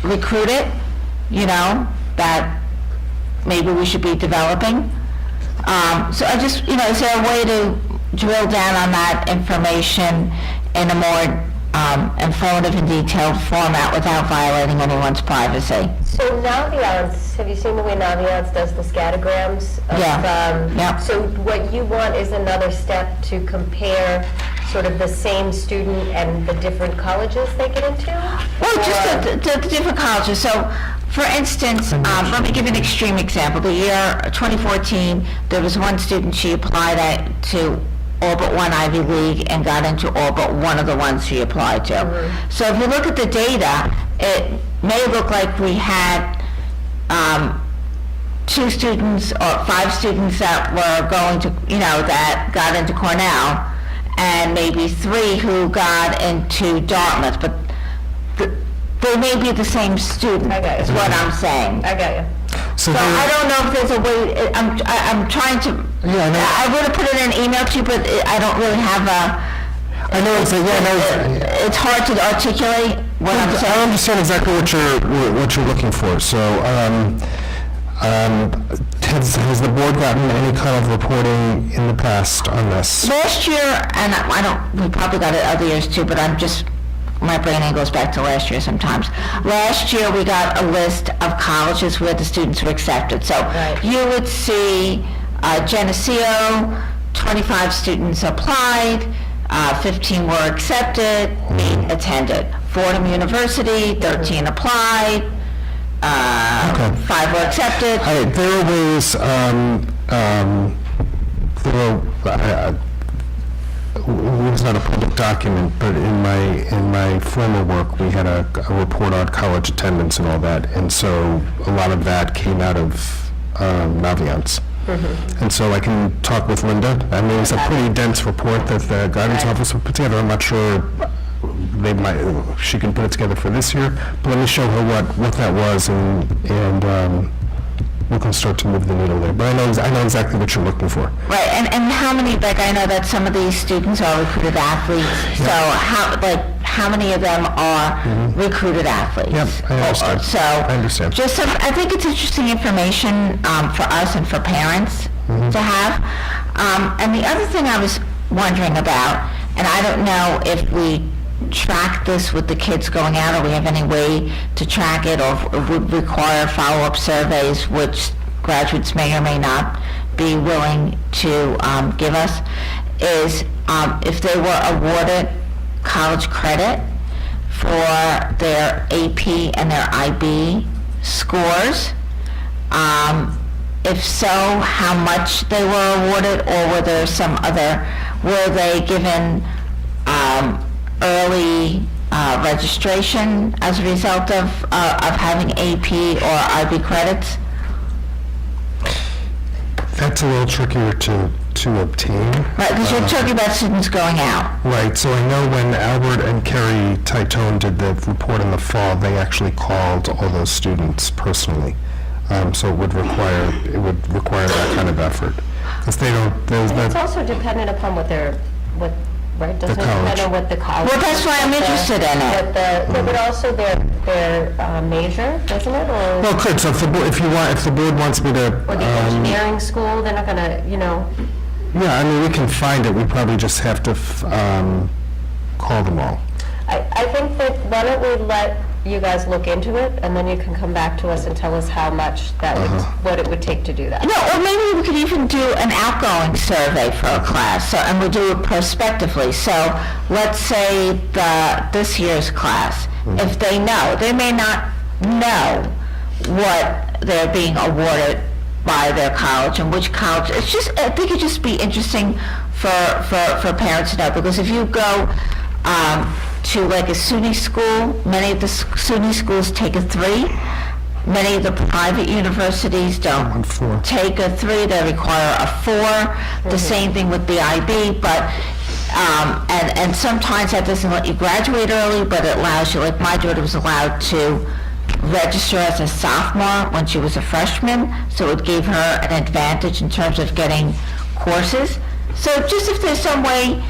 recruited, that maybe we should be developing. So I just, is there a way to drill down on that information in a more informative and detailed format without violating anyone's privacy? So Naviance, have you seen the way Naviance does the scattergrams? Yeah. So what you want is another step to compare sort of the same student and the different colleges they get into? Well, just the different colleges. So, for instance, let me give you an extreme example. The year 2014, there was one student, she applied to all but one Ivy League and got into all but one of the ones she applied to. So if you look at the data, it may look like we had 2 students or 5 students that were going to, that got into Cornell, and maybe 3 who got into Dartmouth, but they may be the same student, is what I'm saying. I got you. So I don't know if there's a way, I'm trying to, I would have put it in an email to you, but I don't really have I know it's hard to articulate what I'm saying. I understand exactly what you're looking for. So, has the board gotten any kind of reporting in the past on this? Last year, and we probably got it other years too, but my brain goes back to last year sometimes. Last year, we got a list of colleges where the students were accepted. So you would see Geneseo, 25 students applied, 15 were accepted, 8 attended. Fordham University, 13 applied, 5 were accepted. All right, there are ways, it was not a public document, but in my former work, we had a report on college attendance and all that, and so a lot of that came out of Naviance. And so I can talk with Linda. I mean, it's a pretty dense report that the guidance office put together. I'm not sure she can put it together for this year, but let me show her what that was, and we can start to move the needle there. But I know exactly what you're looking for. Right, and how many, I know that some of these students are recruited athletes, so how many of them are recruited athletes? Yep, I understand. So, I understand. I think it's interesting information for us and for parents to have. And the other thing I was wondering about, and I don't know if we track this with the kids going out, or we have any way to track it, or would require follow-up surveys, which graduates may or may not be willing to give us, is if they were awarded college credit for their AP and their IB scores. If so, how much they were awarded, or were they given early registration as a result of having AP or IB credits? That's a little trickier to obtain. Right, because you're talking about students going out. Right, so I know when Albert and Kerry Titone did the report in the fall, they actually called all those students personally. So it would require that kind of effort. Because they don't, It's also dependent upon right? Doesn't it depend on what the college... Well, that's why I'm interested in it. But also their major, doesn't it? Or, well, it could. So if the board wants me to... Or the engineering school, they're not going to, Yeah, I mean, we can find it. We probably just have to call them all. I think that why don't we let you guys look into it, and then you can come back to us and tell us how much what it would take to do that. No, or maybe we could even do an outgoing survey for a class, and we'll do it prospectively. So let's say this year's class, if they may not know what they're being awarded by their college and which college. I think it'd just be interesting for parents to know, because if you go to like a SUNY school, many of the SUNY schools take a 3. Many of the private universities don't take a 3, they require a 4. The same thing with the IB, but and sometimes that doesn't let you graduate early, but it allows you, like my daughter was allowed to register as a sophomore when she was a freshman, so it gave her an advantage in terms of getting courses. So just if there's some way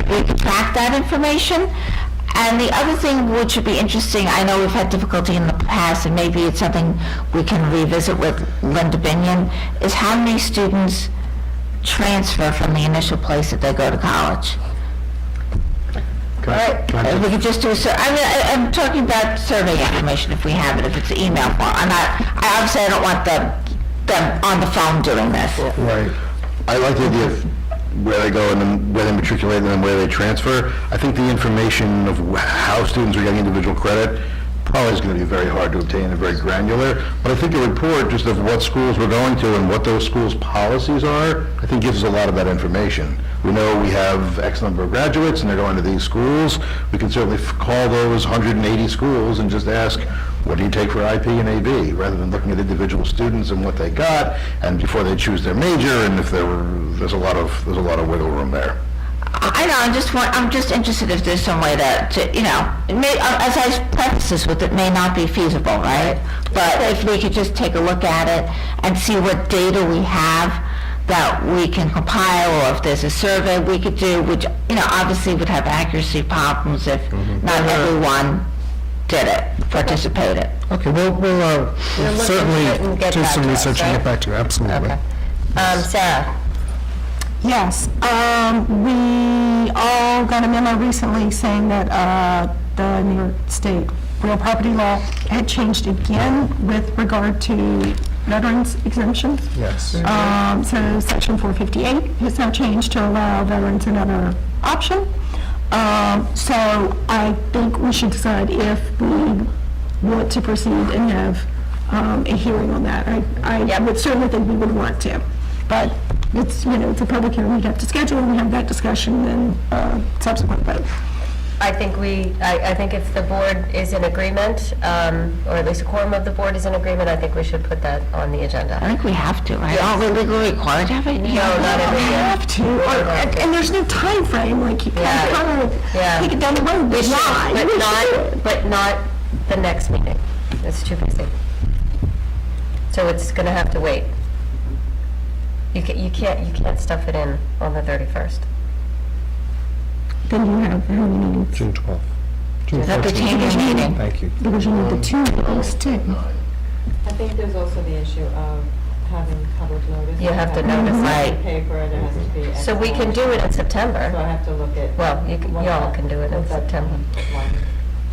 we can track that information. And the other thing which would be interesting, I know we've had difficulty in the past, and maybe it's something we can revisit with Linda Binion, is how many students transfer from the initial place that they go to college. All right, if we could just do I'm talking about survey information if we have it, if it's email form. I obviously I don't want them on the phone doing this. Right. I like the idea of where they go and then where they matriculate and then where they transfer. I think the information of how students are getting individual credit probably is going to be very hard to obtain and very granular. But I think a report just of what schools we're going to and what those schools' policies are, I think gives us a lot of that information. We know we have X number of graduates and they're going to these schools. We can certainly call those 180 schools and just ask, what do you take for IP and AV, rather than looking at individual students and what they got, and before they choose their major, and if there's a lot of wiggle room there. I know, I'm just interested if there's some way to you know, it may, as I preface this with, it may not be feasible, right? But if we could just take a look at it and see what data we have that we can compile, or if there's a survey we could do, which, you know, obviously would have accuracy problems if not everyone did it, participated. Okay, we'll certainly do some research and get back to you, absolutely. Sarah? Yes, we all got a memo recently saying that the New York State real property law had changed again with regard to veterans exemptions. Yes. So section 458 has now changed to allow veterans another option. So I think we should decide if we want to proceed and have a hearing on that. I would certainly think we would want to, but it's, you know, it's a public hearing, we'd have to schedule, and we have that discussion and subsequent vote. I think if the board is in agreement, or at least a quorum of the board is in agreement, I think we should put that on the agenda. I think we have to, right? Aren't we legally required to have it? No, not every We year. have to, and there's no time frame. Like you can't kind of take it down the road. We should, Why? but not the next meeting. It's too busy. So it's gonna have to wait. You can't stuff it in on the 31st. Then you have how many meetings? June 12th. June Is that the 14th. change meeting? Thank you. Because you need the 2 meetings too. I think there's also the issue of having public notice. You have to There has to be notice. Right. Paper, there has to be. X So we can do it in September. So I have to look at. Well, y'all can do it in September.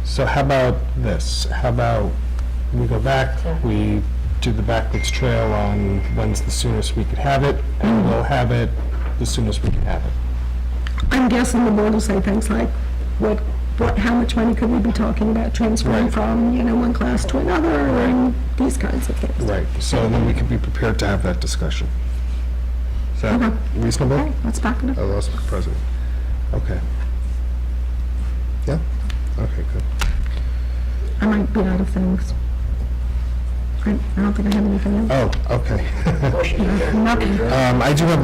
So how about this? How about we go back, we do the backwards trail on when's the soonest we could have it, and we'll have it the soonest we can have it. I'm guessing the board will say things like, how much money could we be talking about transferring Right. from, you know, one class to another, and these kinds of things. Right, so then we can be prepared to have that discussion. Is that Okay. reasonable? Okay, let's back it up. I lost the president. Okay. Yeah? Okay, good. I might be out of things. I don't think I have anything else. Oh, okay. Nothing. I do have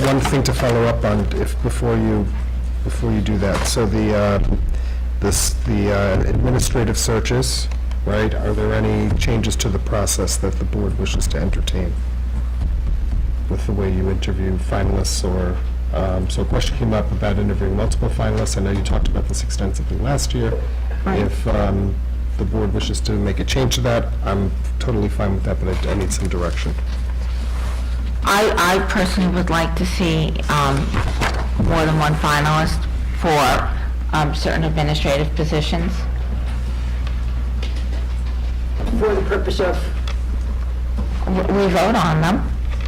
one thing to follow up on before you do that. So the administrative searches, right? Are there any changes to the process that the board wishes to entertain with the way you interview finalists, or so a question came up about interviewing multiple finalists. I know you talked about this extensively last year. Right. If the board wishes to make a change to that, I'm totally fine with that, but I need some direction. I personally would like to see more than one finalist for certain administrative positions. For the purpose of, We vote on them,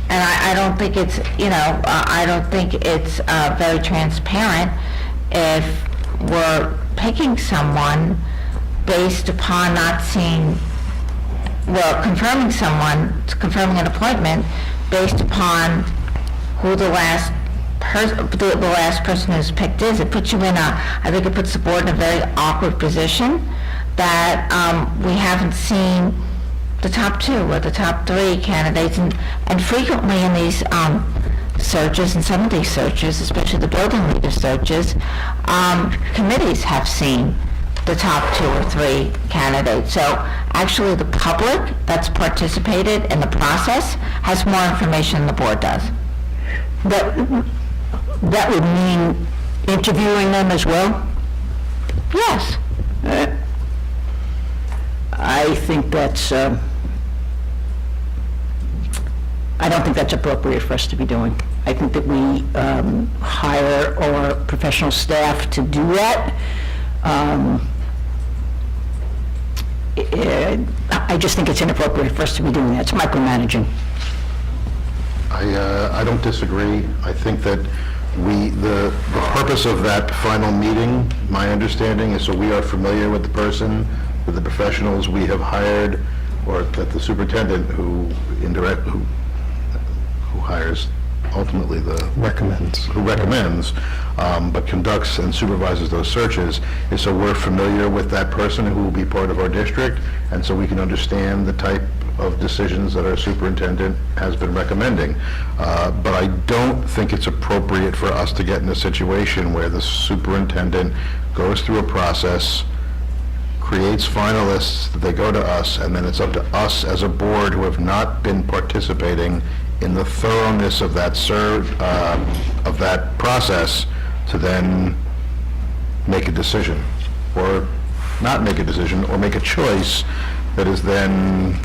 and I don't think it's, you know, I don't think it's very transparent if we're picking someone based upon not seeing, well, confirming an appointment based upon who the last person who's picked is. It puts you in I think it puts the board in a very awkward position that we haven't seen the top 2 or the top 3 candidates, and frequently in these searches, and some of these searches, especially the building leader searches, committees have seen the top 2 or 3 candidates. So actually, the public that's participated in the process has more information than the board does. That would mean interviewing them as well? Yes. I think that's, I don't think that's appropriate for us to be doing. I think that we hire our professional staff to do that. I just think it's inappropriate for us to be doing that. It's micromanaging. I don't disagree. I think that the purpose of that final meeting, my understanding, is so we are familiar with the person, with the professionals we have hired, or that the superintendent who hires ultimately who recommends, but conducts and supervises those searches, is so we're familiar with that person who will be part of our district, and so we can understand the type of decisions that our superintendent has been recommending. But I don't think it's appropriate for us to get in a situation where the superintendent goes through a process, creates finalists, they go to us, and then it's up to us as a board who have not been participating in the thoroughness of that of that process to then make a decision, or not make a decision, or make a choice that is then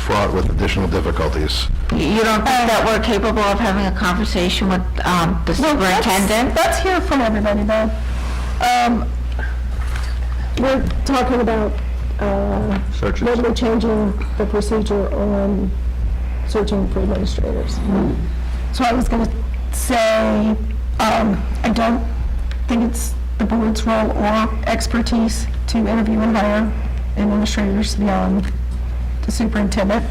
fraught with additional difficulties. You don't think that we're capable of having a conversation with the superintendent? Let's hear from everybody then. We're talking about Searches. maybe changing the procedure on searching for administrators. So I was going to say, I don't think it's the board's role or expertise to interview and hire administrators beyond the superintendent.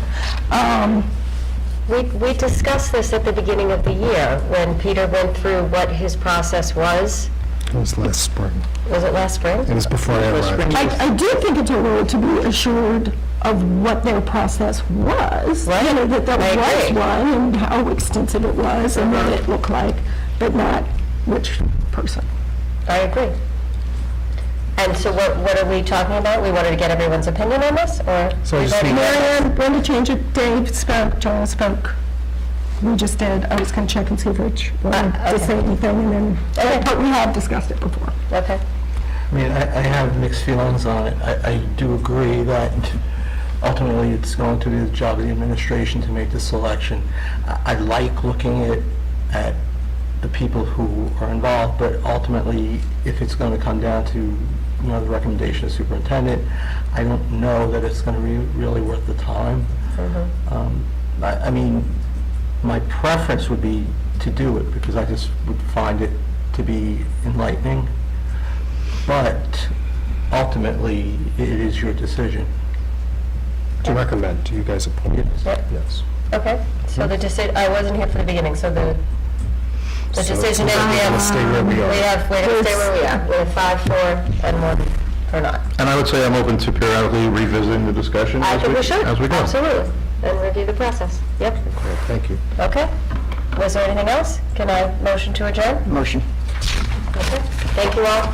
We discussed this at the beginning of the year, when Peter went through what his process was. It was last spring. Was it last spring? It was before I arrived. I do think it's a role to be assured of what their process was. Right. You know, that there I was agree. one and how extensive it was and what it looked like, but not which person. I agree. And so what are we talking about? We wanted to get everyone's opinion on this, or? So I just we've already need- done Marianne, Brenda changed it, Dave spoke, John spoke. We just did. I was going to check and see if Rich wanted to say anything, and then, but we have discussed it before. this? Okay. I mean, I have mixed feelings on it. I do agree that ultimately it's going to be the job of the administration to make the selection. I like looking at the people who are involved, but ultimately, if it's going to come down to, the recommendation of the superintendent, I don't know that it's going to be really worth the time. I mean, my preference would be to do it because I just would find it to be enlightening. But ultimately, it is your decision. To recommend, do you guys appoint? Yep. Yes. Okay, so the decision, I wasn't here for the beginning, so the decision is we're gonna stay where we are. we're going to stay where we are. We have 5 for, and 1 for not. And I would say I'm open to periodically revisiting the discussion I think we should. as we go. Absolutely. And review the process. Yep. Okay, thank you. Okay. Was there anything else? Can I motion to adjourn? Motion. Okay. Thank you all.